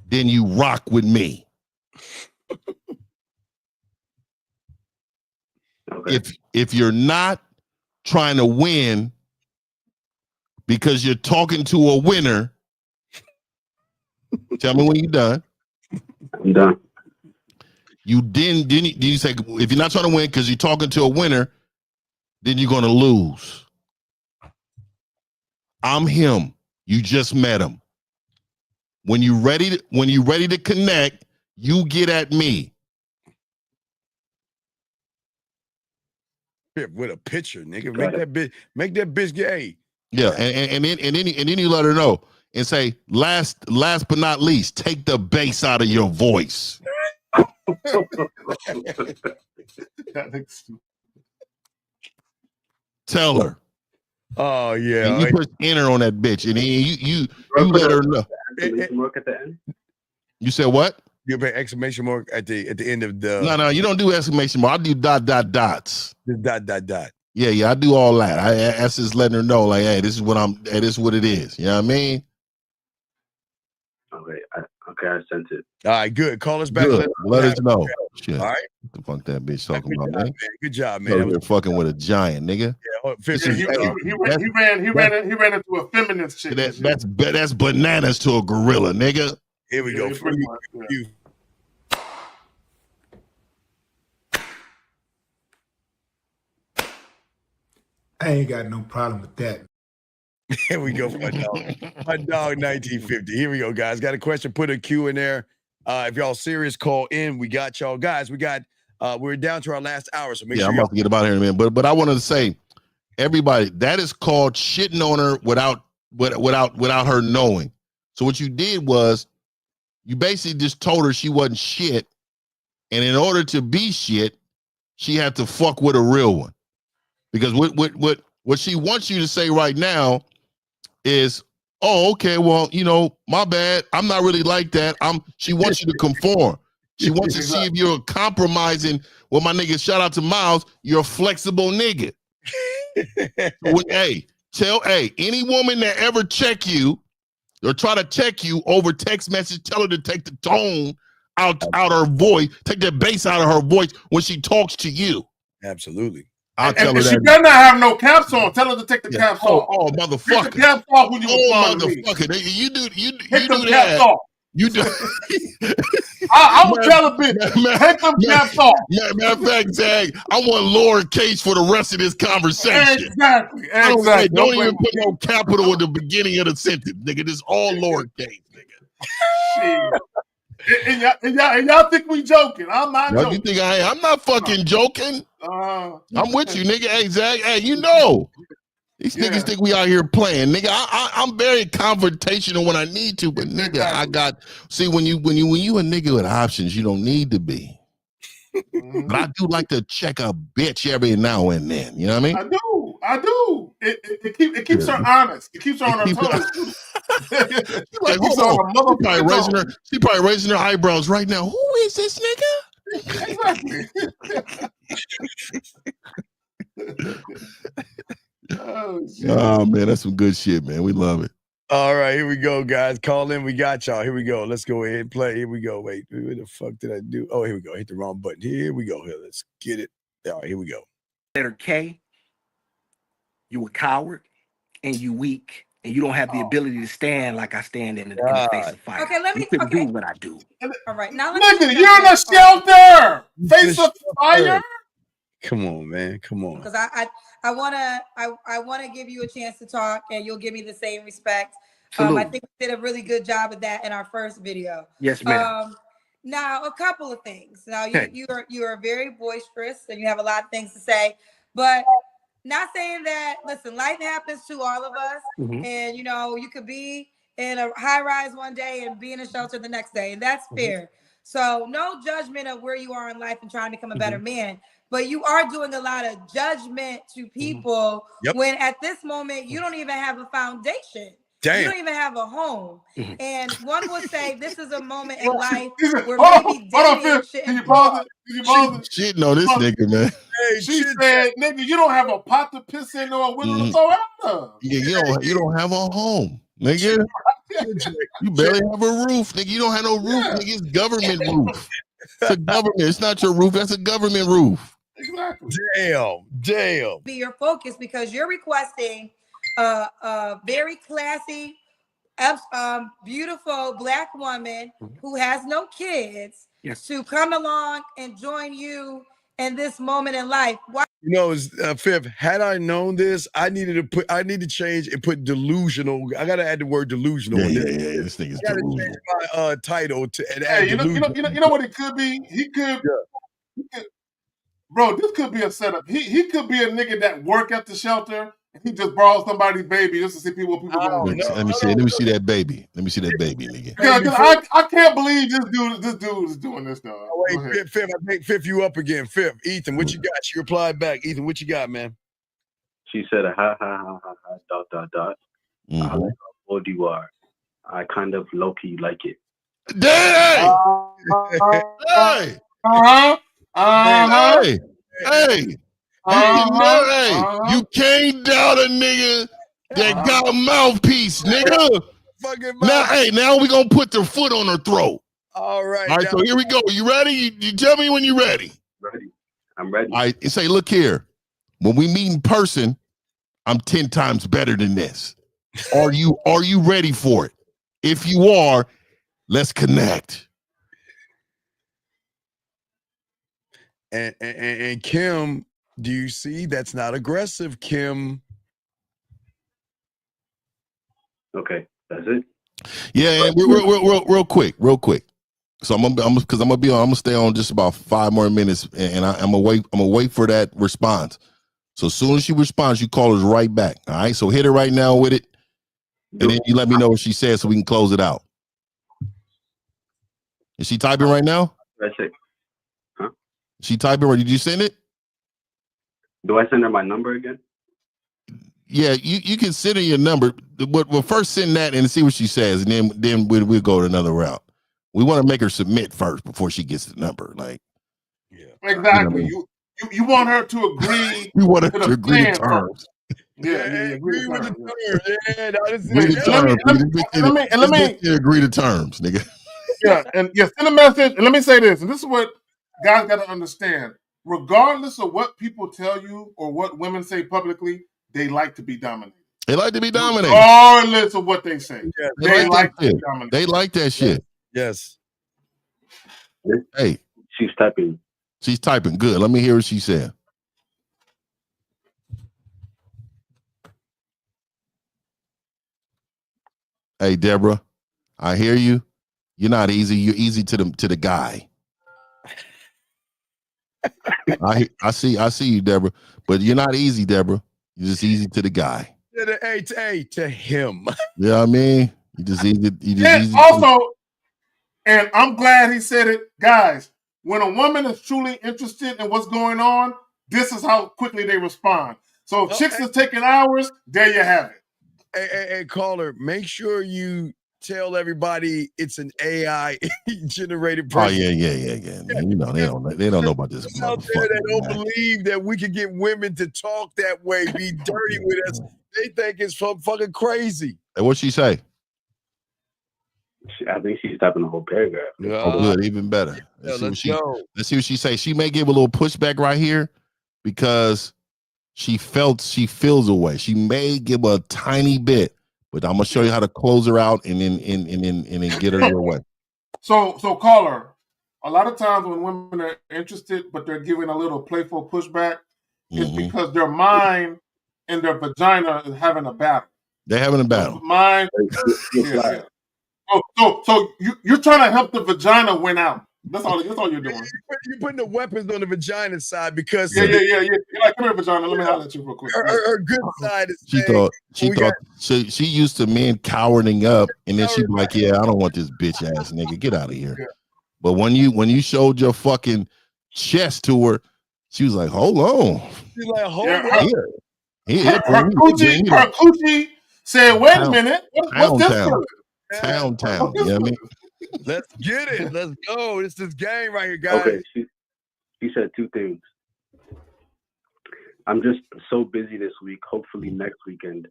then you rock with me. Okay. If you're not trying to win because you're talking to a winner, tell me when you're done. I'm done. You didn't you say if you're not trying to win because you're talking to a winner, then you're gonna lose. I'm him. You just met him. When you ready to connect, you get at me. With a picture, nigga. Make that bitch gay. Yeah, and then you let her know and say, last but not least, take the bass out of your voice. Tell her. Oh yeah. And you push enter on that bitch, and then you let her know. Exclamation mark at the end. You said what? You put exclamation mark at the end of the. No, you don't do exclamation mark. I do dots. Dot. Yeah, I do all that. That's just letting her know, like, hey, this is what it is. You know what I mean? Okay, I sent it. All right, good. Call us back. Good. Let us know. Shit. All right. What the fuck that bitch talking about, man? Good job, man. You're fucking with a giant, nigga. Yeah, he ran into a feminist chick. That's bananas to a gorilla, nigga. Here we go. I ain't got no problem with that. Here we go for my dog. My dog 1950. Here we go, guys. Got a question? Put a Q in there. If y'all serious, call in. We got y'all. Guys, we're down to our last hour. So make sure I'm about to get about here in a minute. But I wanted to say, everybody, that is called shitting on her without her knowing. So what you did was you basically just told her she wasn't shit. And in order to be shit, she had to fuck with a real one. Because what she wants you to say right now is, oh, okay, well, my bad. I'm not really like that. She wants you to conform. She wants to see if you're compromising. Well, my nigga, shout out to Miles, you're a flexible nigga. Any woman that ever check you or try to check you over text message, tell her to take the tone out her voice, take the bass out of her voice when she talks to you. Absolutely. I'll tell her that. She better not have no caps on. Tell her to take the caps off. Oh, motherfucker. Take the caps off when you respond to me. Motherfucker. You do take them that. Caps off. You do. I will tell a bitch, take them caps off. Matter of fact, Zag, I want lowercase for the rest of this conversation. Exactly. Don't even put no capital at the beginning of the sentence, nigga. This all lowercase, nigga. And y'all think we joking? I'm not joking. You think I am? I'm not fucking joking. I'm with you, nigga. Hey, Zach. Hey, these niggas think we out here playing, nigga. I'm very confrontational when I need to, but nigga, when you a nigga with options, you don't need to be. But I do like to check a bitch every now and then. You know what I mean? I do. It keeps her honest. It keeps her on her toes. Like, she probably raising her eyebrows right now. Who is this nigga? Exactly. Oh man, that's some good shit, man. We love it. All right, here we go, guys. Call in. We got y'all. Here we go. Let's go ahead and play. Here we go. Wait, what the fuck did I do? Oh, here we go. I hit the wrong button. Here we go. Here, let's get it. All right, here we go. Letter K. You a coward and you weak and you don't have the ability to stand like I stand in the face of fire. Okay, let me do what I do. All right, now nigga, you're in a shelter. Face of fire. Come on, man. Come on. Because I wanna give you a chance to talk, and you'll give me the same respect. I think we did a really good job of that in our first video. Yes, ma'am. Now a couple of things. Now you are very boisterous and you have a lot of things to say, but not saying that. Listen, life happens to all of us, and you could be in a high rise one day and be in a shelter the next day, and that's fair. So no judgment of where you are in life and trying to become a better man. But you are doing a lot of judgment to people when at this moment you don't even have a foundation. Damn. You don't even have a home. And one would say this is a moment in life where maybe dating shouldn't. Shitting on this nigga, man. Hey, she said, nigga, you don't have a pot to piss in or a window to throw out of. Yeah, you don't have a home, nigga. You barely have a roof, nigga. You don't have no roof, nigga. It's government roof. It's a government. It's not your roof. That's a government roof. Exactly. Damn. Be your focus because you're requesting a very classy, beautiful Black woman who has no kids to come along and join you in this moment in life. Why? Fifth, had I known this, I need to change and put delusional. I gotta add the word delusional. Yeah. This thing is delusional. Change my title to and add delusional. You know what it could be? He could bro, this could be a setup. He could be a nigga that work at the shelter He just borrowed somebody's baby just to see what people going. Let me see that baby. Let me see that baby, nigga. I can't believe this dude is doing this, dog. Oh, wait, Fifth, I think Fifth, you up again. Fifth, Ethan, what you got? She replied back. Ethan, what you got, man? She said, ha, ha, dot. I like how old you are. I kind of low-key like it. Hey! You can't doubt a nigga that got a mouthpiece, nigga. Now we gonna put their foot on her throat. All right. All right, so here we go. You ready? You tell me when you're ready. Ready. I'm ready. All right, and say, look here. When we meet in person, I'm 10 times better than this. Are you ready for it? If you are, let's connect. And Kim, do you see that's not aggressive, Kim? Okay, that's it. Yeah, and real quick. So I'm gonna stay on just about 5 more minutes, and I'm gonna wait for that response. So as soon as she responds, you call us right back. All right. So hit her right now with it, and then you let me know what she says so we can close it out. Is she typing right now? That's it. Huh? She typing right? Did you send it? Do I send her my number again? Yeah, you can send her your number. But we'll first send that and see what she says, and then we'll go to another route. We want to make her submit first before she gets the number. Like, yeah, exactly. You want her to agree. You want her to agree to terms. Yeah, agree with the terms. Agree to terms. Let me agree to terms, nigga. Send a message. And let me say this, and this is what guys got to understand. Regardless of what people tell you or what women say publicly, they like to be dominated. They like to be dominated. Regardless of what they say. Yeah, they like to be dominated. They like that shit. Yes. Hey. She's typing. She's typing. Good. Let me hear what she said. Hey, Deborah, I hear you. You're not easy. You're easy to the guy. I see you, Deborah, but you're not easy, Deborah. You're just easy to the guy. Hey, to him. You know what I mean? You just easy. Also, and I'm glad he said it, guys. When a woman is truly interested in what's going on, this is how quickly they respond. So if chicks is taking hours, there you have it. Hey, caller, make sure you tell everybody it's an AI generated person. Oh yeah. You know they don't know about this. Out there that don't believe that we can get women to talk that way, be dirty with us. They think it's fucking crazy. Hey, what'd she say? I think she's typing the whole paragraph. Oh, good, even better. Let's see what she say. She may give a little pushback right here because she feels away. She may give a tiny bit, but I'm gonna show you how to close her out and then get her your way. So caller, a lot of times when women are interested, but they're giving a little playful pushback, it's because their mind and their vagina is having a battle. They're having a battle. Mind. Yeah. So you're trying to help the vagina win out. That's all you're doing. You're putting the weapons on the vagina side because yeah. You're like, come here, vagina. Let me holler at you real quick. Her good side is she used to men cowering up, and then she'd be like, "Yeah, I don't want this bitch ass nigga. Get out of here." Yeah. But when you showed your fucking chest to her, she was like, "Hold on." She's like, "Hold on." Her coochie said, "Wait a minute. What's this for?" Town. You know what I mean? Let's get it. Let's go. It's this game right here, guys. Okay, she said 2 things. I'm just so busy this week. Hopefully next weekend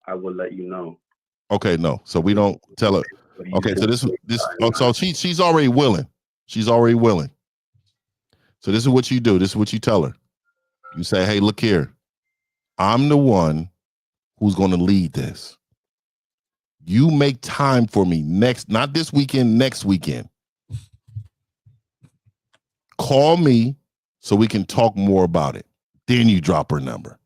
I will let you know. Okay, no. So we don't tell her. Okay, so so she's already willing. She's already willing. So this is what you do. This is what you tell her. You say, "Hey, look here. I'm the one who's going to lead this. You make time for me not this weekend, next weekend. Call me so we can talk more about it." Then you drop her number.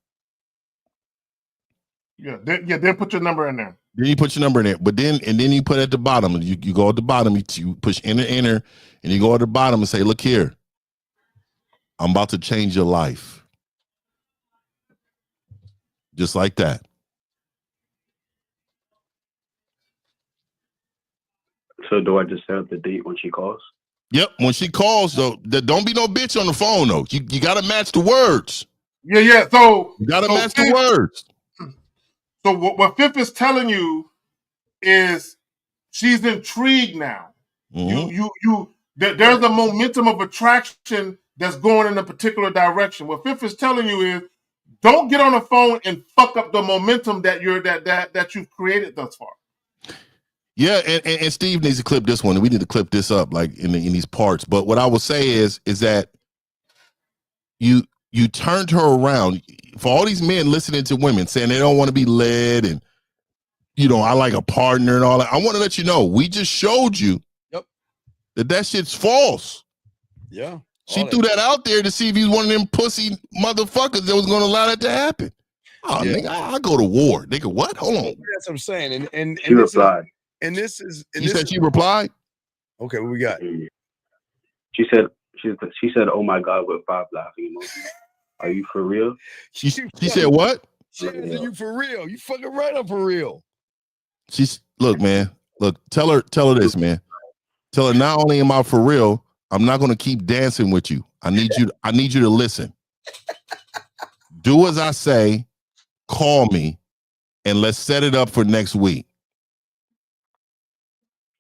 Yeah. Then put your number in there. Then you put your number in there, but then you put at the bottom. You go at the bottom. You push enter, and you go at the bottom and say, "Look here. I'm about to change your life. Just like that. So do I just set up the date when she calls? Yep. When she calls, though, don't be no bitch on the phone, though. You got to match the words. Yeah. So you got to match Fifth, the words. So what Fifth is telling you is she's intrigued now. There's a momentum of attraction that's going in a particular direction. What Fifth is telling you is, don't get on the phone and fuck up the momentum that you've created thus far. Yeah, and Steve needs to clip this one. We need to clip this up like in these parts. But what I will say is that you turned her around. For all these men listening to women saying they don't want to be led and I like a partner and all that. I want to let you know, we just showed you that shit's false. Yeah. She threw that out there to see if he's one of them pussy motherfuckers that was going to allow that to happen. Oh, nigga, I go to war. Nigga, what? Hold on. That's what I'm saying. And she replied. You said she replied? Okay, what we got? She said, "Oh my God," with 5 laughing emojis. Are you for real? She said what? She said, "You for real? You fucking right up for real." Look, man. Look, tell her this, man. Tell her not only am I for real, I'm not going to keep dancing with you. I need you to listen. Do as I say. Call me, and let's set it up for next week.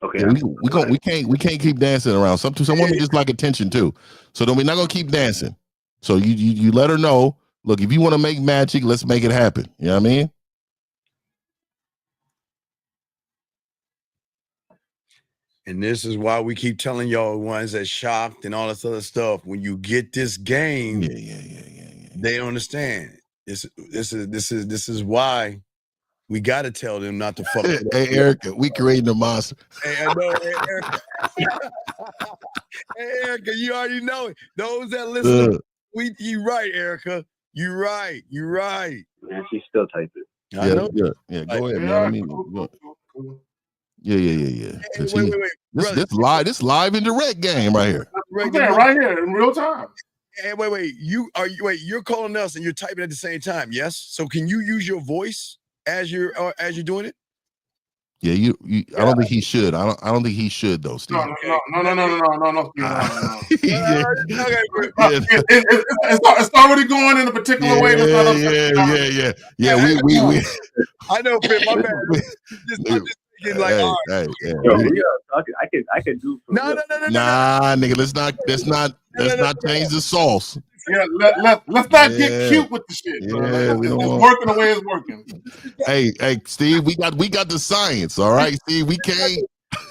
Okay. Yeah, we can't keep dancing around. Some women just like attention too. So we're not gonna keep dancing. So you let her know. Look, if you want to make magic, let's make it happen. You know what I mean? And this is why we keep telling y'all ones that shocked and all this other stuff. When you get this game, they don't understand. This is why we got to tell them not to fuck. Hey, Erica, we creating a monster. Hey, I know, hey, Erica. Hey, Erica, you already know it. Those that listen, you right, Erica. You right. Man, she's still typing. Yeah, go ahead, man. I mean, yeah. Wait. This live and direct game right here. Right here in real time. Hey, wait. You're calling us and you're typing at the same time, yes? So can you use your voice as you're doing it? Yeah, I don't think he should. I don't think he should though, Steve. No. It's already going in a particular way. Yeah. We. I know, Pip. My bad. I'm just thinking like, all right. I can do. No. Nah, nigga. Let's not change the sauce. Yeah, let's not get cute with the shit. Yeah, it's working the way it's working. Hey, Steve, we got the science, all right, Steve. We can't.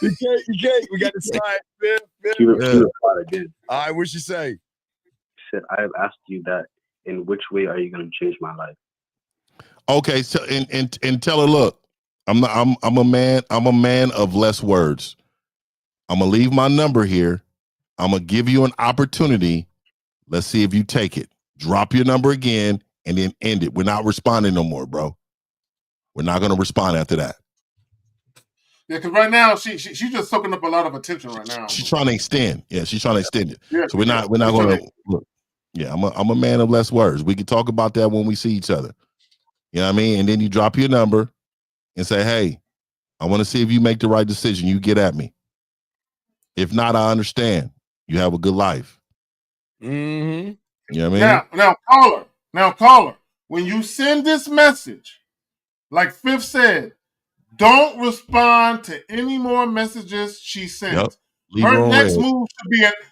You can't. We got the science. She replied again. All right, what'd she say? She said, "I have asked you that. In which way are you going to change my life?" Okay, so and tell her, look, I'm a man of less words. I'm gonna leave my number here. I'm gonna give you an opportunity. Let's see if you take it. Drop your number again and then end it. We're not responding no more, bro. We're not going to respond after that. Yeah, because right now she's just soaking up a lot of attention right now. She's trying to extend. Yeah, she's trying to extend it. Yeah, so we're not going to look. Yeah, I'm a man of less words. We can talk about that when we see each other. You know what I mean? And then you drop your number and say, "Hey, I want to see if you make the right decision. You get at me. If not, I understand. You have a good life." Mm-hmm. You know what I mean? Now caller. When you send this message, like Fifth said, don't respond to any more messages she sends. Yep. Her next move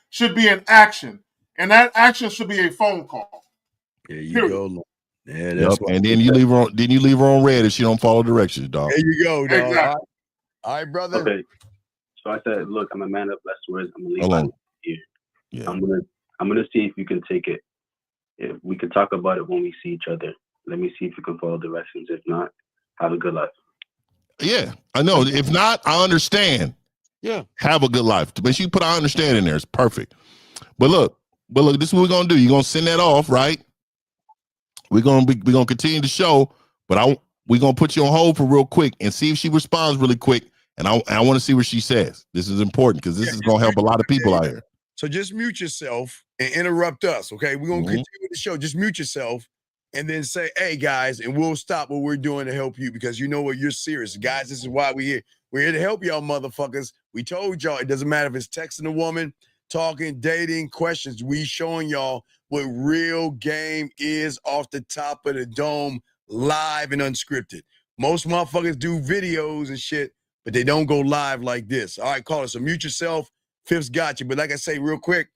should be an action, and that action should be a phone call. There you go. Yeah, that's and then you leave her on red if she don't follow directions, dog. There you go, dog. Exactly. All right, brother. Okay. So I said, "Look, I'm a man of less words. I'm gonna leave Hold my on. number here. Yeah. I'm gonna see if you can take it. If we can talk about it when we see each other. Let me see if you can follow directions. If not, have a good life." Yeah, I know. If not, I understand. Yeah. Have a good life. But you put "I understand" in there. It's perfect. But look, this is what we're gonna do. You're gonna send that off, right? We're gonna continue the show, but we're gonna put you on hold for real quick and see if she responds really quick. And I want to see what she says. This is important because this is gonna help a lot of people out here. So just mute yourself and interrupt us, okay? We're gonna continue with the show. Just mute yourself and then say, hey guys, and we'll stop what we're doing to help you because you know what, you're serious. Guys, this is why we're here. We're here to help y'all motherfuckers. We told y'all it doesn't matter if it's texting a woman, talking, dating, questions. We showing y'all what real game is off the top of the dome, live and unscripted. Most motherfuckers do videos and shit, but they don't go live like this. All right, call us. So mute yourself. Fifth's got you. But like I say real quick,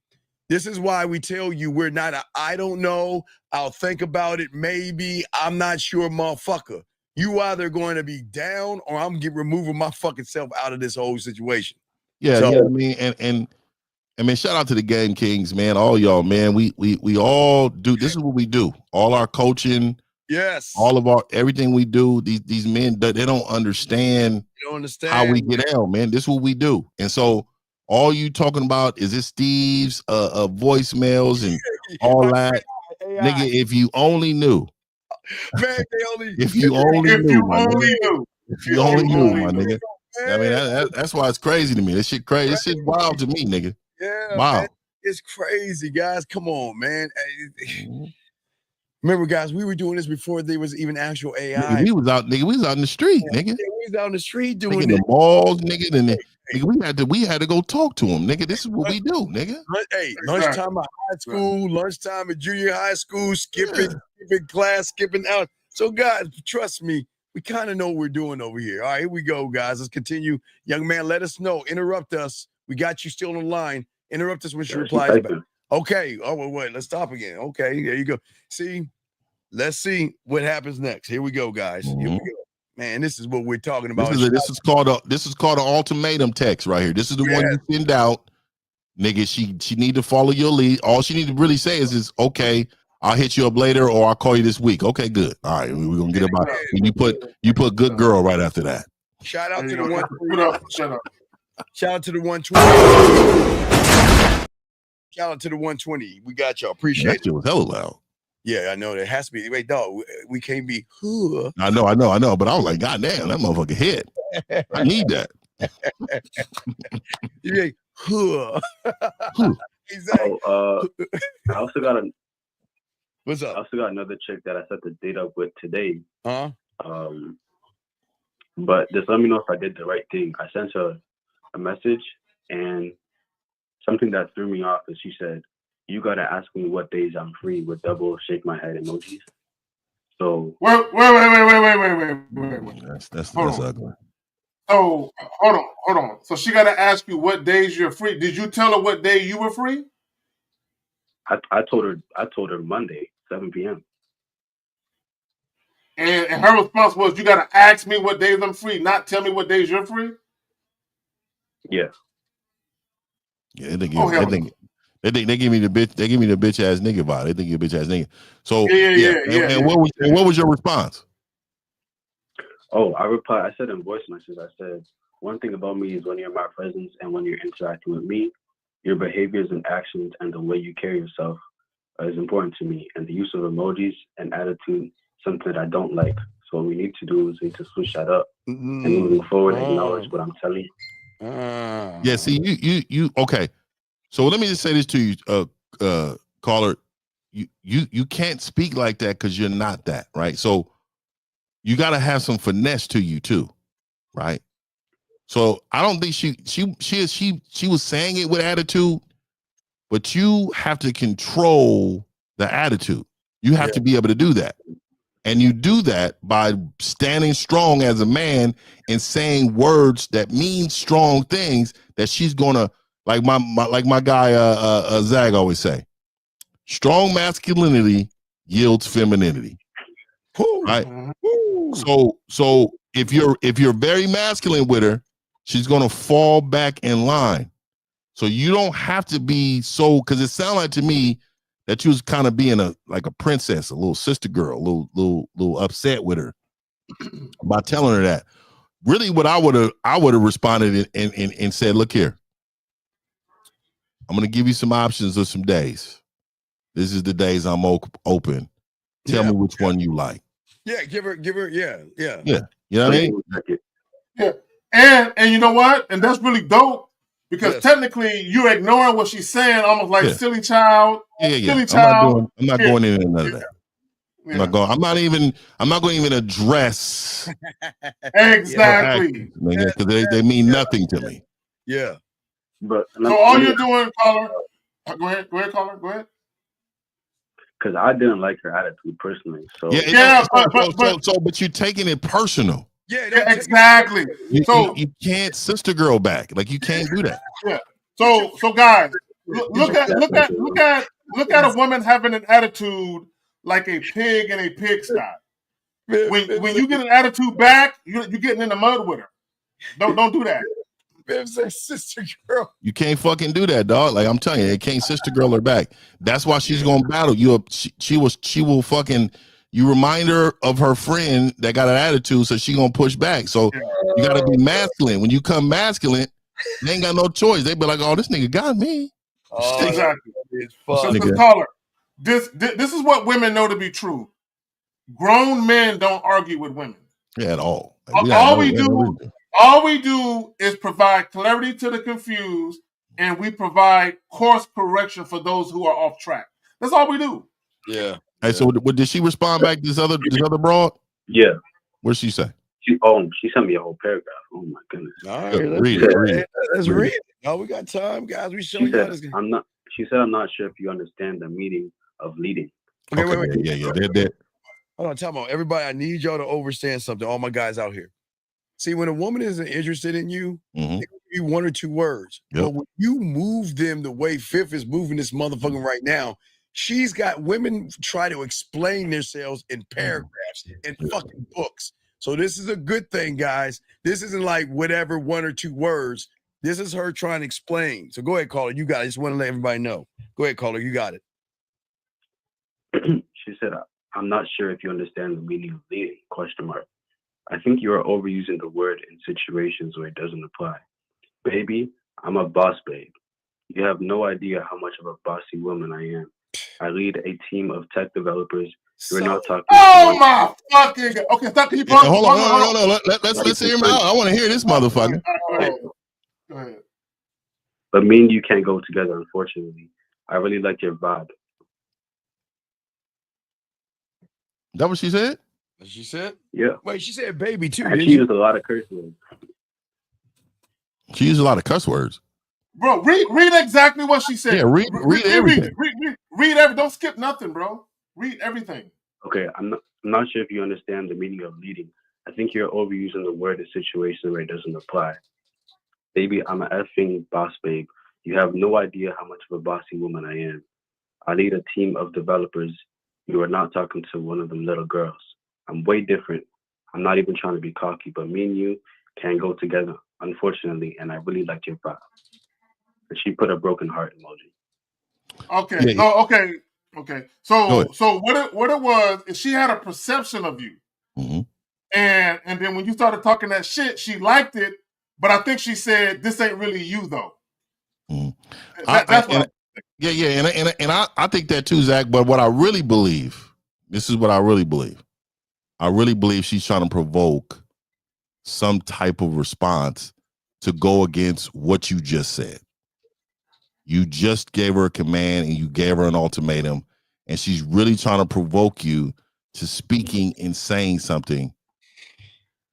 this is why we tell you we're not I don't know, I'll think about it, maybe, I'm not sure, motherfucker. You either going to be down or I'm removing my fucking self out of this whole situation. Yeah, so, yeah, I mean, and I mean, shout out to the Game Kings, man. All y'all, man. We all do. This is what we do. All our coaching, yes. All of our everything we do. These men, they don't understand. They don't understand how we get out, man. This is what we do. And so all you talking about is this Steve's voicemails and all that, nigga. If you only knew, man. If you only knew, my nigga. I mean, that's why it's crazy to me. This shit crazy. This shit wild to me, nigga. Yeah, wow. Man. It's crazy, guys. Come on, man. Remember, guys, we were doing this before there was even actual AI. Nigga, we was out in the street, nigga. Yeah, we was out in the street doing it. The malls, nigga, and nigga, we had to go talk to them, nigga. This is what we do, nigga. Hey, lunchtime at high school, lunchtime at junior high school, skipping class, skipping out. So, guys, trust me, we kind of know what we're doing over here. All right, here we go, guys. Let's continue. Young man, let us know. Interrupt us. We got you still on the line. Interrupt us when she replies back. Okay. Oh, wait. Let's stop again. Okay. There you go. See, let's see what happens next. Here we go, guys. Here we go. Man, this is what we're talking about. This is called an ultimatum text right here. This is the one you send out, nigga. She need to follow your lead. All she need to really say is okay, I'll hit you up later or I'll call you this week. Okay, good. All right, we're gonna get about it. And you put good girl right after that. Shout out to the one. Shut up. Shout out to the 120. Shout out to the 120. We got y'all. Appreciate it. That shit was hella loud. Yeah, I know. There has to be. Wait, dog. We can't be. I know. But I was like, God damn, that motherfucker hit. I need that. You like, exactly. I also got What's up? I also got another chick that I set the date up with today. Huh? But just let me know if I did the right thing. I sent her a message, and something that threw me off is she said, "You gotta ask me what days I'm free" with double shake my head emojis. So wait. That's ugly. Oh, hold on. So she gotta ask you what days you're free. Did you tell her what day you were free? I told her Monday, 7 p.m. And her response was, "You gotta ask me what days I'm free, not tell me what days you're free." Yeah. Yeah, they give me the bitch. They give me the bitch ass nigga vibe. They think you're a bitch ass nigga. So And what was your response? Oh, I replied. I said in voice message. I said, "One thing about me is when you're in my presence and when you're interacting with me, your behaviors and actions and the way you carry yourself is important to me. And the use of emojis and attitude, something that I don't like. So what we need to do is we need to switch that up and moving forward, acknowledge what I'm telling you." Yeah, see, you okay. So let me just say this to you, caller. You can't speak like that because you're not that, right? So you got to have some finesse to you too, right? So I don't think she was saying it with attitude, but you have to control the attitude. You have to be able to do that. And you do that by standing strong as a man and saying words that mean strong things that she's gonna, like my guy Zag always say, strong masculinity yields femininity. Right? So if you're very masculine with her, she's gonna fall back in line. So you don't have to be so, because it sounded like to me that you was kind of being a princess, a little sister girl, a little upset with her by telling her that. Really, what I would have responded and said, "Look here, I'm gonna give you some options of some days. This is the days I'm open. Tell me which one you like." Yeah, give her, yeah. You know what I mean? Yeah, and you know what? And that's really dope. Because technically, you're ignoring what she's saying, almost like silly child. Yeah. Silly child. I'm not going into none of that. I'm not going to even address Exactly. because they mean nothing to me. Yeah. But So all you're doing, caller. Go ahead, caller. Go ahead. Because I didn't like her attitude personally. So but you're taking it personal. Yeah, exactly. You can't sister girl back. Like you can't do that. Yeah. So guys, look at a woman having an attitude like a pig in a pigsty. When you get an attitude back, you're getting in the mud with her. Don't do that. Sister girl. You can't fucking do that, dog. Like I'm telling you, they can't sister girl her back. That's why she's gonna battle you up. She will fucking. You remind her of her friend that got an attitude, so she gonna push back. So you gotta be masculine. When you come masculine, they ain't got no choice. They be like, "Oh, this nigga got me." Exactly. So caller, this is what women know to be true. Grown men don't argue with women. Yeah, at all. All we do is provide clarity to the confused, and we provide course correction for those who are off track. That's all we do. Yeah. Hey, so did she respond back to this other broad? Yeah. What'd she say? She sent me a whole paragraph. Oh my goodness. All right, read it. Let's read it. Oh, we got time, guys. We showing you how this. She said, I'm not sure if you understand the meaning of leading. Okay, wait. Yeah. They're Hold on, tell me, everybody. I need y'all to understand something. All my guys out here. See, when a woman isn't interested in you, it could be one or two words. Yep. But when you move them the way Fifth is moving this motherfucker right now, she's got women try to explain themselves in paragraphs in fucking books. So this is a good thing, guys. This isn't like whatever one or two words. This is her trying to explain. So go ahead, caller. You got it. I just want to let everybody know. Go ahead, caller. You got it. She said, I'm not sure if you understand the meaning of leading, ? I think you are overusing the word in situations where it doesn't apply. Baby, I'm a boss babe. You have no idea how much of a bossy woman I am. I lead a team of tech developers. You're not talking. Oh my fucking God. Okay, stop. Can you pause? Hold on. No. Let's hear him out. I want to hear this motherfucker. Go ahead. But me and you can't go together, unfortunately. I really like your vibe. That what she said? She said? Yeah. Wait, she said baby too. And she used a lot of curse words. She used a lot of cuss words. Bro, read exactly what she said. Yeah, read everything. Read everything. Don't skip nothing, bro. Read everything. Okay, I'm not sure if you understand the meaning of leading. I think you're overusing the word in situations where it doesn't apply. Baby, I'm an effing boss babe. You have no idea how much of a bossy woman I am. I lead a team of developers. You are not talking to one of them little girls. I'm way different. I'm not even trying to be cocky, but me and you can't go together, unfortunately, and I really like your vibe. And she put a broken heart emoji. Okay. Yeah. Okay. So what it was is she had a perception of you. Mm-hmm. And then when you started talking that shit, she liked it, but I think she said, this ain't really you though. Mm-hmm. That's what I think that too, Zach. But what I really believe, this is what I really believe. I really believe she's trying to provoke some type of response to go against what you just said. You just gave her a command and you gave her an ultimatum, and she's really trying to provoke you to speaking and saying something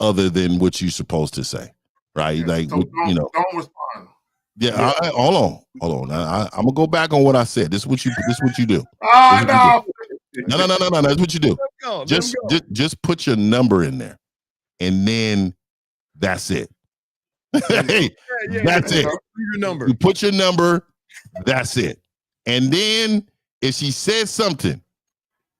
other than what you're supposed to say, right? Yeah, like, don't respond. Yeah, hold on. I'm gonna go back on what I said. This is what you do. No. No. That's what you do. Just put your number in there, and then that's it. Hey, that's it. Your number. You put your number. That's it. And then if she says something,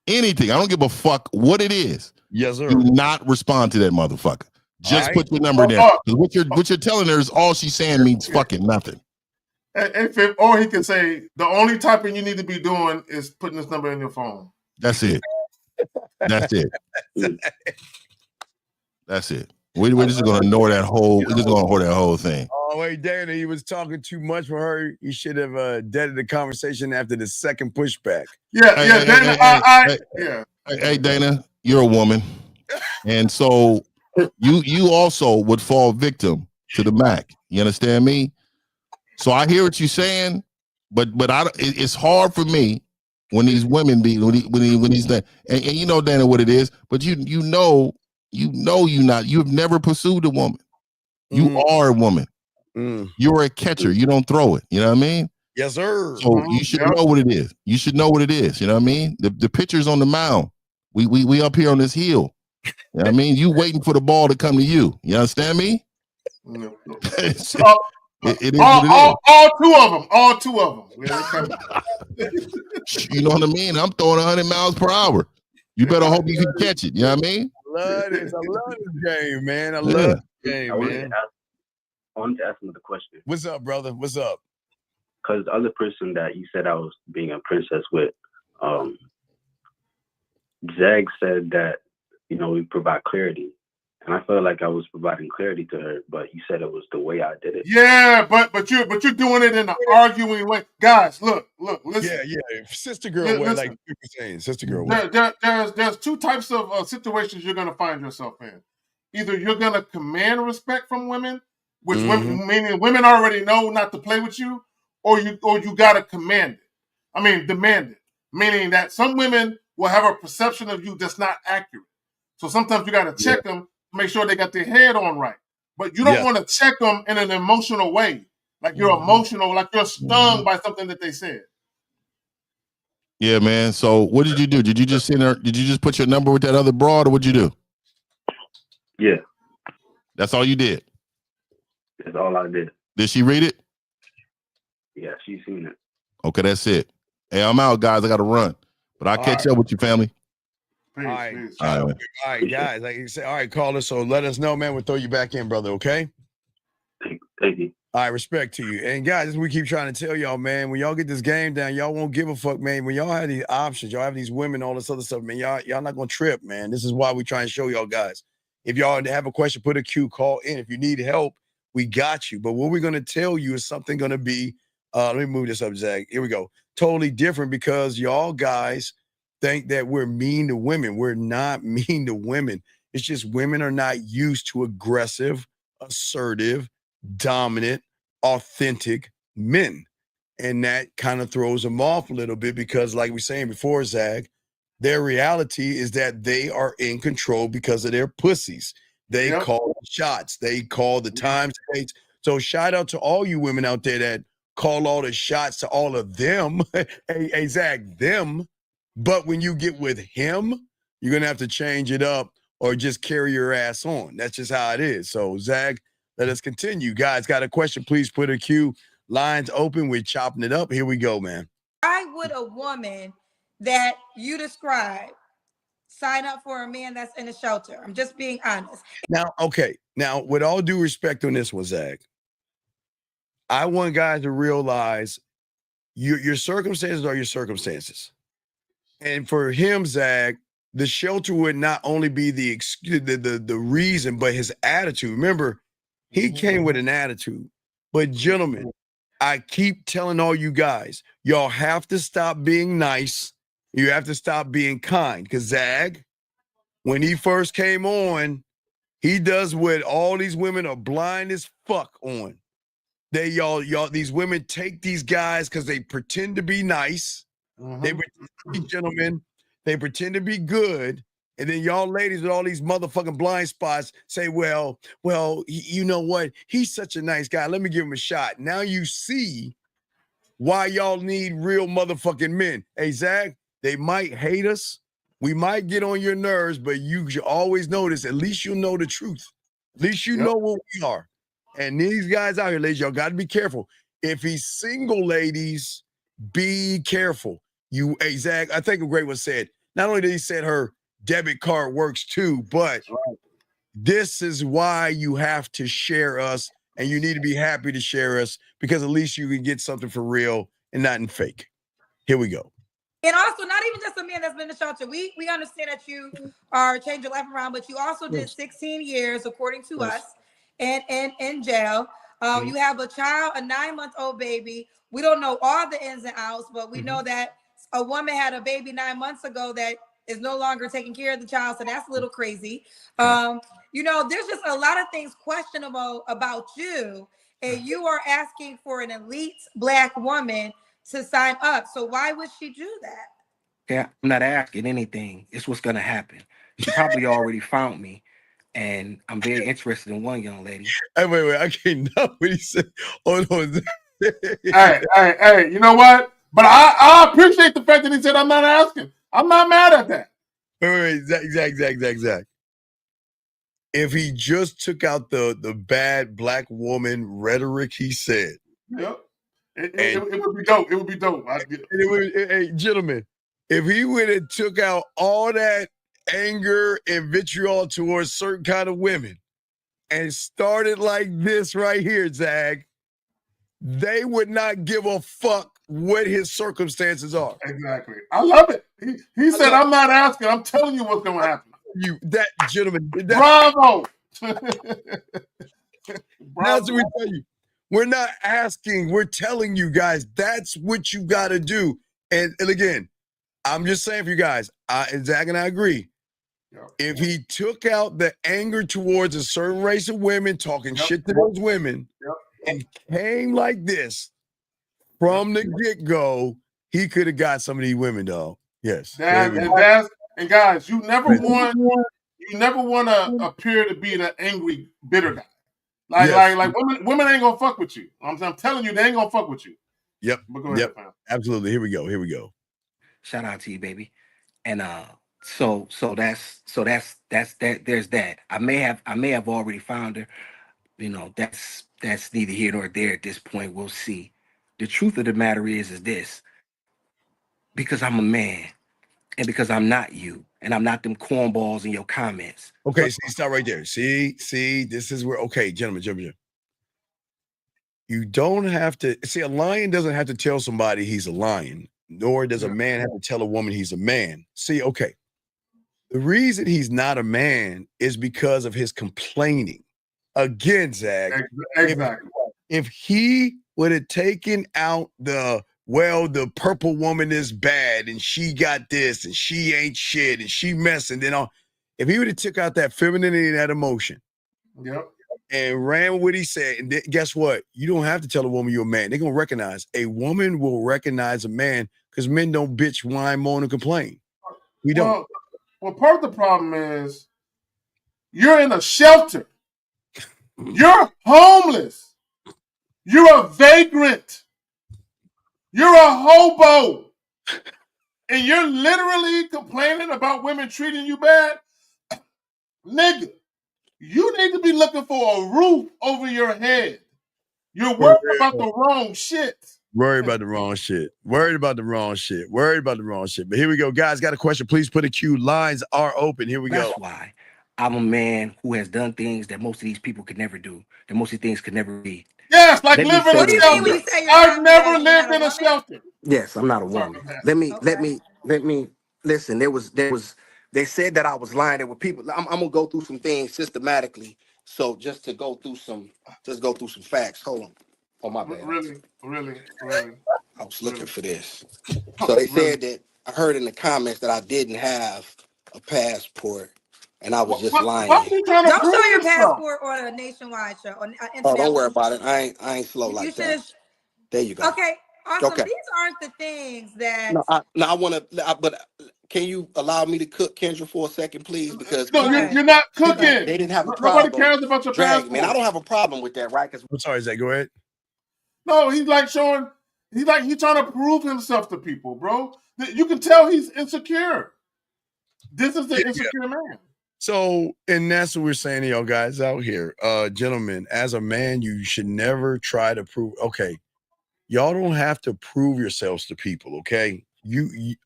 anything, I don't give a fuck what it is. Yes, sir. Do not respond to that motherfucker. Just put your number there. Because what you're telling her is all she's saying means fucking nothing. Or he can say, the only typing you need to be doing is putting this number in your phone. That's it. That's it. That's it. We're just gonna ignore that whole. We're just gonna ignore that whole thing. Oh wait, Dana, he was talking too much for her. He should have deaded the conversation after the second pushback. Hey, Dana, you're a woman, and so you also would fall victim to the Mac. You understand me? So I hear what you're saying, but it's hard for me when these women be when these and you know, Dana, what it is, but you've never pursued a woman. You are a woman. You're a catcher. You don't throw it. You know what I mean? Yes, sir. So you should know what it is. You should know what it is. You know what I mean? The pitcher's on the mound. We up here on this hill. You know what I mean? You waiting for the ball to come to you. You understand me? No. It is what it is. All two of them. Yeah, they coming. You know what I mean? I'm throwing 100 miles per hour. You better hope you can catch it. You know what I mean? I love this game, man. I love this game, I man. wanted to ask another question. What's up, brother? What's up? Because the other person that you said I was being a princess with, Zag said that, you know, we provide clarity. And I felt like I was providing clarity to her, but you said it was the way I did it. Yeah, but you're doing it in an arguing way. Guys, look, listen. Yeah. Sister girl way, like you were saying, sister girl way. There's two types of situations you're gonna find yourself in. Either you're gonna command respect from women, which meaning women already know not to play with you, or you gotta demand it. Meaning that some women will have a perception of you that's not accurate. So sometimes you gotta check them. Make sure they got their head on right. But you don't want to check them in an emotional way. Like you're emotional, like you're stung by something that they said. Yeah, man. So what did you do? Did you just send her? Did you just put your number with that other broad, or what'd you do? Yeah. That's all you did? That's all I did. Did she read it? Yeah, she's seen it. Okay, that's it. Hey, I'm out, guys. I got to run. But I'll catch up with you, family. Peace, all right. Peace. All right, guys. Like you said, all right, call us. So let us know, man. We'll throw you back in, brother. Okay. Thank you. All right, respect to you. And guys, we keep trying to tell y'all, man, when y'all get this game down, y'all won't give a fuck, man. When y'all have these options, y'all have these women, all this other stuff, man. Y'all not gonna trip, man. This is why we try and show y'all guys. If y'all have a question, put a Q, call in. If you need help, we got you. But what we're gonna tell you is something gonna be. Let me move this up, Zach. Here we go. Totally different because y'all guys think that we're mean to women. We're not mean to women. It's just women are not used to aggressive, assertive, dominant, authentic men. And that kind of throws them off a little bit because, like we were saying before, Zag, their reality is that they are in control because of their pussies. They call the shots. They call the time states. So shout out to all you women out there that call all the shots to all of them. hey, Zag, them. But when you get with him, you're going to have to change it up or just carry your ass on. That's just how it is. So, Zag, let us continue. Guys, got a question? Please put a Q. Lines open. We're chopping it up. Here we go, man. Why would a woman that you describe sign up for a man that's in a shelter? I'm just being honest. Now, okay. Now, with all due respect on this one, Zag, I want guys to realize your circumstances are your circumstances. And for him, Zag, the shelter would not only be the reason, but his attitude. Remember, he came with an attitude. But gentlemen, I keep telling all you guys, y'all have to stop being nice. You have to stop being kind. Because Zag, when he first came on, he does what all these women are blind as fuck on. They y'all, these women take these guys because they pretend to be nice. They pretend to be gentlemen. They pretend to be good. And then y'all ladies with all these motherfucking blind spots say, well, you know what? He's such a nice guy. Let me give him a shot. Now you see why y'all need real motherfucking men. Hey, Zach, they might hate us. We might get on your nerves, but you should always notice, at least you'll know the truth. At least you know what we are. And these guys out here, ladies, y'all got to be careful. If he's single, ladies, be careful. Hey, Zach, I think a great one said, not only did he said her debit card works too, but this is why you have to share us and you need to be happy to share us because at least you can get something for real and not in fake. Here we go. And also, not even just a man that's been in the shelter. We understand that you are changing your life around, but you also did 16 years, according to us, and in jail. You have a child, a 9-month-old baby. We don't know all the ins and outs, but we know that a woman had a baby 9 months ago that is no longer taking care of the child. So that's a little crazy. There's just a lot of things questionable about you. And you are asking for an elite Black woman to sign up. So why would she do that? Okay, I'm not asking anything. It's what's gonna happen. She probably already found me, and I'm very interested in one young lady. Hey, wait, I can't know what he said. Hold on. Hey, you know what? But I appreciate the fact that he said I'm not asking. I'm not mad at that. Wait, Zach. If he just took out the bad black woman rhetoric he said. Yep. It would be dope. It would be dope. Hey, gentlemen, if he would have took out all that anger and vitriol towards certain kind of women and started like this right here, Zag, they would not give a fuck what his circumstances are. Exactly. I love it. He said, I'm not asking. I'm telling you what's going to happen. That gentleman. Bravo. That's what we tell you. We're not asking. We're telling you guys. That's what you got to do. And again, I'm just saying for you guys, and Zach and I agree. Yep. If he took out the anger towards a certain race of women, talking shit to those women, and came like this from the get-go, he could have got some of these women, though. Yes. And guys, you never want to appear to be the angry, bitter guy. Like women ain't gonna fuck with you. I'm telling you, they ain't gonna fuck with you. Yep. But go ahead, fam. Absolutely. Here we go. Shout out to you, baby. And so that's that. There's that. I may have already found her. You know, that's neither here nor there at this point. We'll see. The truth of the matter is this: because I'm a man, and because I'm not you, and I'm not them cornballs in your comments. Okay, see, stop right there. See, this is where, okay, gentlemen. You don't have to, see, a lion doesn't have to tell somebody he's a lion, nor does a man have to tell a woman he's a man. See, okay, the reason he's not a man is because of his complaining. Again, Zach, exactly. If he would have taken out the purple woman is bad and she got this and she ain't shit and she messing, then all. If he would have took out that femininity and that emotion, and ran with what he said, and guess what? You don't have to tell a woman you're a man. They're gonna recognize. A woman will recognize a man because men don't bitch, whine, moan, and complain. We don't. Well, part of the problem is you're in a shelter. You're homeless. You're a vagrant. You're a hobo. And you're literally complaining about women treating you bad? Nigga, you need to be looking for a roof over your head. You're worried about the wrong shit. Worried about the wrong shit. But here we go. Guys, got a question. Please put a queue. Lines are open. Here we go. That's why I'm a man who has done things that most of these people could never do, that most of these things could never be. Yes, like live in a shelter. I've never lived in a shelter. Yes, I'm not a woman. Let me listen. They said that I was lying. There were people. I'm gonna go through some things systematically. So just to go through some facts. Hold on. Oh, my bad. Really. I was looking for this. So they said that I heard in the comments that I didn't have a passport and I was just lying. Don't show your passport on a nationwide show. Oh, don't worry about it. I ain't slow like that. There you go. Okay. Awesome. Okay. These aren't the things that. I want to. But can you allow me to cook, Kendra, for a second, please? Because you're not cooking. They didn't have a problem. Nobody cares about your passport. Man, I don't have a problem with that, right? I'm sorry, Zach. Go ahead. No, he's like showing. He's trying to prove himself to people, bro. You can tell he's insecure. This is the insecure man. So, and that's what we're saying to y'all guys out here. Gentlemen, as a man, you should never try to prove. Okay, y'all don't have to prove yourselves to people. Okay,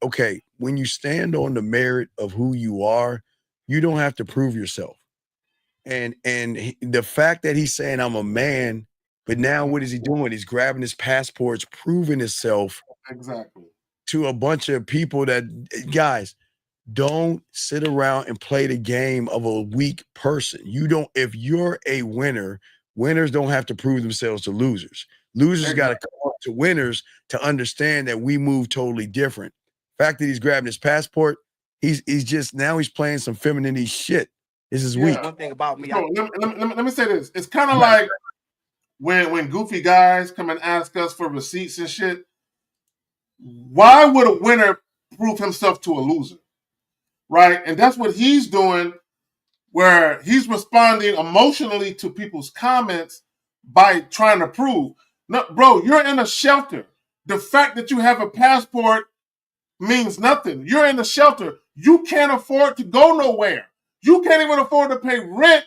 okay. When you stand on the merit of who you are, you don't have to prove yourself. And the fact that he's saying I'm a man, but now what is he doing? He's grabbing his passports, proving himself to a bunch of people that, guys, don't sit around and play the game of a weak person. If you're a winner, winners don't have to prove themselves to losers. Losers got to come up to winners to understand that we move totally different. The fact that he's grabbing his passport, he's playing some femininity shit. This is weak. One thing about me. Let me say this. It's kind of like when goofy guys come and ask us for receipts and shit. Why would a winner prove himself to a loser, right? And that's what he's doing, where he's responding emotionally to people's comments by trying to prove. No, bro, you're in a shelter. The fact that you have a passport means nothing. You're in a shelter. You can't afford to go nowhere. You can't even afford to pay rent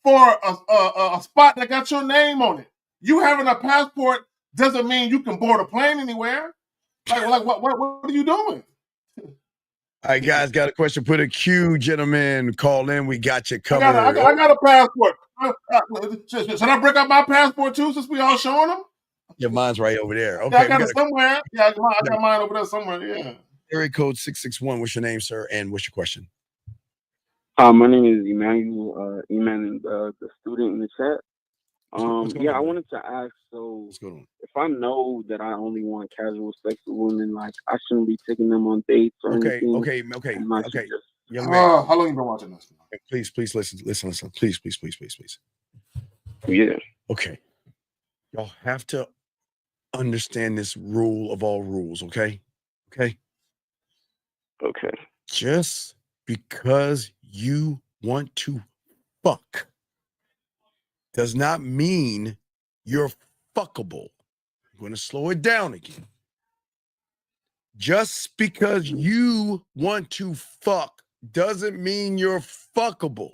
for a spot that got your name on it. You having a passport doesn't mean you can board a plane anywhere. Like what are you doing? All right, guys, got a question. Put a Q, gentlemen. Call in. We got you covered. I got a passport. Should I break up my passport too, since we all showing them? Your mine's right over there. Okay, Yeah, I got it somewhere. Yeah, I got mine over there somewhere. Yeah. Area code 661. What's your name, sir? And what's your question? My name is Emmanuel. The student in the chat. I wanted to ask. So, if I know that I only want casual sex with women, like I shouldn't be taking them on dates or anything. Okay. Young man, how long you been watching this? Please listen. Please. Yeah. Okay. Y'all have to understand this rule of all rules. Okay. Okay. Just because you want to fuck does not mean you're fuckable. I'm going to slow it down again. Just because you want to fuck doesn't mean you're fuckable.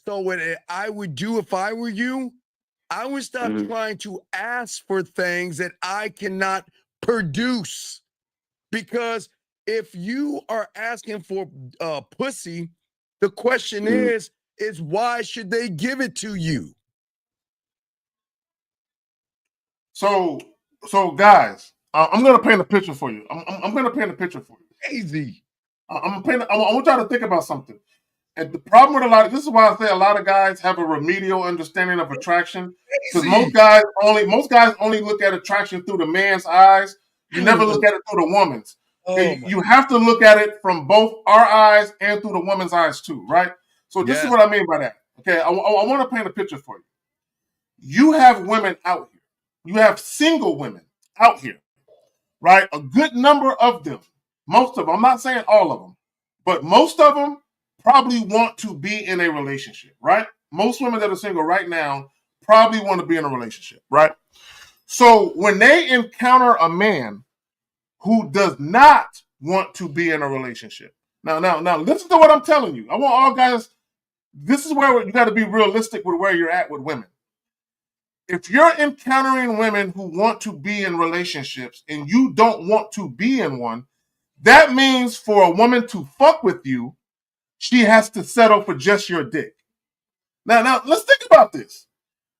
So what I would do if I were you, I would stop trying to ask for things that I cannot produce. Because if you are asking for pussy, the question is why should they give it to you? So guys, I'm gonna paint a picture for you. I'm gonna paint a picture for you. Easy. I want y'all to think about something. And the problem with this is why I say a lot of guys have a remedial understanding of attraction. Because most guys only look at attraction through the man's eyes. You never look at it through the woman's. You have to look at it from both our eyes and through the woman's eyes too, right? So this is what I mean by that. Okay, I want to paint a picture for you. You have women out here. You have single women out here, right? A good number of them. Most of them. I'm not saying all of them, but most of them probably want to be in a relationship, right? Most women that are single right now probably want to be in a relationship, right? So when they encounter a man who does not want to be in a relationship, now, listen to what I'm telling you. I want all guys, this is where you got to be realistic with where you're at with women. If you're encountering women who want to be in relationships and you don't want to be in one, that means for a woman to fuck with you, she has to settle for just your dick. Now, let's think about this.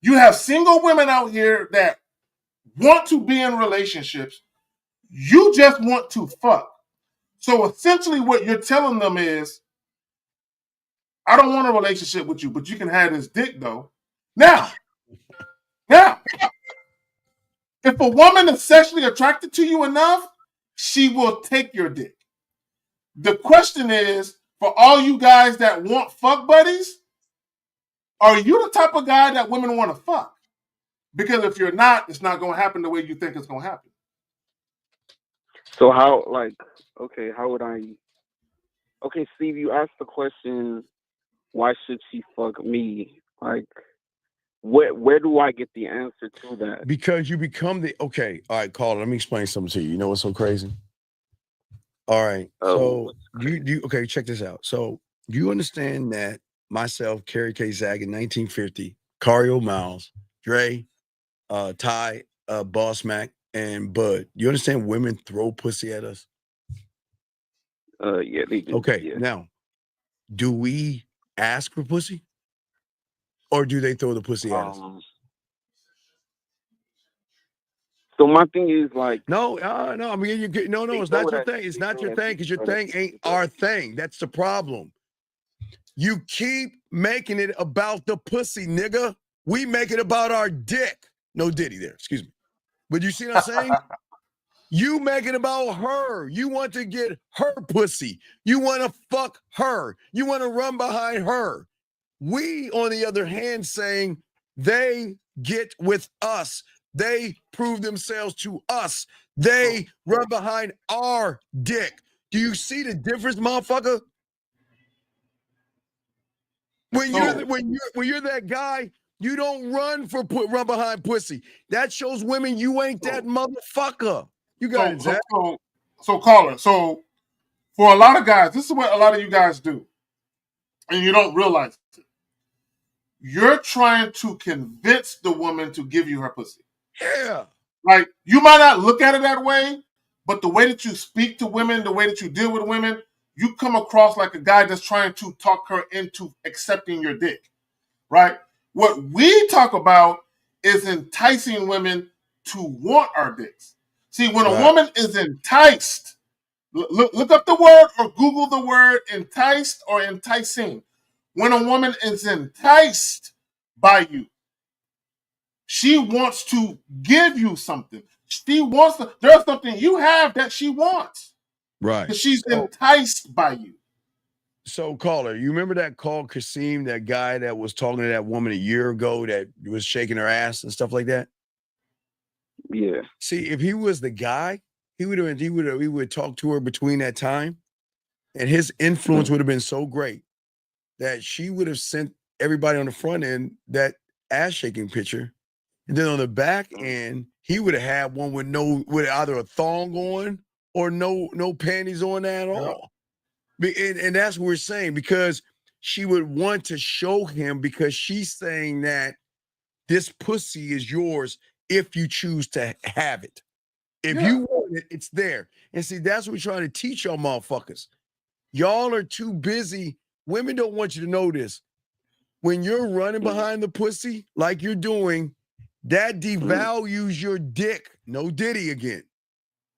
You have single women out here that want to be in relationships. You just want to fuck. So essentially what you're telling them is, I don't want a relationship with you, but you can have this dick though. Now, if a woman is sexually attracted to you enough, she will take your dick. The question is, for all you guys that want fuck buddies, are you the type of guy that women want to fuck? Because if you're not, it's not going to happen the way you think it's going to happen. So how would I? Okay, Steve, you asked the question, why should she fuck me? Like, where do I get the answer to that? Because you become all right, Carl, let me explain something to you. You know what's so crazy? All right. So you check this out. So you understand that myself, Kerry K. Zag in 1950, Cario Miles, Dre, Ty, Boss Mac, and Bud. You understand women throw pussy at us? Yeah, they do. Okay, yeah. Now, do we ask for pussy? Or do they throw the pussy at us? So my thing is like, no. I mean, it's not your thing. It's not your thing because your thing ain't our thing. That's the problem. You keep making it about the pussy, nigga. We make it about our dick. No Diddy there, excuse me. But you see what I'm saying? You make it about her. You want to get her pussy. You want to fuck her. You want to run behind her. We, on the other hand, saying they get with us. They prove themselves to us. They run behind our dick. Do you see the difference, motherfucker? When you're that guy, you don't run behind pussy. That shows women you ain't that motherfucker. You got it, Zach. So caller. So for a lot of guys, this is what a lot of you guys do, and you don't realize it. You're trying to convince the woman to give you her pussy. Yeah. Like, you might not look at it that way, but the way that you speak to women, the way that you deal with women, you come across like a guy that's trying to talk her into accepting your dick, right? What we talk about is enticing women to want our dicks. See, when a woman is enticed, look up the word or Google the word enticed or enticing. When a woman is enticed by you, she wants to give you something. She wants to, there's something you have that she wants. Right. She's enticed by you. So, caller, you remember that call Kasim, that guy that was talking to that woman a year ago that was shaking her ass and stuff like that? Yeah. See, if he was the guy, he would talk to her between that time, and his influence would have been so great that she would have sent everybody on the front end that ass shaking picture. And then on the back end, he would have had one with either a thong on or no panties on at all. And that's what we're saying, because she would want to show him, because she's saying that this pussy is yours if you choose to have it. If you want it, it's there. And see, that's what we're trying to teach y'all motherfuckers. Y'all are too busy. Women don't want you to know this. When you're running behind the pussy like you're doing, that devalues your dick. No Diddy again.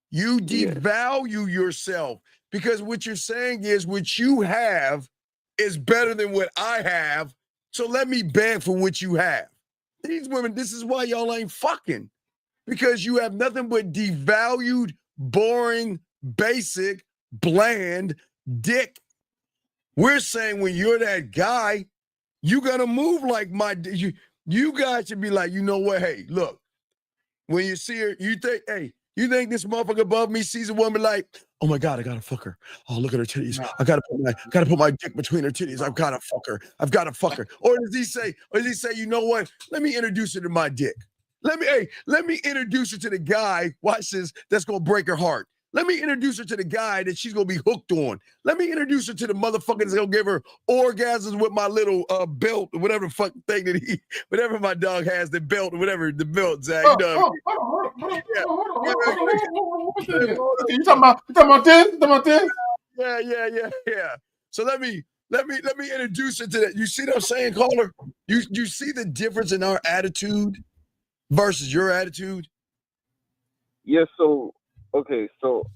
You devalue yourself, because what you're saying is what you have is better than what I have. So let me beg for what you have. These women, this is why y'all ain't fucking, because you have nothing but devalued, boring, basic, bland dick. We're saying when you're that guy, you gotta move like you guys should be like, you know what? Hey, look, when you see her, you think this motherfucker above me sees a woman like, oh my God, I gotta fuck her. Oh, look at her titties. I gotta put my dick between her titties. I've gotta fuck her. I've gotta fuck her. Or does he say, you know what? Let me introduce her to my dick. Let me introduce her to the guy, watch this, that's gonna break her heart. Let me introduce her to the guy that she's gonna be hooked on. Let me introduce her to the motherfucker that's gonna give her orgasms with my little belt, or whatever fuck thing that whatever my dog has, the belt, or whatever, the belt, Zach. You know You talking about this? Yeah. So let me introduce her to that. You see what I'm saying, caller? You see the difference in our attitude versus your attitude? Yeah, so okay, so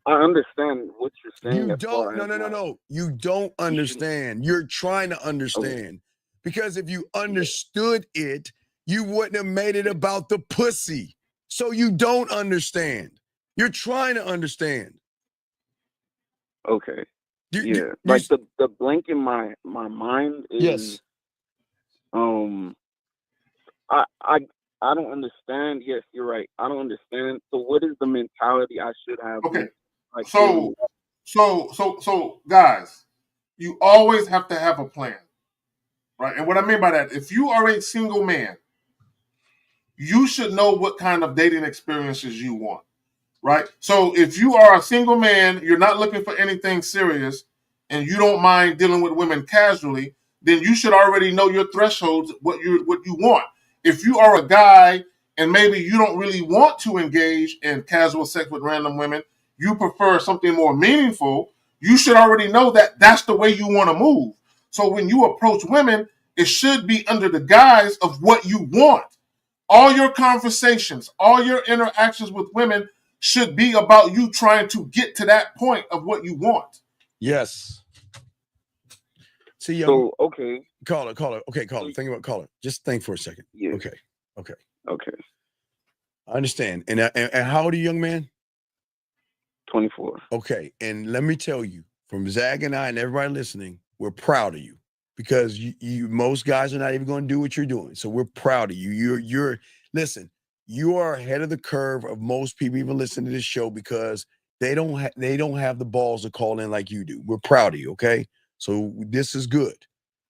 I understand what you're saying. You don't. No. You don't understand. You're trying to understand. Because if you understood it, you wouldn't have made it about the pussy. So you don't understand. You're trying to understand. Okay. Like the blank in my mind is I don't understand. Yes, you're right. I don't understand. So what is the mentality I should have? Okay. So guys, you always have to have a plan. Right? And what I mean by that, if you are a single man, you should know what kind of dating experiences you want. Right? So if you are a single man, you're not looking for anything serious, and you don't mind dealing with women casually, then you should already know your thresholds, what you want. If you are a guy and maybe you don't really want to engage in casual sex with random women, you prefer something more meaningful, you should already know that that's the way you want to move. So when you approach women, it should be under the guise of what you want. All your conversations, all your interactions with women should be about you trying to get to that point of what you want. Yes. See, okay. Caller. Okay, caller. Think about caller. Just think for a second. Yeah. Okay. I understand. And how old are you, young man? 24. Okay. And let me tell you, from Zach and I and everybody listening, we're proud of you, because you most guys are not even going to do what you're doing. So we're proud of you. You're listen, you are ahead of the curve of most people even listening to this show because they don't have the balls to call in like you do. We're proud of you, okay? So this is good.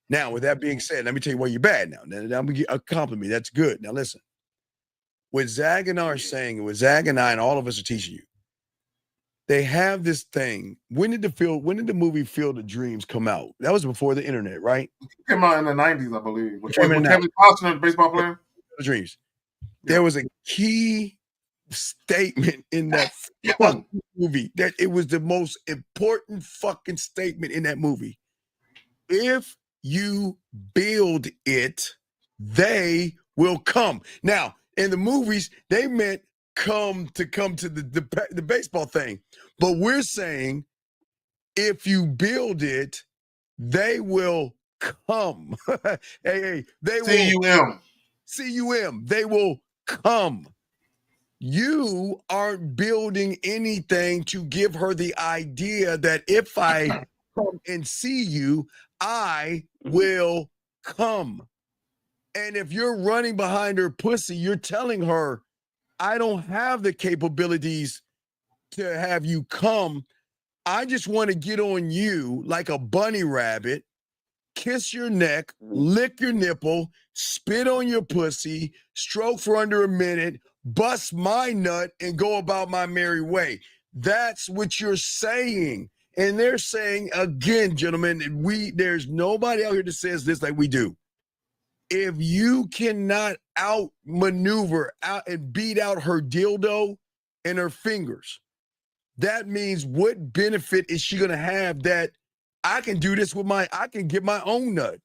Now, with that being said, let me tell you why you're bad now. Now I'm gonna get a compliment. That's good. Now listen. What Zag and I are saying, what Zag and I and all of us are teaching you, they have this thing. When did the movie Field of Dreams come out? That was before the internet, right? It came out in the 90s, I believe. With Came in the Kevin Costner, the baseball player. Field of Dreams. There was a key statement in that fucking movie that it was the most important fucking statement in that movie. If you build it, they will come. Now, in the movies, they meant come to the baseball thing. But we're saying if you build it, they will come. Hey, they will C-U-M. C-U-M. They will come. You aren't building anything to give her the idea that if I come and see you, I will come. And if you're running behind her pussy, you're telling her, I don't have the capabilities to have you come. I just want to get on you like a bunny rabbit, kiss your neck, lick your nipple, spit on your pussy, stroke for under a minute, bust my nut, and go about my merry way. That's what you're saying. And they're saying, again, gentlemen, there's nobody out here that says this like we do. If you cannot outmaneuver out and beat out her dildo and her fingers, that means what benefit is she going to have that I can do this with I can get my own nut.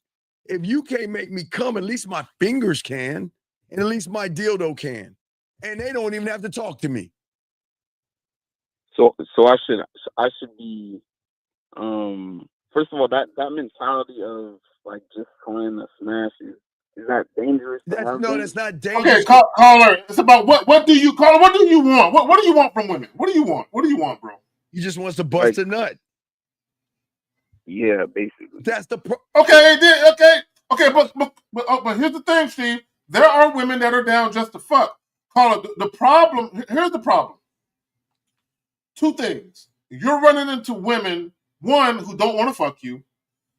If you can't make me come, at least my fingers can, and at least my dildo can. And they don't even have to talk to me. So I should be, first of all, that mentality of like just trying to smash is that dangerous? That's not dangerous. Okay, caller. It's about what do you call? What do you want? What do you want from women? What do you want? What do you want, bro? He just wants to bust a nut. Yeah, basically. That's the Okay, but here's the thing, Steve. There are women that are down just to fuck. Caller, the problem. Here's the problem. Two things. You're running into women, one, who don't want to fuck you.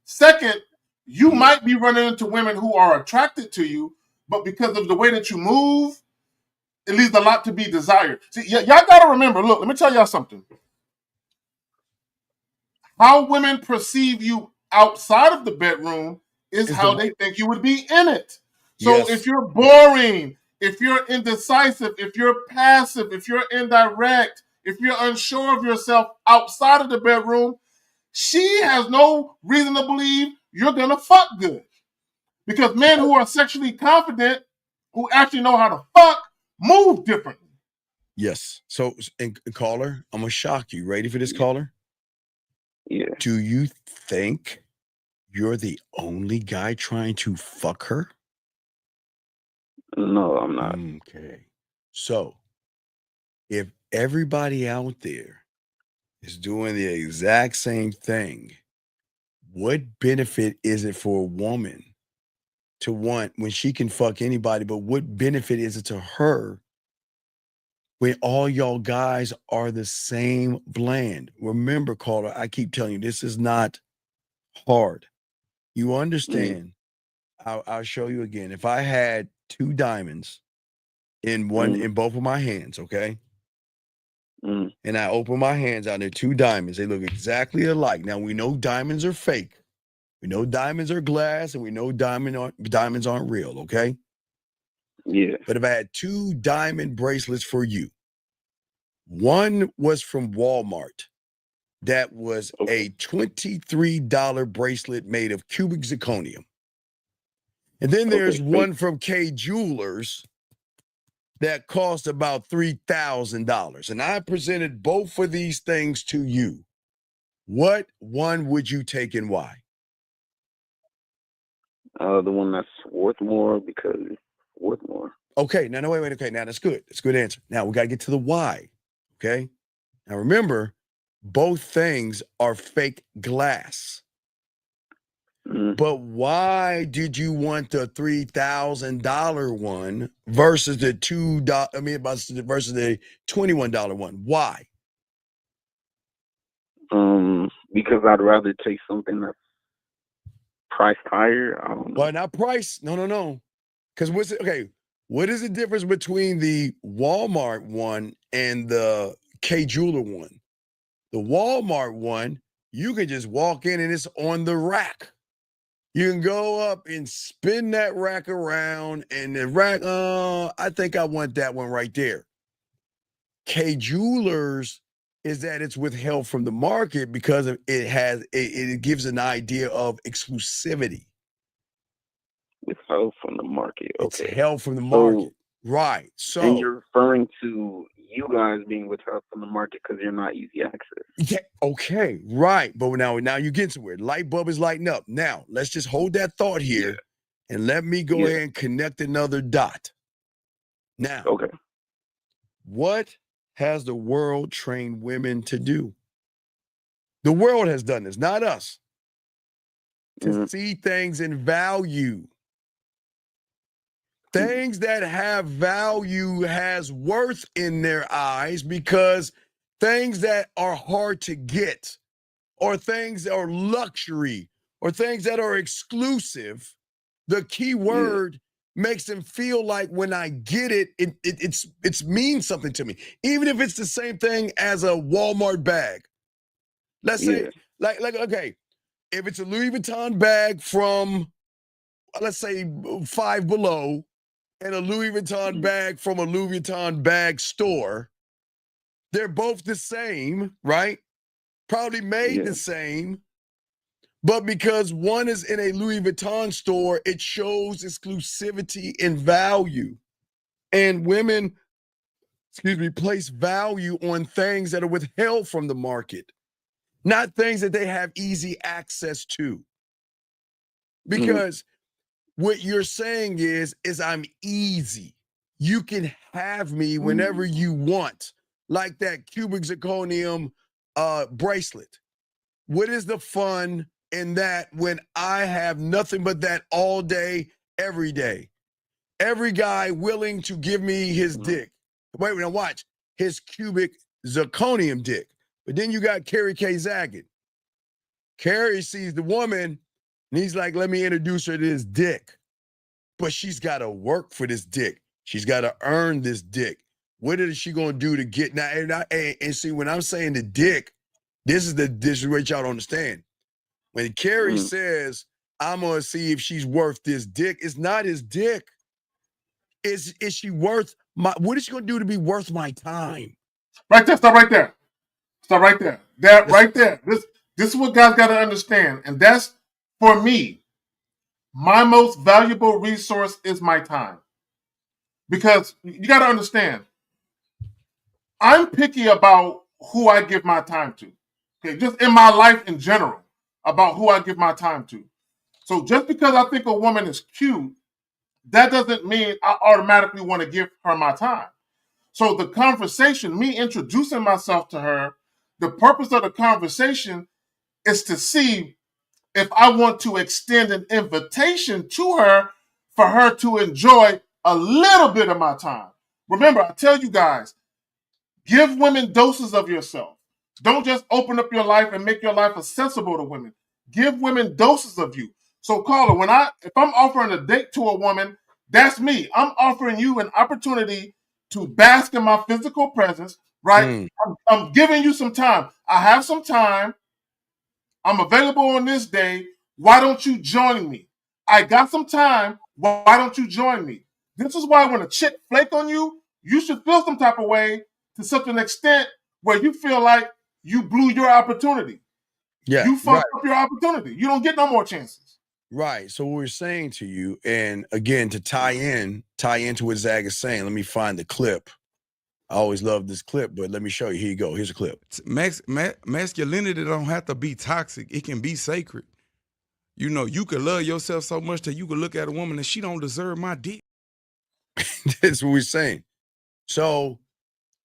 Second, you might be running into women who are attracted to you, but because of the way that you move, it leaves a lot to be desired. See, y'all got to remember, look, let me tell y'all something. How women perceive you outside of the bedroom is how they think you would be in it. So if you're boring, if you're indecisive, if you're passive, if you're indirect, if you're unsure of yourself outside of the bedroom, she has no reason to believe you're going to fuck good. Because men who are sexually confident, who actually know how to fuck, move differently. Yes. So, and caller, I'm going to shock you. Ready for this, caller? Yeah. Do you think you're the only guy trying to fuck her? No, I'm not. Okay. So, if everybody out there is doing the exact same thing, what benefit is it for a woman to want when she can fuck anybody, but what benefit is it to her when all y'all guys are the same bland? Remember, caller, I keep telling you, this is not hard. You understand? I'll show you again. If I had two diamonds in both of my hands, okay? And I open my hands out, and they're two diamonds. They look exactly alike. Now, we know diamonds are fake. We know diamonds are glass, and we know diamonds aren't real, okay? Yeah. But if I had two diamond bracelets for you, one was from Walmart. That was a $23 bracelet made of cubic zirconium. And then there's one from K Jewelers that cost about $3,000. And I presented both of these things to you. What one would you take and why? The one that's worth more because it's worth more. Okay, no, wait. Okay, now that's good. That's a good answer. Now we got to get to the why. Okay. Now remember, both things are fake glass. But why did you want the $3,000 one versus the $2? I mean, versus the $21 one? Why? Because I'd rather take something that's priced higher. I don't know. Well, not price. No. Because what is the difference between the Walmart one and the K Jeweler one? The Walmart one, you can just walk in and it's on the rack. You can go up and spin that rack around, and the rack, I think I want that one right there. K Jewelers is that it's withheld from the market because it gives an idea of exclusivity. Withheld from the market. Okay. It's held from the market. Right. And So you're referring to you guys being withheld from the market because you're not easy access. yeah, okay, right. But now you get to where light bulb is lighting up. Now let's just hold that thought here, and let me go ahead and connect another dot. Now, okay, what has the world trained women to do? The world has done this, not us. To see things in value. Things that have value has worth in their eyes because things that are hard to get or things that are luxury or things that are exclusive, the key word makes them feel like when I get it, it means something to me. Even if it's the same thing as a Walmart bag. Let's say, okay, if it's a Louis Vuitton bag from, let's say, Five Below, and a Louis Vuitton bag from a Louis Vuitton bag store, they're both the same, right? Probably made the same, but because one is in a Louis Vuitton store, it shows exclusivity and value. And women, place value on things that are withheld from the market, not things that they have easy access to. Because what you're saying is I'm easy. You can have me whenever you want, like that cubic zirconium bracelet. What is the fun in that when I have nothing but that all day, every day? Every guy willing to give me his dick. Wait, now watch. His cubic zirconium dick. But then you got Carrie K. Zaggett. Carrie sees the woman, and he's like, let me introduce her to this dick. But she's got to work for this dick. She's got to earn this dick. What is she going to do to get now? And see, when I'm saying the dick, this is what y'all don't understand. When Carrie says, I'm going to see if she's worth this dick, it's not his dick. Is she worth what is she going to do to be worth my time? Right there, stop right there. Stop right there. That right there. This is what guys got to understand. And that's, for me, my most valuable resource is my time. Because you got to understand, I'm picky about who I give my time to. Okay, just in my life in general, about who I give my time to. So just because I think a woman is cute, that doesn't mean I automatically want to give her my time. So the conversation, me introducing myself to her, the purpose of the conversation is to see if I want to extend an invitation to her for her to enjoy a little bit of my time. Remember, I tell you guys, give women doses of yourself. Don't just open up your life and make your life accessible to women. Give women doses of you. So, caller, if I'm offering a date to a woman, that's me. I'm offering you an opportunity to bask in my physical presence, right? I'm giving you some time. I have some time. I'm available on this day. Why don't you join me? I got some time. Why don't you join me? This is why when a chick flake on you, you should feel some type of way to such an extent where you feel like you blew your opportunity. Yeah, you fucked up your opportunity. You don't get no more chances. Right. So what we're saying to you, and again, to tie into what Zag is saying, let me find the clip. I always love this clip, but let me show you. Here you go. Here's a clip. Masculinity don't have to be toxic. It can be sacred. You know, you could love yourself so much that you could look at a woman and she don't deserve my dick. That's what we're saying. So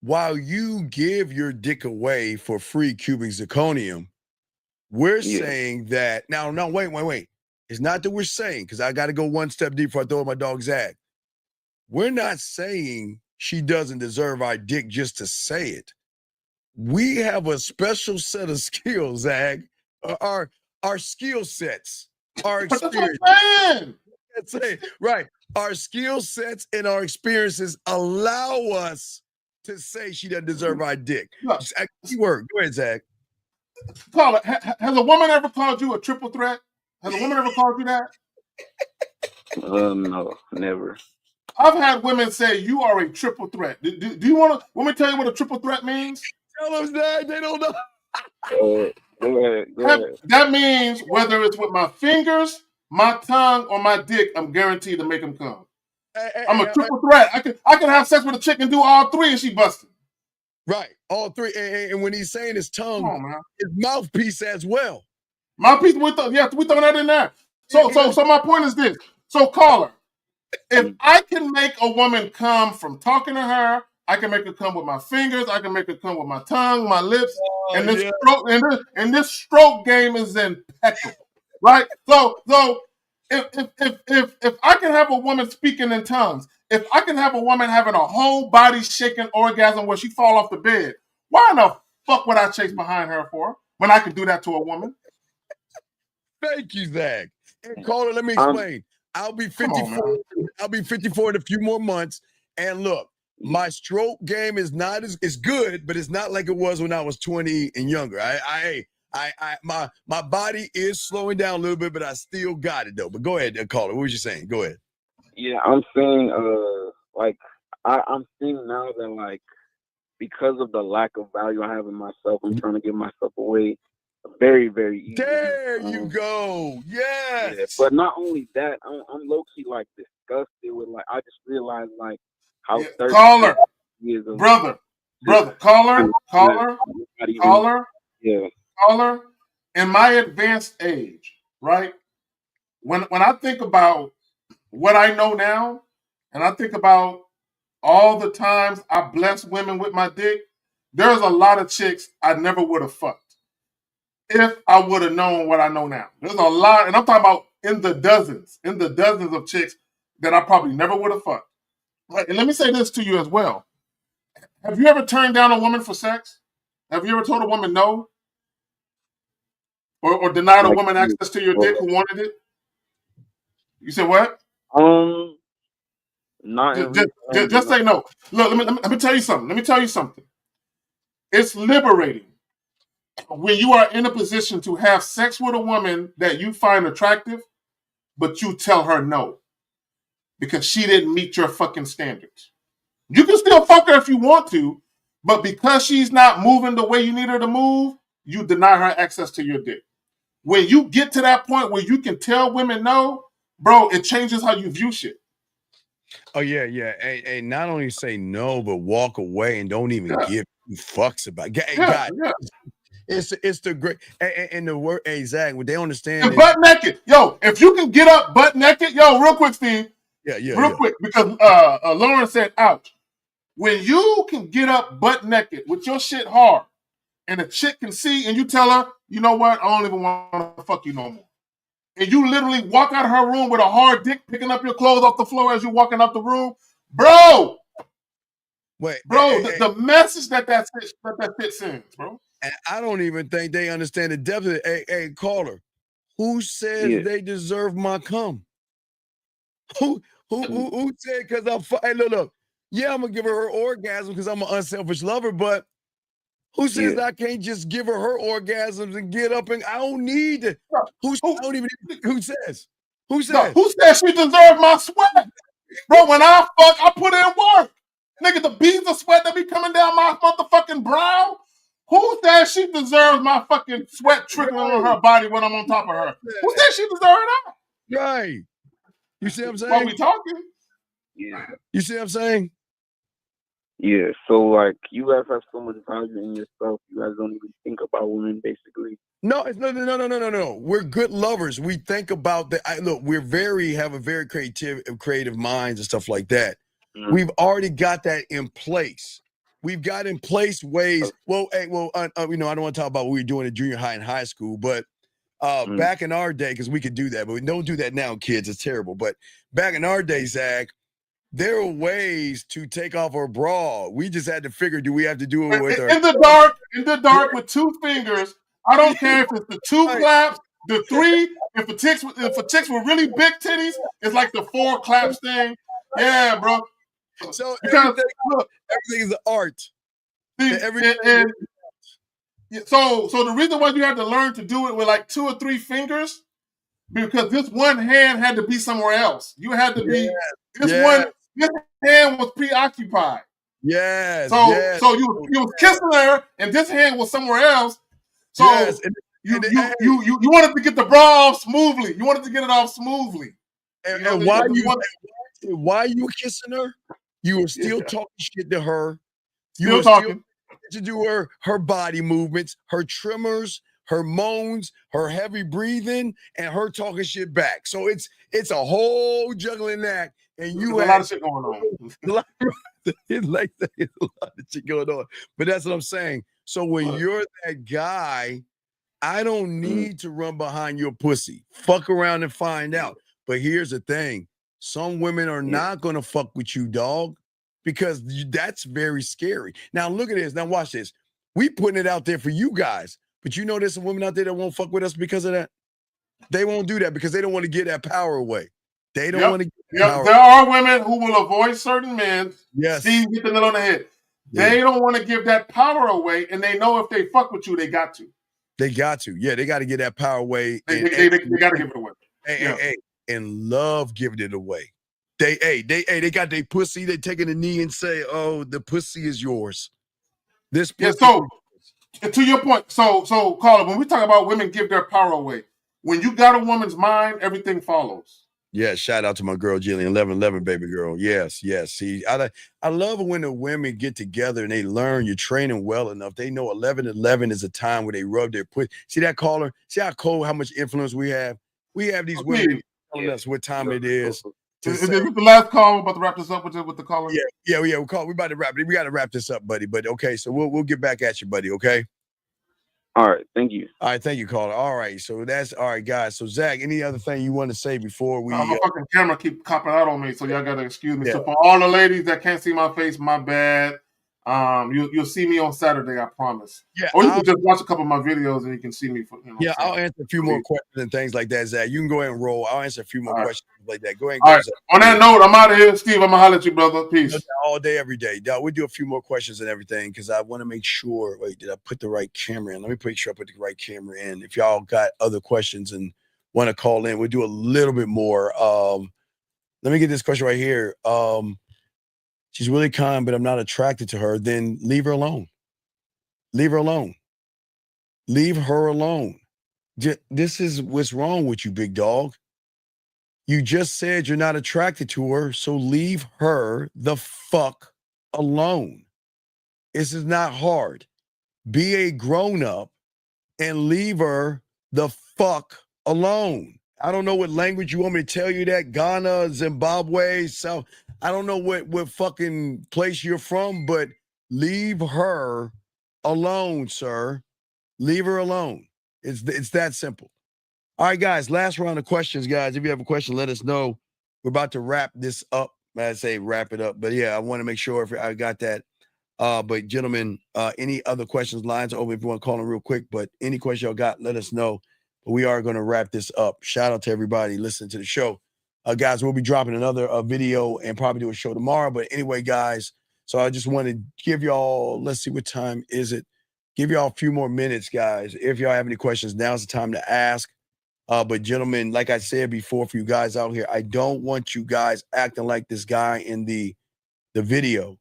while you give your dick away for free cubic zirconium, we're saying that now, no, wait. It's not that we're saying, because I got to go one step deeper before I throw my dog Zag. We're not saying she doesn't deserve our dick just to say it. We have a special set of skills, Zag. Our skill sets, our experience. That's it. Right. Our skill sets and our experiences allow us to say she doesn't deserve our dick. Keyword. Go ahead, Zach. Caller, has a woman ever called you a triple threat? Has a woman ever called you that? No, never. I've had women say you are a triple threat. Do you want me to tell you what a triple threat means? Tell them that. They don't know. Go ahead. That means whether it's with my fingers, my tongue, or my dick, I'm guaranteed to make them come. I'm a triple threat. I can have sex with a chick and do all three and she busted. Right. All three. And when he's saying his tongue, his mouthpiece as well. Mouthpiece, we throw that in there. So my point is this. So caller, if I can make a woman come from talking to her, I can make her come with my fingers, I can make her come with my tongue, my lips, and this stroke game is impeccable. Right? So if I can have a woman speaking in tongues, if I can have a woman having a whole body shaking orgasm where she fall off the bed, why in the fuck would I chase behind her for when I can do that to a woman? Thank you, Zach. And caller, let me explain. I'll be 54. I'll be 54 in a few more months. And look, my stroke game is not it's good, but it's not like it was when I was 20 and younger. My body is slowing down a little bit, but I still got it though. But go ahead, caller. What was you saying? Go ahead. Yeah, I'm saying I'm seeing now that like because of the lack of value I have in myself, I'm trying to give myself away very, very easy. There you go. Yes. Yeah, but not only that, I'm low key like disgusted with like I just realized like how caller, brother, caller. Yeah. Caller, in my advanced age, right? When I think about what I know now, and I think about all the times I bless women with my dick, there's a lot of chicks I never would have fucked if I would have known what I know now. There's a lot, and I'm talking about in the dozens of chicks that I probably never would have fucked. Right? And let me say this to you as well. Have you ever turned down a woman for sex? Have you ever told a woman no? Or denied a woman access to your dick who wanted it? You said what? Not just say no. Look, let me tell you something. It's liberating when you are in a position to have sex with a woman that you find attractive, but you tell her no because she didn't meet your fucking standards. You can still fuck her if you want to, but because she's not moving the way you need her to move, you deny her access to your dick. When you get to that point where you can tell women no, bro, it changes how you view shit. Oh, yeah. And not only say no, but walk away and don't even give two fucks about it. God, it's the great and the word Zach, what they understand and is butt naked. Yo, if you can get up butt naked, real quick, Steve. Real quick, because Lauren said ouch. When you can get up butt naked with your shit hard and a chick can see and you tell her, you know what, I don't even want to fuck you no more. And you literally walk out of her room with a hard dick, picking up your clothes off the floor as you're walking out the room. Bro! The message that shit sends, bro. And I don't even think they understand the depth of it. Hey, caller, who says they deserve my cum? Who said because I'm look, yeah, I'm gonna give her orgasm because I'm an unselfish lover, but who says I can't just give her orgasms and get up and I don't need to? Who says? Who says? Who says she deserves my sweat? Bro, when I fuck, I put in work. Nigga, the beads of sweat that be coming down my motherfucking brow. Who says she deserves my fucking sweat trickling on her body when I'm on top of her? Who says she deserves that? Right. You see what I'm saying? While we talking? Yeah. You see what I'm saying? Yeah, so like you guys have so much value in yourself, you guys don't even think about women, basically. No. We're good lovers. We think about that. Look, we have a very creative minds and stuff like that. We've already got that in place. We've got in place ways. I don't want to talk about what we were doing in junior high and high school, but Back in our day, because we could do that, but we don't do that now, kids. It's terrible. But back in our day, Zach, there were ways to take off our bra. We just had to figure, do we have to do it with our in the dark with 2 fingers. I don't care if it's the 2 claps, the 3. If a chicks with really big titties, it's like the 4 claps thing. Yeah, bro. So because everything is art. And so the reason why you had to learn to do it with like 2 or 3 fingers, because this one hand had to be somewhere else. You had to be this hand was preoccupied. Yes. So you was kissing her, and this hand was somewhere else. So you wanted to get the bra off smoothly. You wanted to get it off smoothly. And while you were kissing her, you were still talking shit to her. You were still to do her body movements, her tremors, her moans, her heavy breathing, and her talking shit back. So it's a whole juggling act, and you had a lot of shit going on. It's like there's a lot of shit going on. But that's what I'm saying. So when you're that guy, I don't need to run behind your pussy. Fuck around and find out. But here's the thing. Some women are not going to fuck with you, dog, because that's very scary. Now, look at this. Now, watch this. We putting it out there for you guys. But you know there's some women out there that won't fuck with us because of that? They won't do that because they don't want to get that power away. They don't want to get power. There are women who will avoid certain men. Yes. Steve hit the nail on the head. They don't want to give that power away, and they know if they fuck with you, they got to. They got to. Yeah, they got to get that power away. They got to give it away. Hey, and love giving it away. They got their pussy. They taking a knee and say, "Oh, the pussy is yours." This pussy. So to your point, so Carla, when we talk about women give their power away, when you got a woman's mind, everything follows. Yeah, shout out to my girl Jillian, 1111, baby girl. Yes. See, I love when the women get together and they learn you're training well enough. They know 1111 is a time where they rub their pussy. See that caller? See how cold, how much influence we have? We have these women telling us what time it is. Is this the last call? We're about to wrap this up with the caller? Yeah. We about to wrap it. We got to wrap this up, buddy. But okay, so we'll get back at you, buddy. Okay. All right, thank you. All right, thank you, caller. All right, so that's all right, guys. So Zach, any other thing you want to say before we? My fucking camera keep copping out on me, so y'all gotta excuse me. Yeah. So for all the ladies that can't see my face, my bad. You'll see me on Saturday, I promise. Yeah, or you can just watch a couple of my videos and you can see me. Yeah, I'll answer a few more questions and things like that, Zach. You can go ahead and roll. I'll answer a few more questions like that. Go ahead. All right. On that note, I'm out of here, Steve. I'm gonna holler at you, brother. Peace. All day, every day. We'll do a few more questions and everything because I want to make sure. Wait, did I put the right camera in? Let me make sure I put the right camera in. If y'all got other questions and want to call in, we'll do a little bit more. Let me get this question right here. She's really kind, but I'm not attracted to her. Then leave her alone. Leave her alone. Leave her alone. This is what's wrong with you, big dog. You just said you're not attracted to her, so leave her the fuck alone. This is not hard. Be a grown-up and leave her the fuck alone. I don't know what language you want me to tell you that. Ghana, Zimbabwe, South. I don't know what fucking place you're from, but leave her alone, sir. Leave her alone. It's that simple. All right, guys, last round of questions, guys. If you have a question, let us know. We're about to wrap this up. I say wrap it up, but yeah, I want to make sure if I got that. But gentlemen, any other questions? Lines are open if you want to call them real quick, but any question y'all got, let us know. But we are going to wrap this up. Shout out to everybody listening to the show. Guys, we'll be dropping another video and probably do a show tomorrow. But anyway, guys, so I just want to give y'all, let's see, what time is it? Give y'all a few more minutes, guys. If y'all have any questions, now's the time to ask. But gentlemen, like I said before, for you guys out here, I don't want you guys acting like this guy in the video.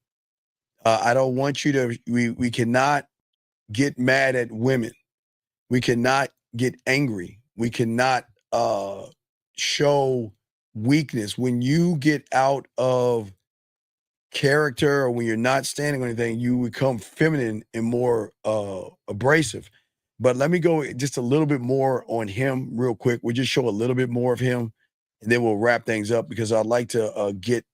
I don't want you to, we cannot get mad at women. We cannot get angry. We cannot show weakness. When you get out of character or when you're not standing on anything, you become feminine and more abrasive. But let me go just a little bit more on him real quick. We'll just show a little bit more of him and then we'll wrap things up because I'd like to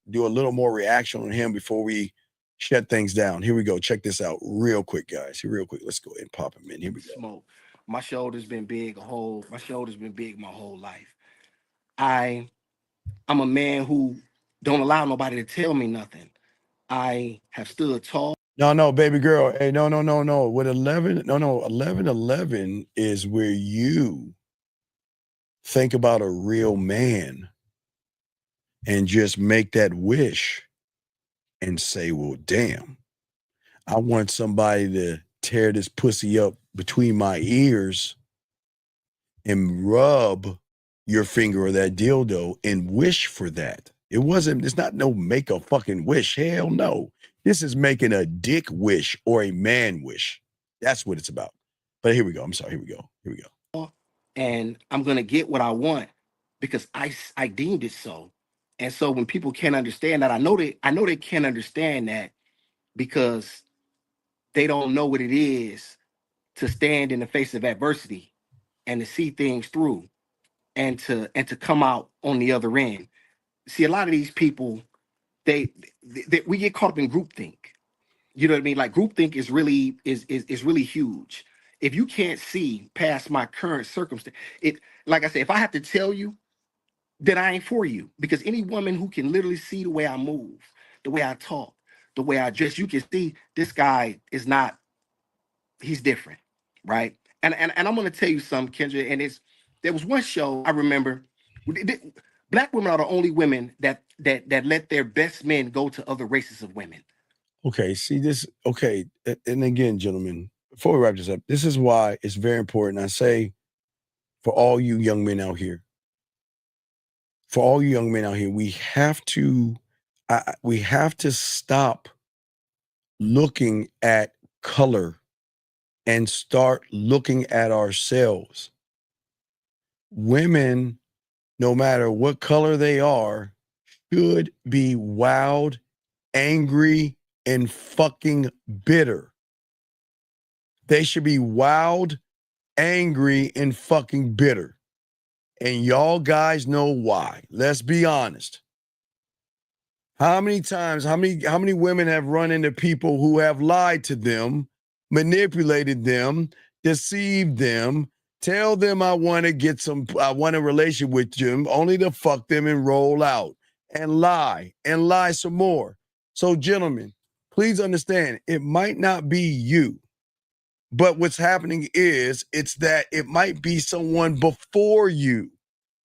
do a little more reaction on him before we shut things down. Here we go. Check this out real quick, guys. Real quick. Let's go ahead and pop him in. Here we go. Smoke. My shoulder's been big my shoulder's been big my whole life. I'm a man who don't allow nobody to tell me nothing. I have stood tall. No, baby girl. Hey, no. With 11 is where you think about a real man and just make that wish and say, well, damn, I want somebody to tear this pussy up between my ears and rub your finger or that dildo and wish for that. It's not no make a fucking wish. Hell no. This is making a dick wish or a man wish. That's what it's about. But here we go. I'm sorry. Here we go. And I'm going to get what I want because I deemed it so. And so when people can't understand that, I know they can't understand that because they don't know what it is to stand in the face of adversity and to see things through and to come out on the other end. See, a lot of these people, we get caught up in groupthink. You know what I mean? Like groupthink is really huge. If you can't see past my current circumstance, like I said, if I have to tell you, then I ain't for you. Because any woman who can literally see the way I move, the way I talk, the way I dress, you can see this guy is not, he's different, right? And I'm gonna tell you something, Kendra, and there was one show I remember. Black women are the only women that let their best men go to other races of women. Okay, see this. Okay, and again, gentlemen, before we wrap this up, this is why it's very important. I say for all you young men out here, we have to stop looking at color and start looking at ourselves. Women, no matter what color they are, should be wild, angry, and fucking bitter. They should be wild, angry, and fucking bitter. And y'all guys know why. Let's be honest. How many times, how many women have run into people who have lied to them, manipulated them, deceived them, tell them I want a relationship with them, only to fuck them and roll out and lie some more. So gentlemen, please understand, it might not be you, but what's happening is it's that it might be someone before you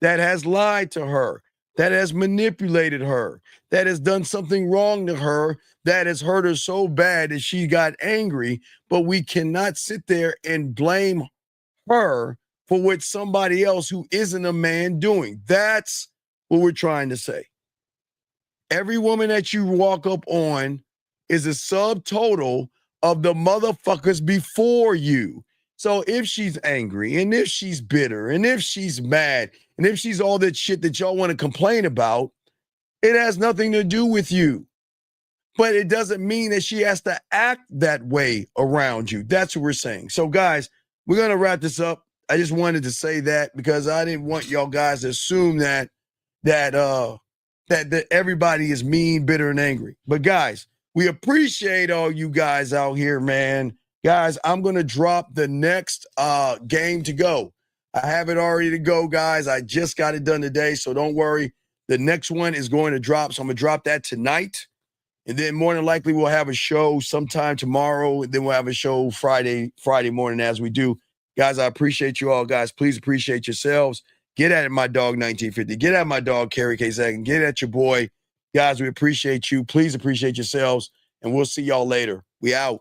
that has lied to her, that has manipulated her, that has done something wrong to her, that has hurt her so bad that she got angry. But we cannot sit there and blame her for what somebody else who isn't a man doing. That's what we're trying to say. Every woman that you walk up on is a subtotal of the motherfuckers before you. So if she's angry and if she's bitter and if she's mad and if she's all that shit that y'all want to complain about, it has nothing to do with you. But it doesn't mean that she has to act that way around you. That's what we're saying. So guys, we're going to wrap this up. I just wanted to say that because I didn't want y'all guys to assume that everybody is mean, bitter, and angry. But guys, we appreciate all you guys out here, man. Guys, I'm going to drop the next game to go. I have it already to go, guys. I just got it done today, so don't worry. The next one is going to drop, so I'm going to drop that tonight. And then more than likely, we'll have a show sometime tomorrow, and then we'll have a show Friday morning as we do. Guys, I appreciate you all, guys. Please appreciate yourselves. Get at it, my dog 1950. Get at my dog Kerry K. Sagan. Get at your boy. Guys, we appreciate you. Please appreciate yourselves. And we'll see y'all later. We out.